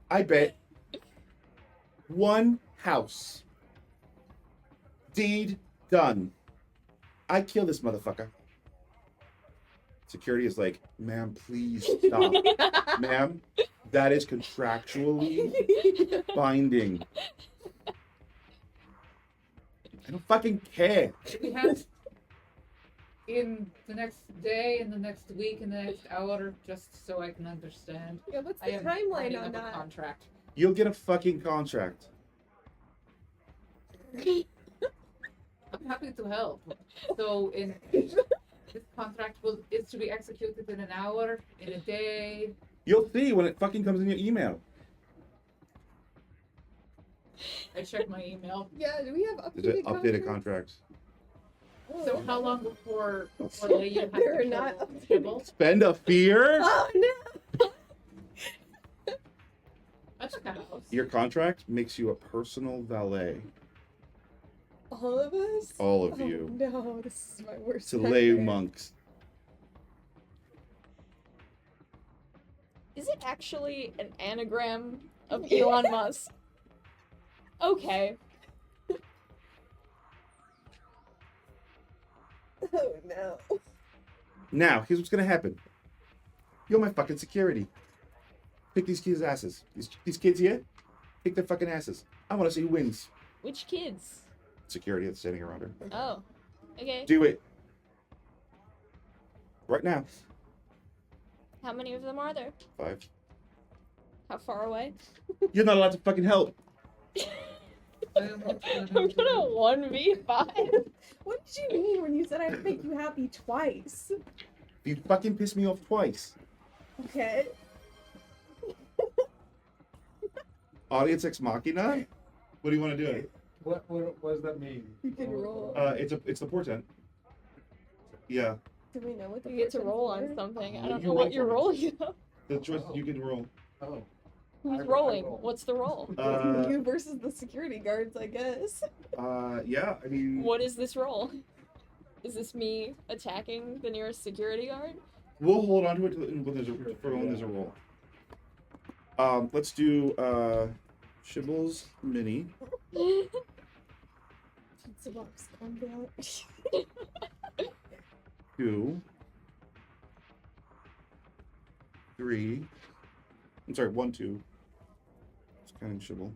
I bet one house. Deed done. I kill this motherfucker. Security is like, ma'am, please stop. Ma'am, that is contractually binding. I don't fucking care. We have in the next day, in the next week, in the next hour, just so I can understand. Yeah, what's I the am timeline writing on up a that? contract. You'll get a fucking contract. I'm happy to help. So in this contract is to be executed in an hour, in a day. You'll see when it fucking comes in your email. I check my email. Yeah, do we have There's updated an updated contract. So how long before you have They're to not shovel- updated. shovel? Spend a fear? Oh no! I check a house. Your contract makes you a personal valet. All of us? All of Oh, you. no, this is my worst To lay nightmare. monks. Is it actually an anagram of Elon Musk? Okay. Oh no. Now, here's what's gonna happen. You're my fucking security. Pick these kids' asses. These kids here, pick their fucking asses. I want to see who wins. Which kids? Security that's standing around her. Oh. Okay. Do it. Right now. How many of them are there? 5. How far away? You're not allowed to fucking help. I'm gonna 1v5. What did you mean when you said I'd make you happy twice? You fucking pissed me off twice. Okay. Audience ex machina? What do you want to do? What does that mean? You can roll. It's the portent. Yeah. Do we know what the You get to portent's roll for? on something. I You don't know roll what you're for me. rolling. The choice you can roll. Oh. Who's I rolling? roll. What's the roll? You versus the security guards, I guess. Yeah. I mean, What is this roll? Is this me attacking the nearest security guard? we'll hold on to it when there's a roll. Let's do Shibble's mini. Pizza box combat. 2, 3. I'm sorry, 1, 2. It's kind of Shibble.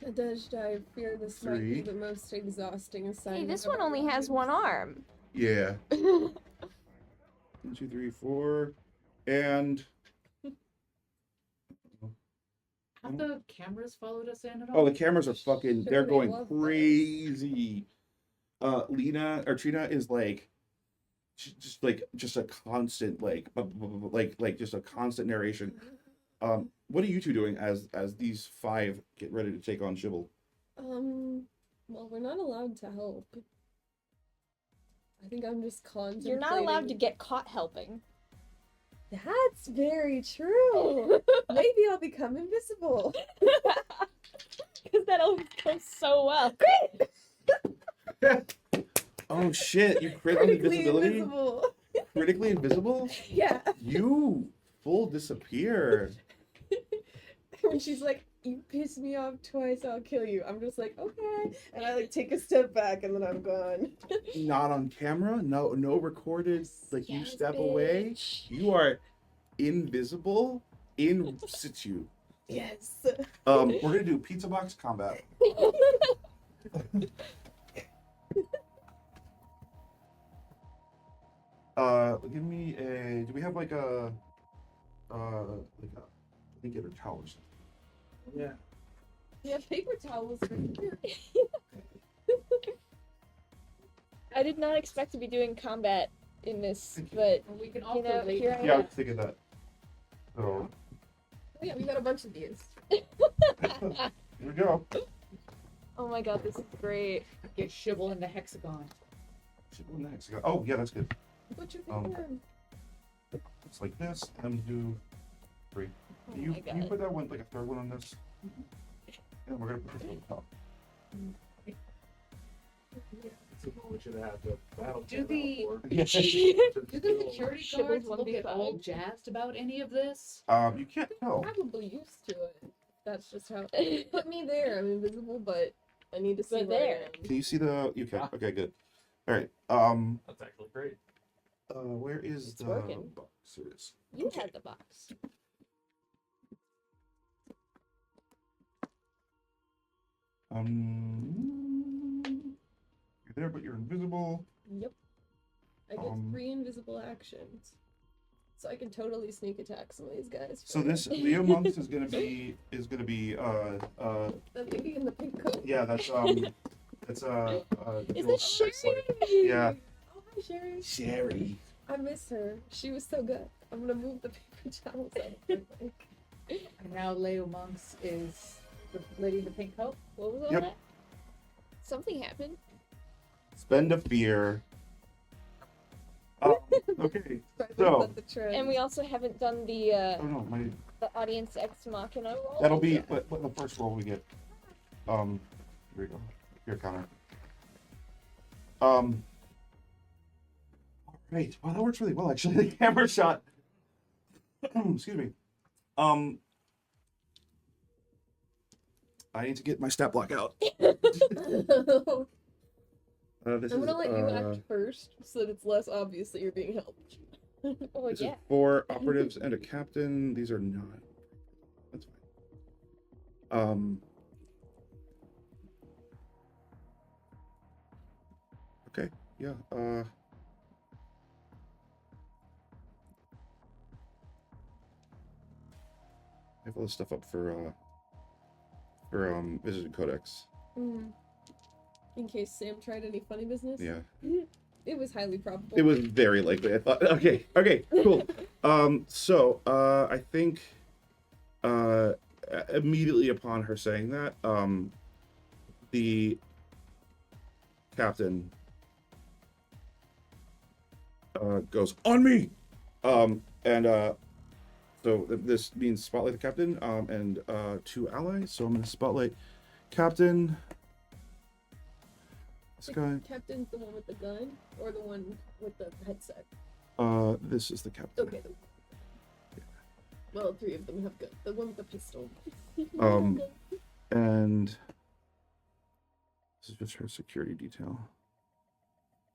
Nadezhda, I fear this might 3. be the most exhausting assignment. Hey, this I've one only ever has had. one arm. Yeah. 1, 2, 3, 4, and Have the cameras followed us in at all? oh, the cameras are fucking. Sure, They're they going love crazy. Trina is like, just a constant just a constant narration. What are you two doing as these 5 get ready to take on Shibble? Well, we're not allowed to help. I think I'm just contemplating. You're not allowed to get caught helping. That's very true. Maybe I'll become invisible. Because that always goes so well. Oh shit! You crit on Critically invisibility. invisible. Critically invisible. Yeah. You full disappear. When she's like, "You pissed me off twice, I'll kill you." I'm just like, "Okay," and I like take a step back, and then I'm gone. Not on camera. No recorded. Like you Yes, step away. bitch. You are invisible in situ. Yes. We're gonna do pizza box combat. Give me a. Do we have like a? I think get a towel or something. Yeah. We have paper towels right here. I did not expect to be doing combat in this, Thank you. but Well, we can also know, lay here I down- Yeah, I was thinking that. So Oh, yeah, we got a bunch of these. here we go. oh my god, this is great. Get Shibble in the hexagon. Shibble in the hexagon. Oh yeah, that's good. Put your Um, finger in. It's like this. And I'm gonna do 3. Oh Can you my can you god. put that one like a third one on this? And we're gonna put this on the top. We should have the battle. Do the- for. Do the security Shibble's guards look 1v5. at all jazzed about any of this? You can't tell. Probably used to it. That's just how. Put me there. I'm invisible, but I need to see But where I there. am. Can you see the? You can. Yeah. Okay, good. All right. That's actually great. Where is It's the working. box? There it is. You Okay. had the box. You're there, but you're invisible. Yep. I get 3 invisible actions. So I can totally sneak attack some of these guys. So this Leo Monks is gonna be The lady in the pink coat. yeah, that's Is Joel it Sherry? Exley. Yeah. Oh, hi, Sherry. Sherry. I miss her. She was so good. I'm gonna move the paper towels out. Of my mic. And now Leo Monks is the lady in the pink coat. What was all Yep. that? Something happened. Spend a fear. Okay. Try to So- set the trend. And we also haven't done the Oh no, audience ex machina roll. that'll be what the first roll we get. Here we go. Here, Connor. All right. Well, that works really well, actually. The camera shot. Excuse me. I need to get my stat block out. This I'm gonna is, let you act first, so that it's less obvious that you're being helped. Oh This yeah. is 4 operatives and a captain. These are not. That's fine. Okay. Yeah. I have all this stuff up for Visage and Codex. In case Sam tried any funny business. Yeah. It was highly probable. It was very likely. I thought. Okay. Okay. Cool. So I think immediately upon her saying that, the captain goes on me, so this means spotlight the captain and 2 allies. So I'm gonna spotlight captain. This guy. Captain's the one with the gun, or the one with the headset? This is the captain. Okay. Well, 3 of them have guns. The one with the pistol. And this is just her security detail.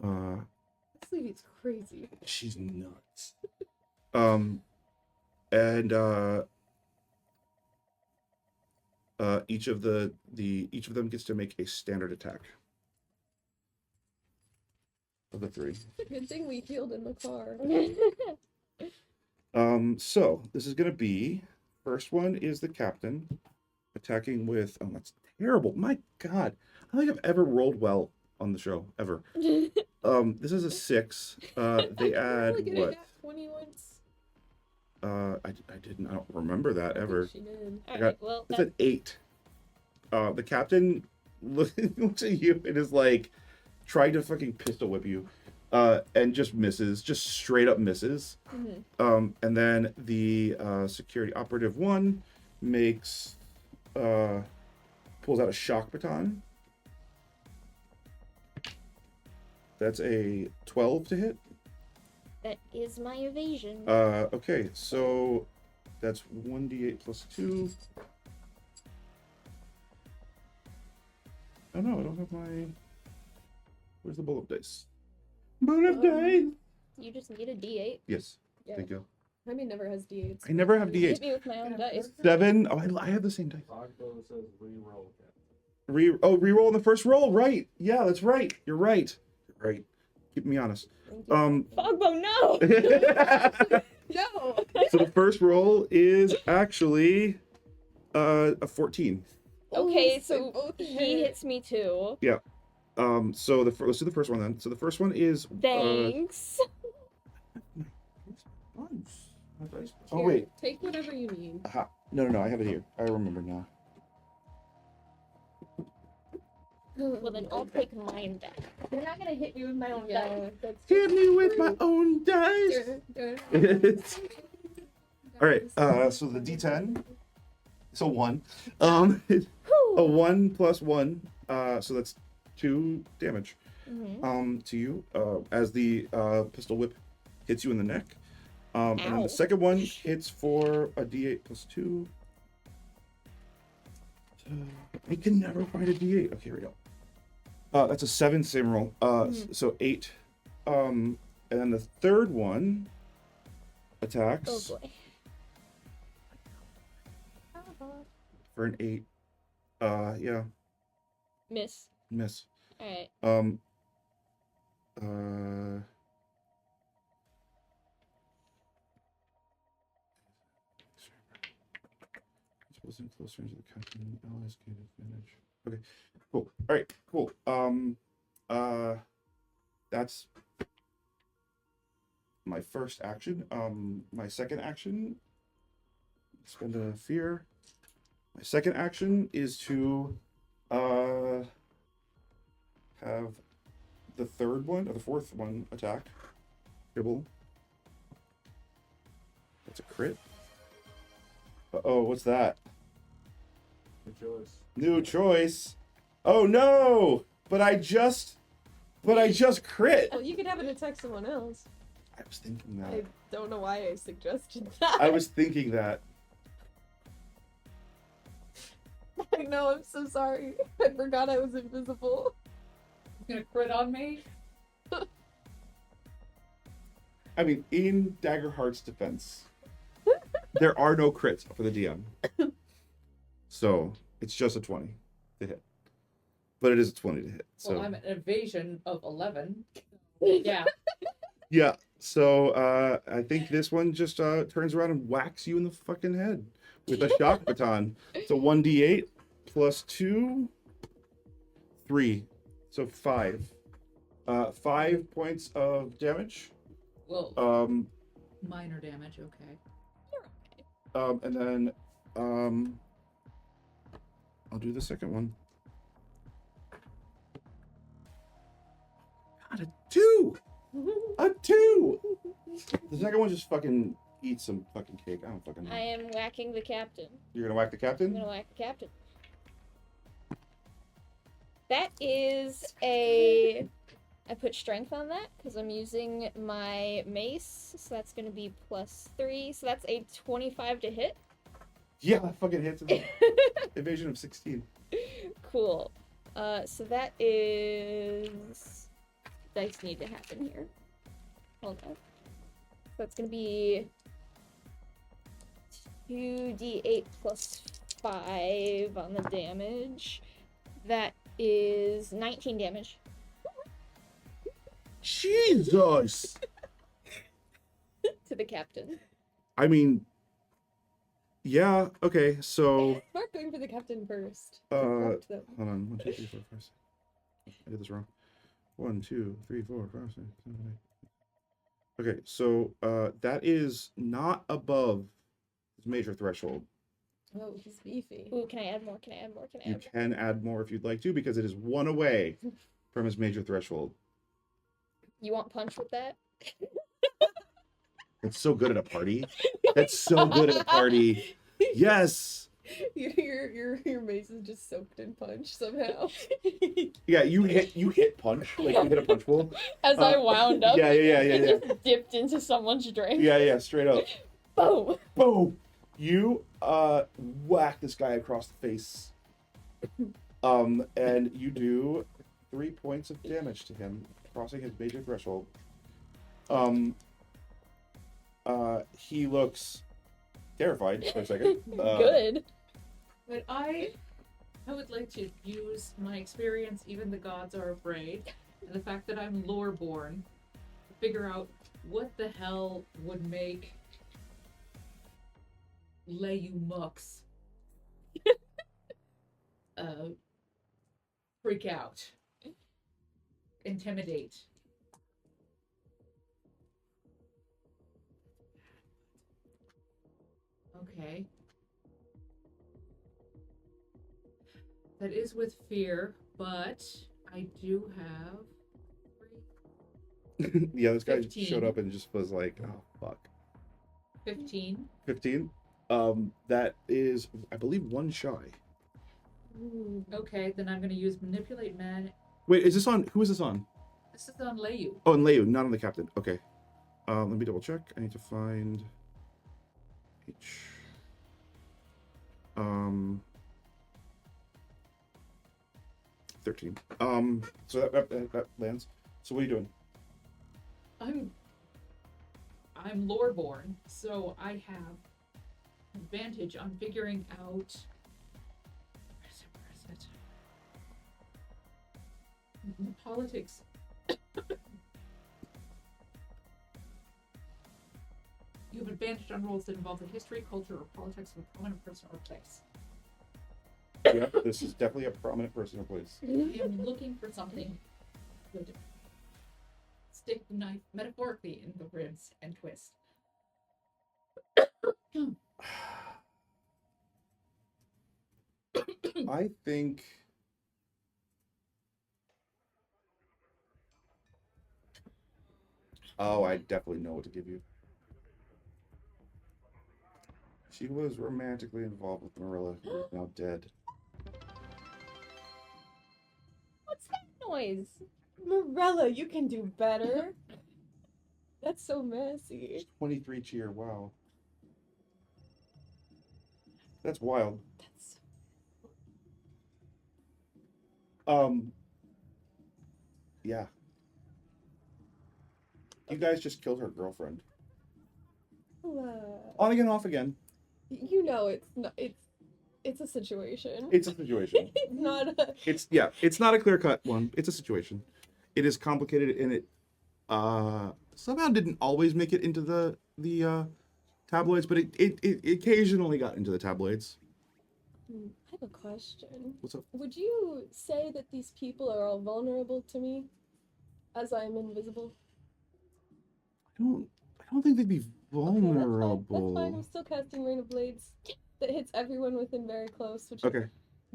This lady's crazy. She's nuts. Each of them gets to make a standard attack. Of the 3. Good thing we healed in the car. So this is gonna be, first one is the captain attacking with, oh, that's terrible. My God, I don't think I've ever rolled well on the show ever. This is a 6. They add what? 20 once. I didn't. I don't remember that ever. She did. I got. It's an 8. The captain looks at you and is like trying to fucking pistol whip you, and just misses, just straight up misses. Mm-hmm. And then the security operative 1 makes pulls out a shock baton. That's a 12 to hit. That is my evasion. Okay, so that's 1d8 plus 2. Oh no, I don't have my. Where's the bullet dice? Bullet dice. You just need a D8. Yes, Yeah. thank you. Jaime never has D8s. I never have Hit d8s. me with my own dice. 7. Oh, I have the same dice. Fogbo says re-roll. Reroll in the first roll. Right? Yeah, that's right. You're right. You're right. Keep me honest. Fogbo, no! No! So the first roll is actually a 14. Okay, Ooh, so both he hit. hits me too. So let's do the first one then. So the first one is Thanks. Oh Here, wait. Take whatever you need. Aha. No, I have it here. I remember now. Well, then I'll take mine back. You're not gonna hit me with my own dice. Yeah, that's Hit me with my own dice. All right. So the D10. So 1. A 1 plus 1. So that's 2 damage. Mm-hmm. To you. As the pistol whip hits you in the neck. And then Ow. the second one hits for a D8 plus 2. I can never find a D8. Okay, here we go. That's a 7, same roll. So 8. And then the third one attacks Oh boy. for an 8. Yeah, Miss. miss. Alright. In close range of the captain, allies gain advantage. Okay, cool. All right, cool. That's my first action. My second action, spend a fear. My second action is to have the third one or the fourth one attack. Shibble. That's a crit. Uh-oh, what's that? Good choice. New choice. Oh no! But I just crit. Well, you could have it attack someone else. I was thinking I that. don't know why I suggested that. I was thinking that. I know, I'm so sorry. I forgot I was invisible. He's gonna crit on me? I mean, in Daggerheart's defense, there are no crits for the DM. So it's just a 20 to hit. But it is a 20 to hit. So Well, I'm an evasion of 11. Yeah. yeah. So I think this one just turns around and whacks you in the fucking head with a shock baton. So 1d8 plus 2, 3. So 5. 5 points of damage. Well, minor damage, okay. And then I'll do the second one. God, a 2! A 2! The second one just fucking eats some fucking cake. I don't fucking know. I am whacking the captain. You're gonna whack the I'm captain? gonna whack the captain. That is a... I put strength on that because I'm using my mace, so that's gonna be +3. So that's a 25 to hit. Yeah, that fucking hits him. Evasion of 16. Cool. So that is... Dice need to happen here. Hold on. So that's gonna be 2d8 plus 5 on the damage. That is 19 damage. Jesus! To the captain. I mean, yeah, okay, so, Mark going for the captain first. hold Disrupt them. on, 1, 2, 3, 4, 5, 6. I did this wrong. 1, 2, 3, 4, 5, 6, 7, 8. Okay, so, that is not above his major threshold. Oh, he's beefy. Ooh, can I add more? Can I add more? Can I You add more? can add more if you'd like to, because it is 1 away from his major threshold. You want punch with that? That's so good at a party. That's so good at a party. Yes. Your mace is just soaked in punch somehow. Yeah, you hit punch, like you hit a punch bowl. As I wound up, Yeah. it just dipped into someone's drink. Yeah, straight up. Boom! Boom. You whack this guy across the face. And you do 3 points of damage to him, crossing his major threshold. He looks terrified for a second. Good. But I would like to use my experience, even the gods are afraid, and the fact that I'm lore-born, to figure out what the hell would make Layumux freak out. Intimidate. Okay. That is with fear, but I do have Yeah, this guy 15. showed up and just was like, oh, fuck. 15. 15? That is, I believe, 1 shy. Okay, then I'm going to use manipulate man. Wait, is this on? Who is this on? This is on Layu. Oh, and Leo, not on the captain. Okay. Let me double check. I need to find H. 13. So that lands. So what are you doing? I'm loreborn, so I have advantage on figuring out. Where is it? Politics. You have advantage on roles that involve the history, culture, or politics of a prominent person or place. Yeah, this is definitely a prominent person or place. I am looking for something good. Stick the knife metaphorically in the ribs and twist. I think. Oh, I definitely know what to give you. She was romantically involved with Marilla, who is now dead. What's that noise? Morella, you can do better. That's so messy. It's 23 cheer, wow. That's wild. That's Yeah. You guys just killed her girlfriend. On again, off again. you know it's not. It's a situation. It's a situation. It's not a. It's not a clear cut one. It's a situation. It is complicated, and it somehow didn't always make it into the tabloids, but it occasionally got into the tabloids. I have a question. What's up? Would you say that these people are all vulnerable to me, as I am invisible? I don't think they'd be Okay, vulnerable. that's fine. I'm still casting Rain of Blades that hits everyone within very close, which Okay.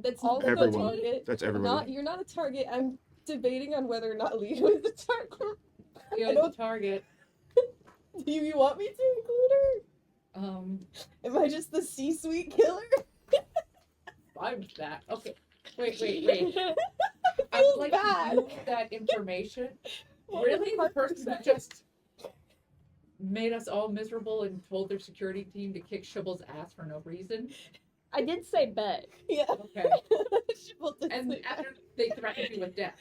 That's All not a Everyone. target. That's everybody. You're not a target. I'm debating on whether or not Leo is a target. You're the target. Do you want me to include her? Am I just the C-suite killer? I'm that. Okay. Wait. I Feels would like bad. to use that information. Really? The person who just made us all miserable and told their security team to kick Shibble's ass for no reason? I did say bet. Yeah. Okay. Shibble did And say that. after they threatened you with death.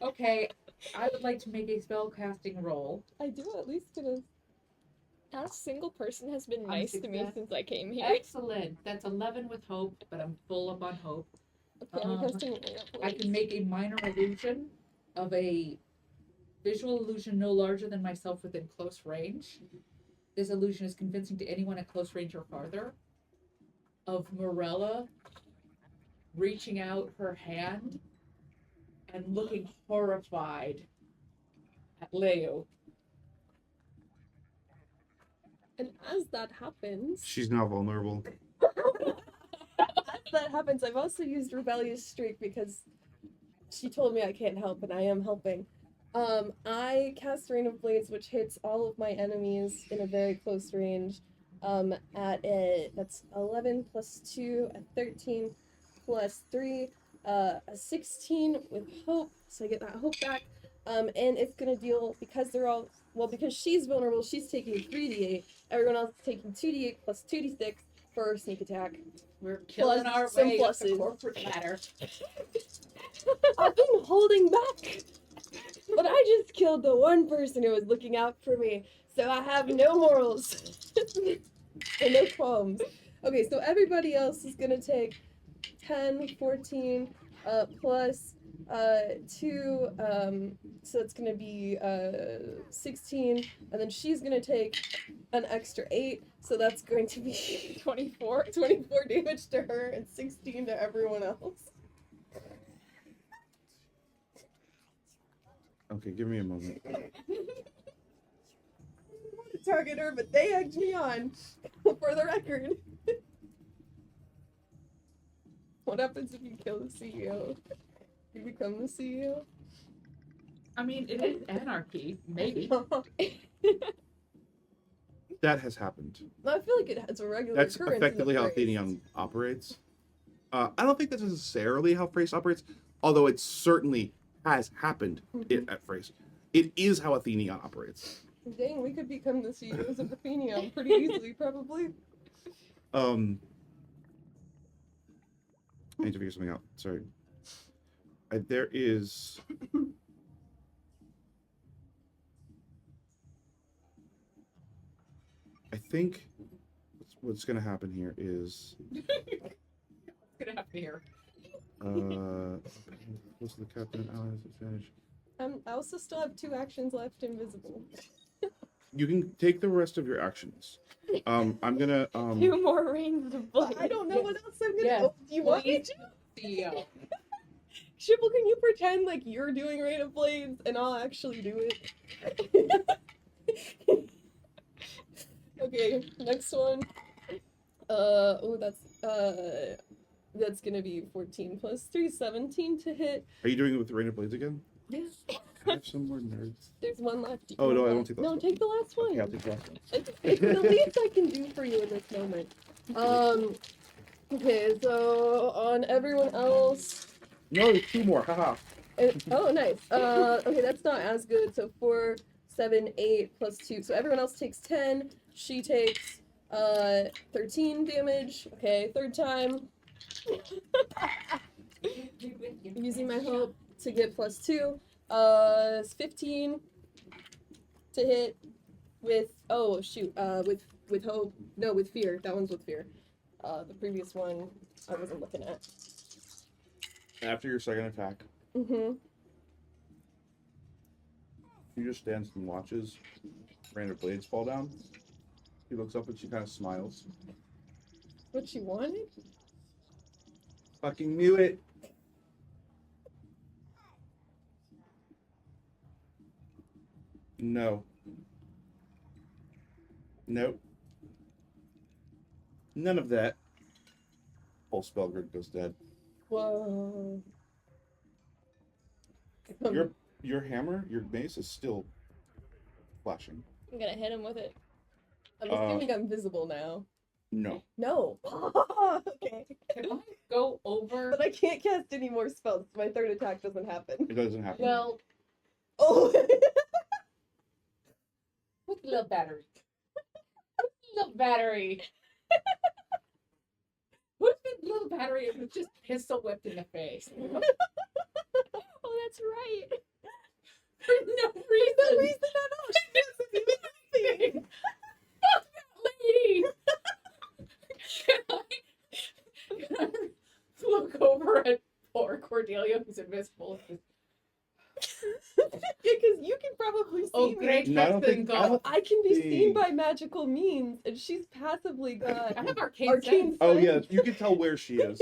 Okay. I would like to make a spell casting roll. I do at least gonna. Not a single person has been On nice to me success. since I came here. Excellent. That's 11 with hope, but I'm full up on hope. Okay, I'm casting it right up. I can make a minor illusion of a visual illusion no larger than myself within close range. This illusion is convincing to anyone at close range or farther of Morella reaching out her hand and looking horrified at Leo. And as that happens, She's now vulnerable. I've also used Rebellious Streak because she told me I can't help, and I am helping. I cast Rain of Blades, which hits all of my enemies in a very close range. That's 11 plus 2, a 13 plus 3, a 16 with hope, so I get that hope back. And it's gonna deal, because she's vulnerable, she's taking 3d8. Everyone else is taking 2d8 plus 2d6 for her sneak attack. We're killing Plus our some way up the pluses. corporate ladder. I've been holding back, but I just killed the one person who was looking out for me, so I have no morals and no qualms. Okay, so everybody else is gonna take 10, 14, plus 2, so it's gonna be 16, and then she's gonna take an extra 8, so that's going to be 24 damage to her and 16 to everyone else. Okay, give me a moment. I want to target her, but they egged me on, for the record. What happens if you kill the CEO? You become the CEO? I mean, it is anarchy, maybe. That has happened. I feel like it has a regular That's occurrence in the effectively how phrase. Athenium operates. I don't think that's necessarily how Phrase operates, although it certainly has happened at Phrase. It is how Athenion operates. Dang, we could become the CEOs of Athenium pretty easily, probably. I need to figure something out. Sorry. There is. I think what's going to happen here is. What's gonna happen here? What's the captain? Allies advantage. I also still have 2 actions left invisible. You can take the rest of your actions. I'm gonna 2 more rings of blade. But I don't know what else I'm gonna Yes. do. Do you want me to? CEO. Shibble, can you pretend like you're doing Rain of Blades and I'll actually do it? Okay, next one. That's gonna be 14 plus 3, 17 to hit. Are you doing it with the Rain of Blades again? Yes. Can I have some more nerds? There's one left. Oh, no, I one won't take the last No, one. take the last one. Okay, I'll take the last one. It's the least I can do for you in this moment. Okay, so on everyone else. No, there's 2 more. Haha. Oh, nice. Okay, that's not as good. So 4, 7, 8 plus 2. So everyone else takes 10. She takes 13 damage. Okay, third time. Using my hope to get plus 2. 15 to hit with with hope. No, with fear. That one's with fear. The previous one I wasn't looking at. After your second attack, Mm-hmm. she just stands and watches Rain of Blades fall down. He looks up and she kind of smiles. What she wanted? Fucking knew it. No. Nope. None of that. Whole spell grid goes dead. Whoa. Your hammer, your mace is still flashing. I'm gonna hit him with it. I'm assuming I'm visible now. No. No. Okay. Can I go over? But I can't cast any more spells. My third attack doesn't happen. It doesn't happen. Well, Oh. with the little battery. Little battery. Who's the little battery and was just pistol whipped in the face? Oh, that's right. For no reason. No reason at all. She doesn't even nothing. Fuck that lady. Can I look over at poor Cordelia, who's invisible? Because you can probably see Oh, me. great. No, I don't think. I don't I can be seen think- by magical means, and she's passively got I have arcane arcane. sense. Oh yeah, you can tell where she is.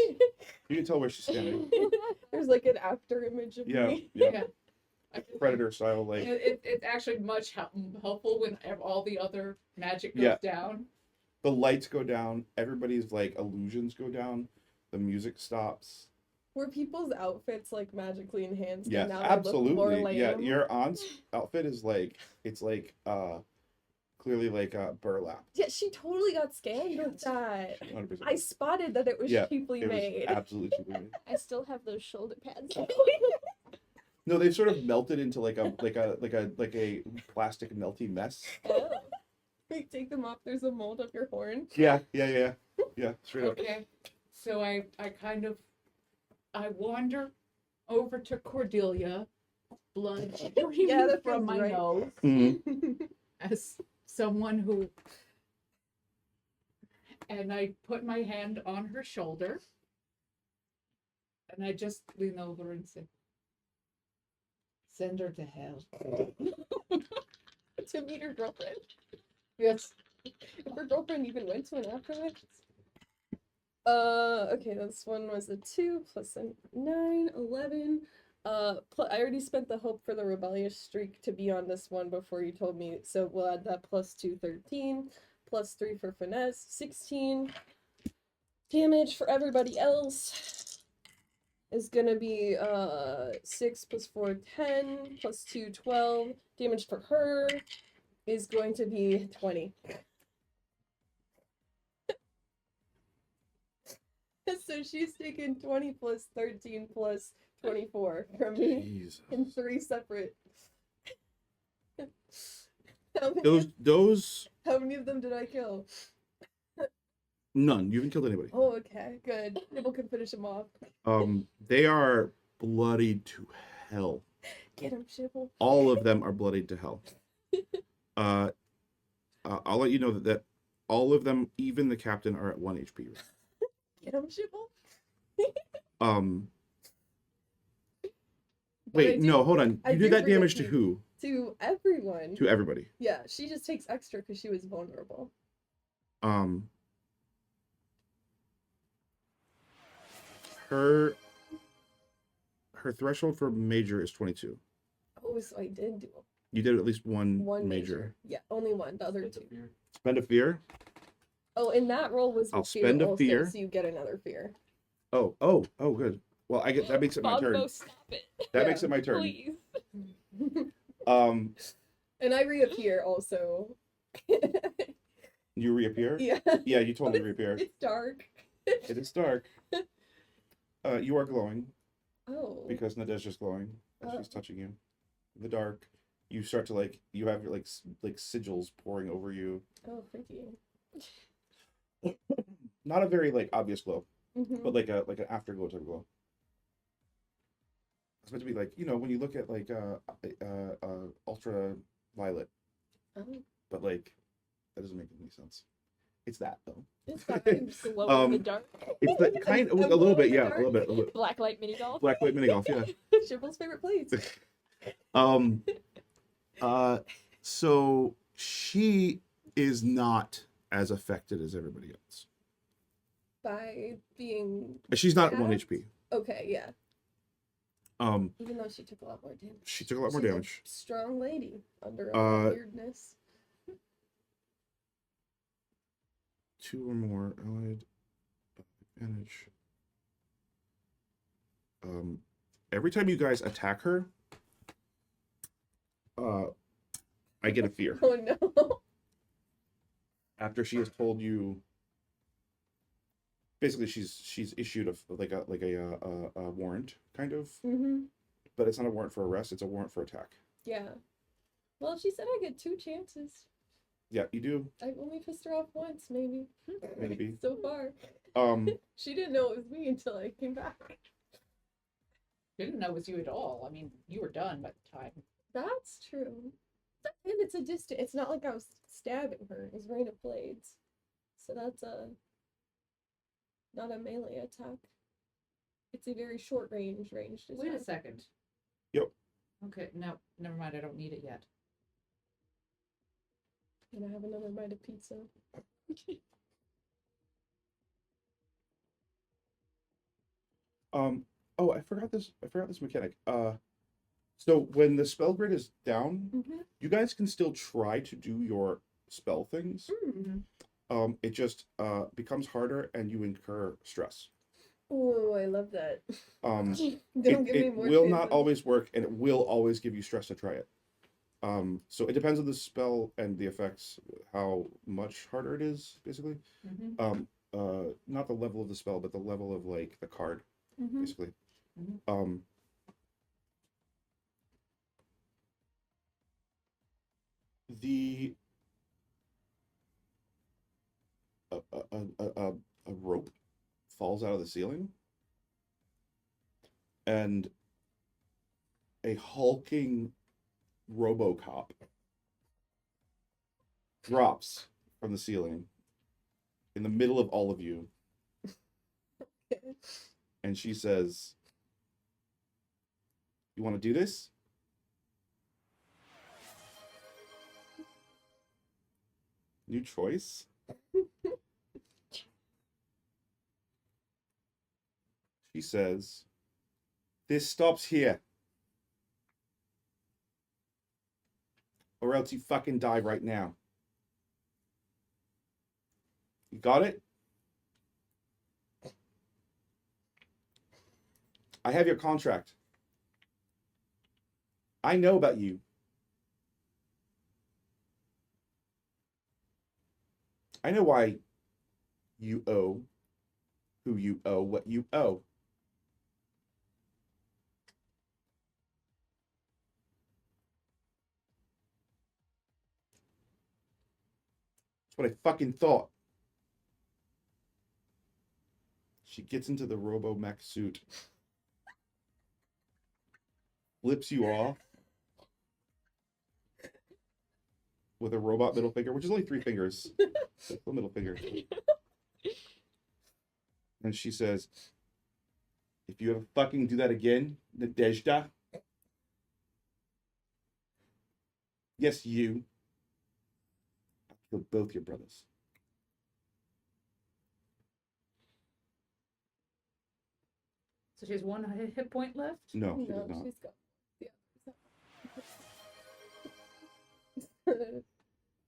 You can tell where she's standing. There's like an after image of Yeah, me. yeah. Yeah. Predator style, like. It's actually much helpful when all the other magic goes Yeah. down. The lights go down, everybody's like illusions go down, the music stops. Were people's outfits like magically enhanced? Yes, and now they look more absolutely. lame? Yeah, your aunt's outfit is like clearly like burlap. Yeah, she totally got scammed with that. 100%. I spotted that it was Yeah, cheaply it was made. absolutely cheaply made. I still have those shoulder pads. No, they've sort of melted into like a plastic melty mess. Oh. You take them off, there's a mold of your horn. Yeah, straight up. Okay. So I wander over to Cordelia, blood streaming Yeah, that from feels my right. nose, Mhm. as someone who. And I put my hand on her shoulder, and I just lean over and say, "Send her to hell." To meet her girlfriend. Yes. If her girlfriend even went to an afterlife. Okay, this one was a 2 plus a 9, 11. I already spent the hope for the rebellious streak to be on this one before you told me, so we'll add that plus 2, 13, plus 3 for finesse, 16. Damage for everybody else is gonna be 6 plus 4, 10, plus 2, 12. Damage for her is going to be 20. So she's taken 20 plus 13 plus 24 from me Jesus. in 3 separate. How many, Those how many of them did I kill? none. You haven't killed anybody. Oh, okay, good. People can finish them off. They are bloodied to hell. Get him, Shibble. All of them are bloodied to hell. I'll let you know that all of them, even the captain, are at 1 HP. Get him, Shibble. But I Wait, do- no, hold on. I You do did that forget damage to to- who? To everyone. To everybody. Yeah, she just takes extra because she was vulnerable. Her threshold for major is 22. Oh, so I did do You did at least one one major. Yeah, only one. The other It's a 2. fear. Spend a fear. Oh, and that roll was I'll with fear spend a also, fear. so you get another fear. Oh, good. Well, I get that makes it my turn. Bogbo, stop it. That makes it my turn. Please. And I reappear also. You reappear? Yeah. Yeah, you totally reappear. It's dark. It is dark. You are glowing Oh. because Nadezhda's glowing as Oh. she's touching you. In the dark, you start to you have your like sigils pouring over you. Oh, freaky. Not a very obvious glow, Mm-hmm. but like an afterglow type of glow. It's meant to be when you look at ultraviolet, Oh, but that doesn't make any sense. It's that though. it's vibes. Glow in the dark. It's that kind of a little bit, yeah, a little bit. Blacklight mini golf. Blacklight mini golf, yeah. Shibble's favorite plates. So she is not as affected as everybody else. By being She's not at 1 Cast? HP. okay, yeah. Even though she took a lot more damage. She took a lot more She's damage. Strong lady under all the weirdness. 2 or more allied advantage. every time you guys attack her, I get a fear. Oh no. After she has told you, basically she's issued a warrant, kind of, but it's not a warrant for arrest, it's a warrant for attack. Yeah. Well, she said I get 2 chances. Yeah, you do. I've only pissed her off once, maybe. Maybe. So far. She didn't know it was me until I came back. Didn't know it was you at all. I mean, you were done by the time. That's true. And it's a distance. It's not like I was stabbing her. It was rain of blades. So that's not a melee attack. It's a very short range attack. Wait a second. Yep. Okay, no, never mind. I don't need it yet. And I have another bite of pizza. Oh, I forgot this mechanic. So when the spell grid is down, you guys can still try to do your spell things. It just becomes harder and you incur stress. Oh, I love that. Don't give me it more will not chances. always work, and it will always give you stress to try it. So it depends on the spell and the effects, how much harder it is, basically. Not the level of the spell, but the level of like the card, basically. The a rope falls out of the ceiling, and a hulking RoboCop drops from the ceiling in the middle of all of you, and she says, "You want to do this?" New choice. She says, "This stops here, or else you fucking die right now. You got it? I have your contract. I know about you. I know why you owe who you owe what you owe. That's what I fucking thought." She gets into the robo-mech suit, flips you off with a robot middle finger, which is only 3 fingers. The middle finger. And she says, "If you ever fucking do that again, Nadezhda, yes, you, I'll kill both your brothers." So she has 1 hit point left? No, she does No, not. she's got.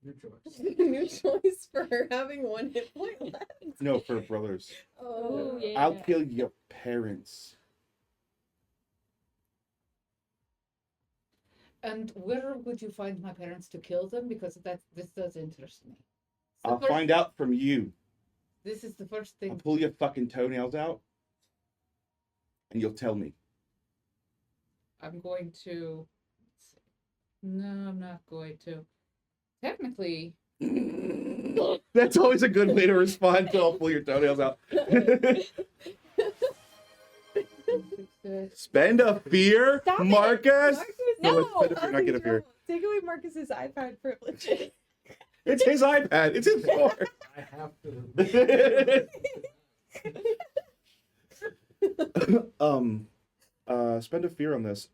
New choice. New choice for her having 1 hit point left. No, for brothers. Oh, yeah. I'll kill your parents. And where would you find my parents to kill them? Because this does interest me. I'll find out from you. This is the first I'll thing. pull your fucking toenails out, and you'll tell me. I'm going to. Let's see. No, I'm not going to. Technically, That's always a good way to respond to "I'll pull your toenails out." Spend a fear, Stop it, Marcus. No, spend a fear, not get a fear. Take away Marcus's iPad privileges. It's his iPad. It's his floor. I have to. Spend a fear on this.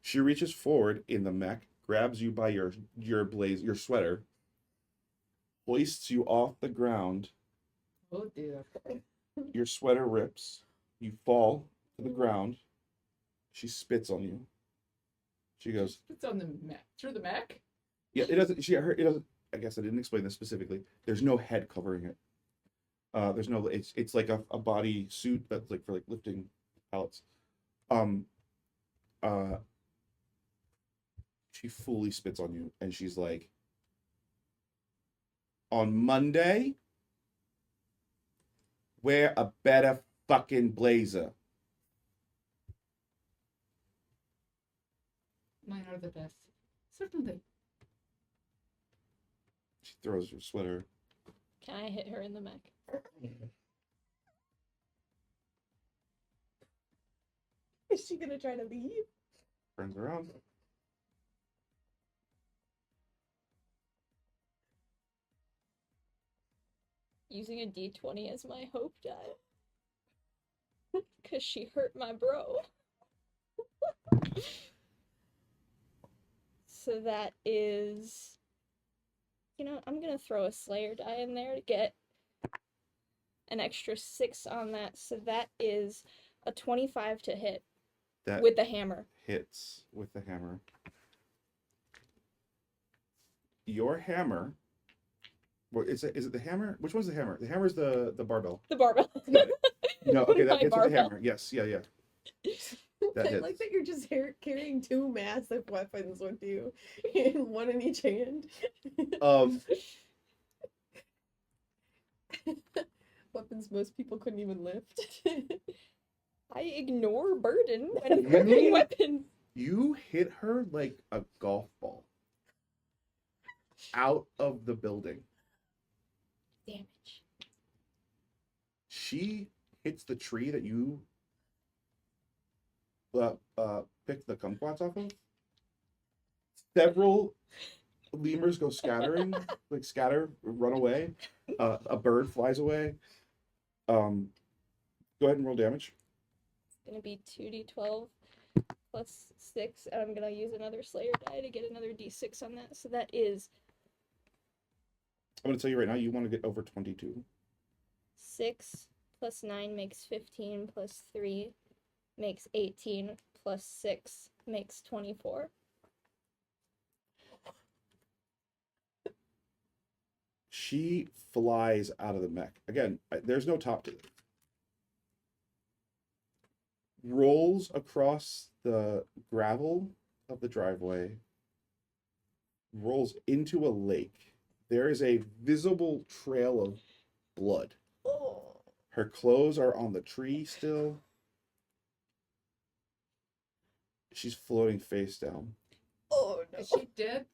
She reaches forward in the mech, grabs you by your sweater, hoists you off the ground. oh dear. Your sweater rips. You fall to the ground. She spits on you. She goes, It's on the mech. Through the mech? "Yeah, it doesn't." It doesn't. I guess I didn't explain this specifically. There's no head covering it. There's no. It's like a body suit that's like for like lifting pallets. Um. She fully spits on you, and she's like, "On Monday, wear a better fucking blazer." Mine are the best. Certainly. She throws her sweater. Can I hit her in the mech? Is she gonna try to leave? Turns around. Using a d20 as my hope die. Because she hurt my bro. So that is... You know, I'm gonna throw a Slayer die in there to get an extra 6 on that. So that is a 25 to hit That with the hammer. hits with the hammer. Your hammer. What is it the hammer? Which one's the hammer? The hammer's the barbell. The barbell. No, okay, that My hits with the barbell. hammer. Yes, yeah. That I hits. like that you're just carrying 2 massive weapons with you, and one in each hand. Weapons most people couldn't even lift. I ignore burden when I'm carrying weapons. You hit her like a golf ball out of the building. Damage. She hits the tree that you picked the kumquats off of. Several lemurs go scattering, run away. A bird flies away. Go ahead and roll damage. It's gonna be 2d12 plus 6, and I'm gonna use another Slayer die to get another d6 on that. So that is I'm gonna tell you right now, you want to get over 22. 6 plus 9 makes 15, plus 3 makes 18, plus 6 makes 24. She flies out of the mech. Again, there's no top to it. Rolls across the gravel of the driveway, rolls into a lake. There is a visible trail of blood. Oh. Her clothes are on the tree still. She's floating face down. Oh no. Is she dead?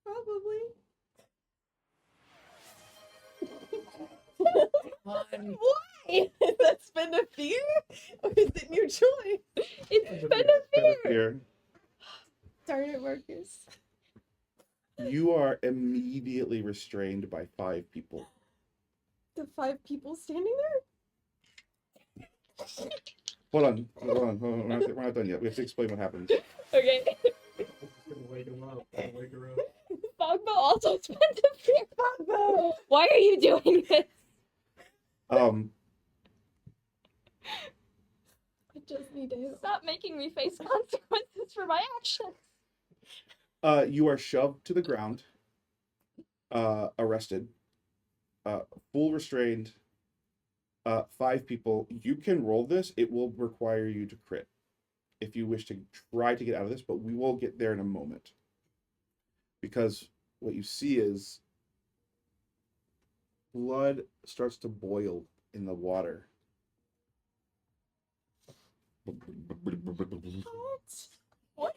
Probably. One. Why? That's been a fear? Or is it your choice? It's been a fear! Here, Darn it, Marcus. you are immediately restrained by 5 people. The 5 people standing there? Hold on. We're not done yet. We have to explain what happens. Okay. Just gonna wake him up. Wake her up. Fogbo also spent a fear. Fogbo! Why are you doing this? I just need to hit. Stop making me face consequences for my actions. You are shoved to the ground, arrested, full restrained, 5 people. You can roll this. It will require you to crit if you wish to try to get out of this, but we will get there in a moment. Because what you see is blood starts to boil in the water. What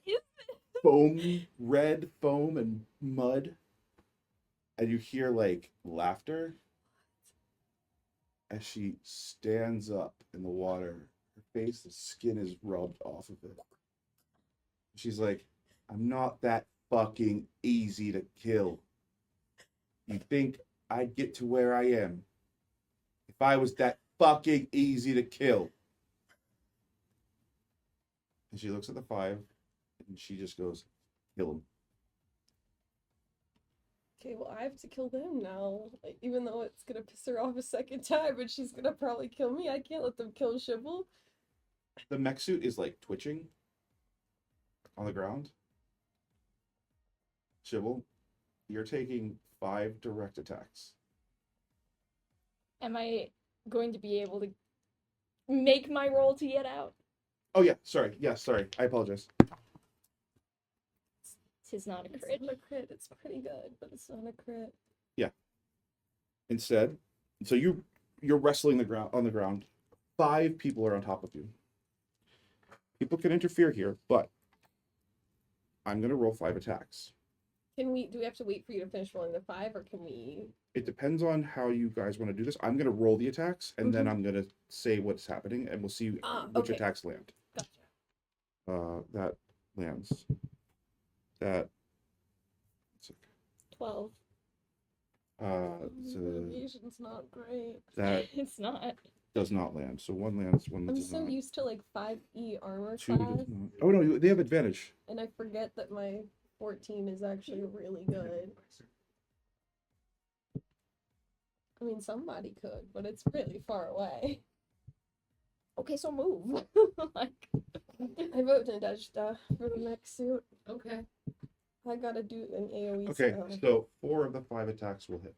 is this? Foam, red foam and mud. And you hear like laughter as she stands up in the water. Her face, the skin is rubbed off of it. She's like, I'm not that fucking easy to kill. You think I'd get to where I am if I was that fucking easy to kill? And she looks at the 5 and she just goes, kill him. Okay, well, I have to kill them now. Like, even though it's gonna piss her off a second time, but she's gonna probably kill me. I can't let them kill Shibble. The mech suit is like twitching on the ground. Shibble, you're taking 5 direct attacks. Am I going to be able to make my roll to get out? Oh yeah, sorry. Yeah, sorry. I apologize. Tis not a It's crit. not a crit. It's pretty good, but it's not a crit. Instead, so you're wrestling the ground on the ground. 5 people are on top of you. People can interfere here, but I'm gonna roll 5 attacks. Do we have to wait for you to finish rolling the 5, or can we? It depends on how you guys want to do this. I'm gonna roll the attacks, and then Mhm. I'm gonna say what's happening, and we'll see which Okay. attacks land. Gotcha. That lands. That. 12. So Evasion's not great. that It's not. does not land. So 1 lands, 1 I'm does so not. used to like 5e armor 2 class, does not. Oh no, they have advantage. and I forget that my 14 is actually really good. I mean, somebody could, but it's really far away. Okay, so move. Like, I vote Nadezhda for the next suit. Okay. I gotta do an AoE Okay, spell. so 4 of the 5 attacks will hit.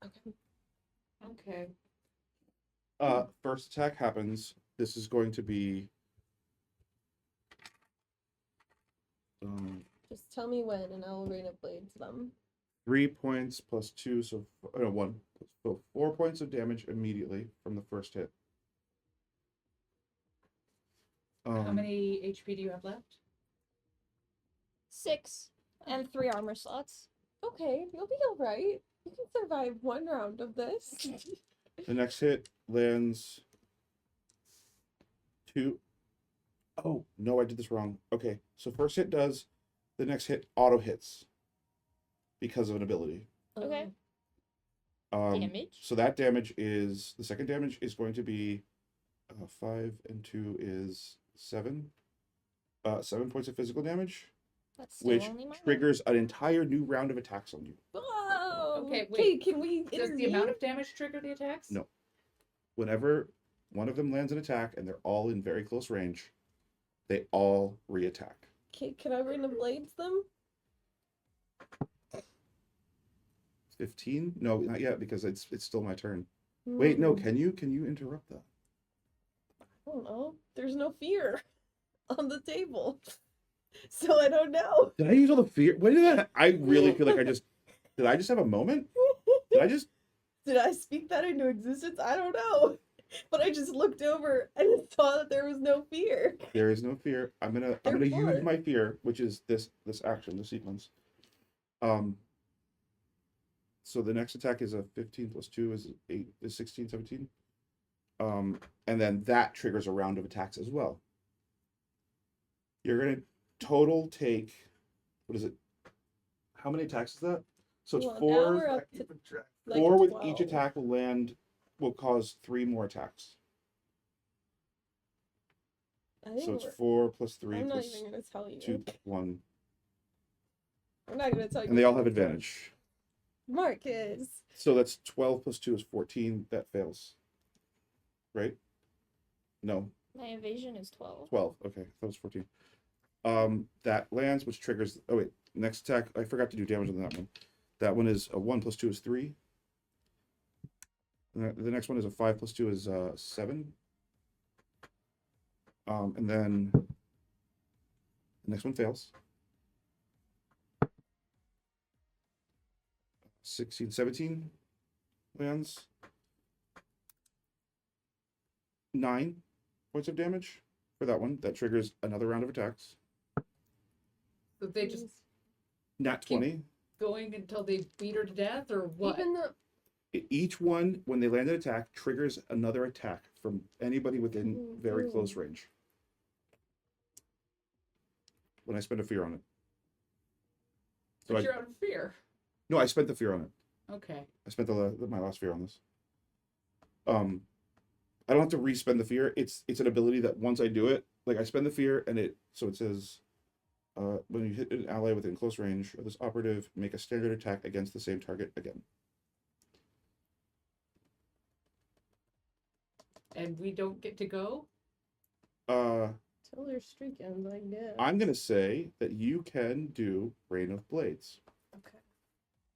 Okay. Okay. First attack happens. This is going to be. Just tell me when, and I'll rain of blades them. 3 points plus 2, so 1. So 4 points of damage immediately from the first hit. How many HP do you have left? 6 and 3 armor slots. Okay, you'll be alright. You can survive 1 round of this. The next hit lands 2. Oh, no, I did this wrong. Okay, so first hit does, the next hit auto hits because of an ability. Okay. Um, Damage. So that damage is, the second damage is going to be 5 and 2 is 7. 7 points of physical damage, That's still which only minor. triggers an entire new round of attacks on you. Whoa! Okay, wait. Can we Does the amount of damage trigger the attacks? No. Whenever one of them lands an attack and they're all in very close range, they all re-attack. Can I rain of blades them? 15? No, not yet, because it's still my turn. Wait, no, can you interrupt that? I don't know. There's no fear on the table. So I don't know. Did I use all the fear? When did that? I really feel like did I just have a moment? Did I speak that into existence? I don't know. But I just looked over and saw that there was no fear. There is no fear. I'm gonna Therefore- use my fear, which is this action, the sequence. So the next attack is a 15 plus 2 is 8 is 16, 17. And then that triggers a round of attacks as well. You're gonna total take, what is it? How many attacks is that? So it's Well, now 4. we're up to like 4 with 12. each attack will cause 3 more attacks. I think So it's we're- 4 plus 3 I'm not plus even gonna tell you. 2 plus 1. I'm not gonna tell you. And they all have advantage. Marcus. So that's 12 plus 2 is 14. That fails. Right? No, My evasion is 12. 12. Okay, that was 14. That lands, which triggers. Oh, wait. Next attack. I forgot to do damage on that one. That one is a 1 plus 2 is 3. And the next one is a 5 plus 2 is 7. And then the next one fails. 16, 17 lands. 9 points of damage for that one. That triggers another round of attacks. So they just Nat 20. going until they beat her to death, or what? Even though Each one, when they land an attack, triggers another attack from anybody within very close range. When I spend a fear on it. But you're out of fear. No, I spent the fear on it. Okay. I spent my last fear on this. I don't have to re-spend the fear. It's an ability that once I do it, like I spend the fear and it says, when you hit an ally within close range of this operative, make a standard attack against the same target again. And we don't get to go? till their streak ends, I guess. I'm gonna say that you can do Rain of Blades. Okay.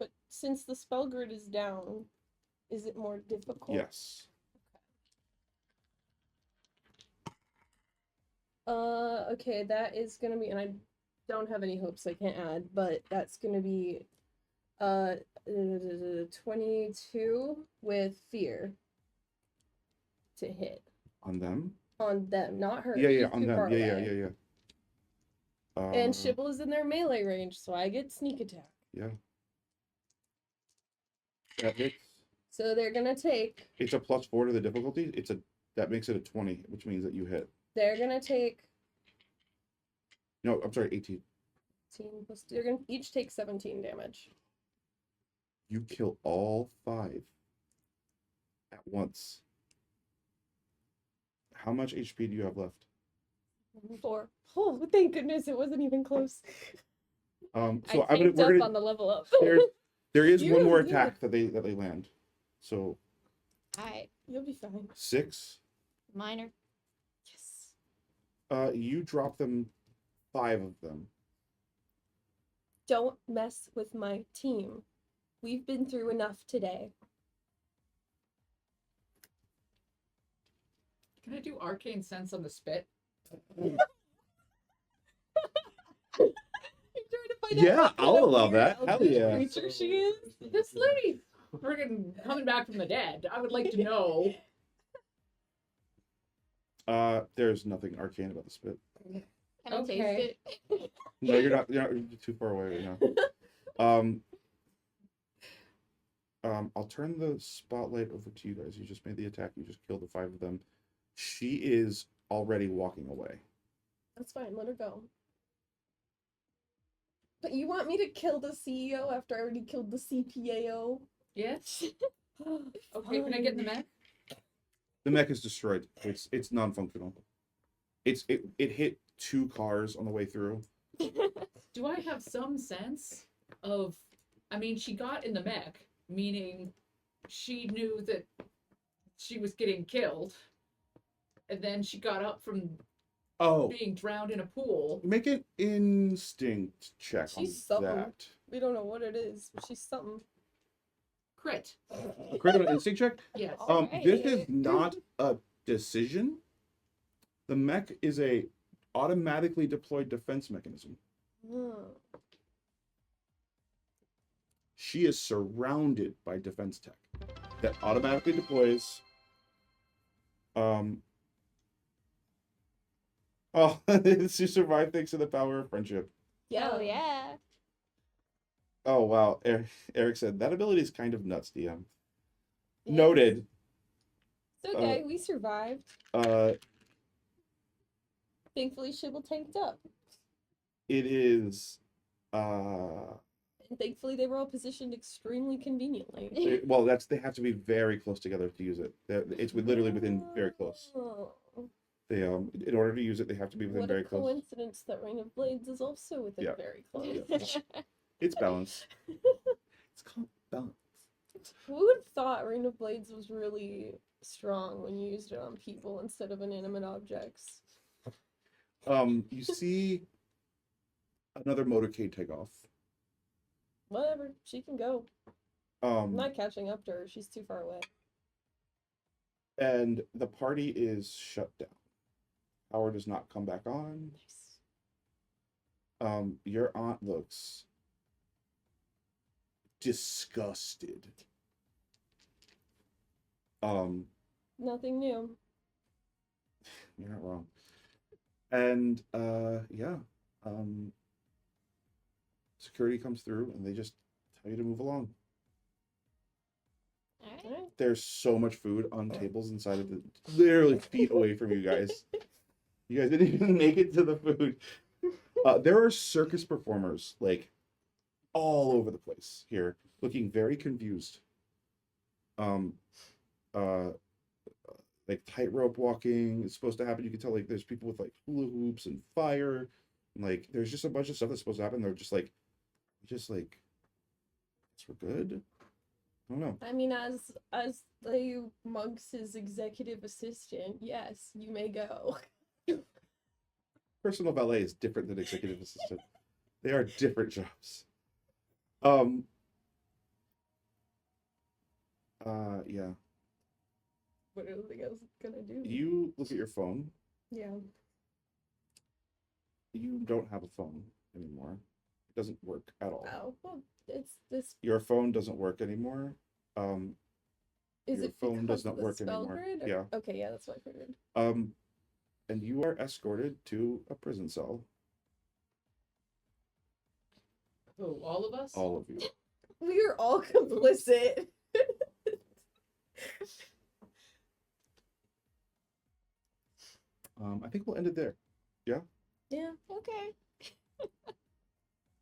But since the spell grid is down, Is it more difficult? Yes. Okay, that is gonna be, and I don't have any hopes, so I can't add, but that's gonna be 22 with fear to hit On them? on them, not her. Yeah, She's on too them. far Yeah, yeah, away. yeah, yeah. And Shibble is in their melee range, so I get sneak attack. Yeah. That hits. So they're gonna take. It's a +4 to the difficulty. That makes it a 20, which means that you hit. They're gonna take. No, I'm sorry, 18. 18 plus. They're gonna each take 17 damage. You kill all 5 at once. How much HP do you have left? 4. Oh, thank goodness it wasn't even close. So I picked up we're on the level up. there is You one more really did. attack that they land. So Alright, You'll be fine. 6. minor. Yes. You drop them 5 of them. Don't mess with my team. We've been through enough today. Can I do arcane sense on the spit? You're trying to find out Yeah, what kind I'll of allow weird that. Hell eldritch yeah. creature she is. This lady friggin' coming back from the dead. I would like to know. There's nothing arcane about the spit. Can I Okay. taste it? No, you're not you're too far away right now. I'll turn the spotlight over to you guys. You just made the attack. You just killed the 5 of them. She is already walking away. That's fine, let her go. But you want me to kill the CEO after I already killed the CPAO? Yes. Okay, can I get in the mech? The mech is destroyed. It's non-functional. It hit 2 cars on the way through. Do I have some sense of? I mean, she got in the mech, meaning she knew that she was getting killed, and then she got up from Oh, being drowned in a pool. make an instinct check She's on something. that. We don't know what it is, but she's something. Crit. A critical instinct check. Yes. This is not a decision. The mech is a automatically deployed defense mechanism. She is surrounded by defense tech that automatically deploys. Oh, to survive thanks to the power of friendship. Yeah. Oh yeah. Oh wow, Eric said that ability is kind of nuts, DM. Yeah. Noted. It's okay, we survived. Thankfully, Shibble tanked up. It is. And thankfully, they were all positioned extremely conveniently. Well, they have to be very close together to use it. It's literally within very close. Oh, They in order to use it, they have to be within what very a close. coincidence that Reign of Blades is also within Yeah. very close. It's balanced. It's called balance. Who would have thought Reign of Blades was really strong when you used it on people instead of inanimate objects? You see another motorcade take off. Whatever, she can go. I'm Um, not catching up to her, she's too far away. and the party is shut down. Power does not come back on. Your aunt looks disgusted. Nothing new. You're not wrong. And security comes through and they just tell you to move along. Alright. Alright. There's so much food on tables inside of the literally feet away from you guys. You guys didn't even make it to the food. There are circus performers like all over the place here, looking very confused. Like tightrope walking is supposed to happen. You can tell like there's people with like hula hoops and fire. And, like there's just a bunch of stuff that's supposed to happen. They're just like, guess we're good. I don't know. I mean, as the Monks' executive assistant, yes, you may go. Personal valet is different than executive assistant. They are different jobs. Yeah. What are the else gonna do? You look at your phone. Yeah. You don't have a phone anymore. It doesn't work at all. Oh, well, it's this. Your phone doesn't work anymore. Is Your it phone because does not of the work spell anymore. grid? Or- Yeah. Okay, yeah, that's what I figured. And you are escorted to a prison cell. Oh, all of us? All of you. We are all complicit. I think we'll end it there. Yeah. Okay.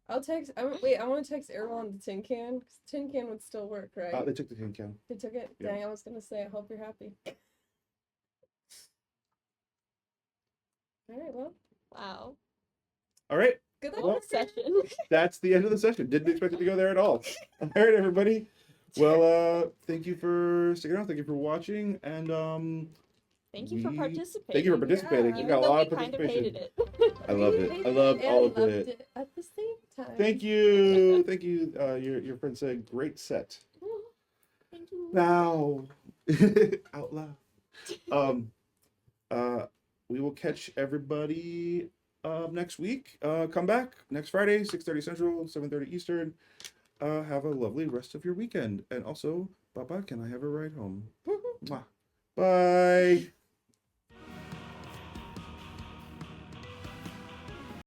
I'll text. Wait, I want to text Errol the tin can because tin can would still work, right? They took the tin can. They took it. Yeah. Dang, I was gonna say. I hope you're happy. All right. Well, Wow. All right. good luck. Well, Session. that's the end of the session. Didn't expect it to go there at all. All right, everybody. Well, thank you for sticking around. Thank you for watching, and Thank you for we- participating. thank you for participating. Yeah. You Even got a though lot we of kind of participation. hated it. I love We it. hated I loved and all of loved it. at the same time. Thank you. Thank you. Your friend said great set. Thank you. Now, out loud. We will catch everybody next week. Come back next Friday, 6:30 Central, 7:30 Eastern. Have a lovely rest of your weekend. And also, Papa, can I have a ride home? Mwah. Bye.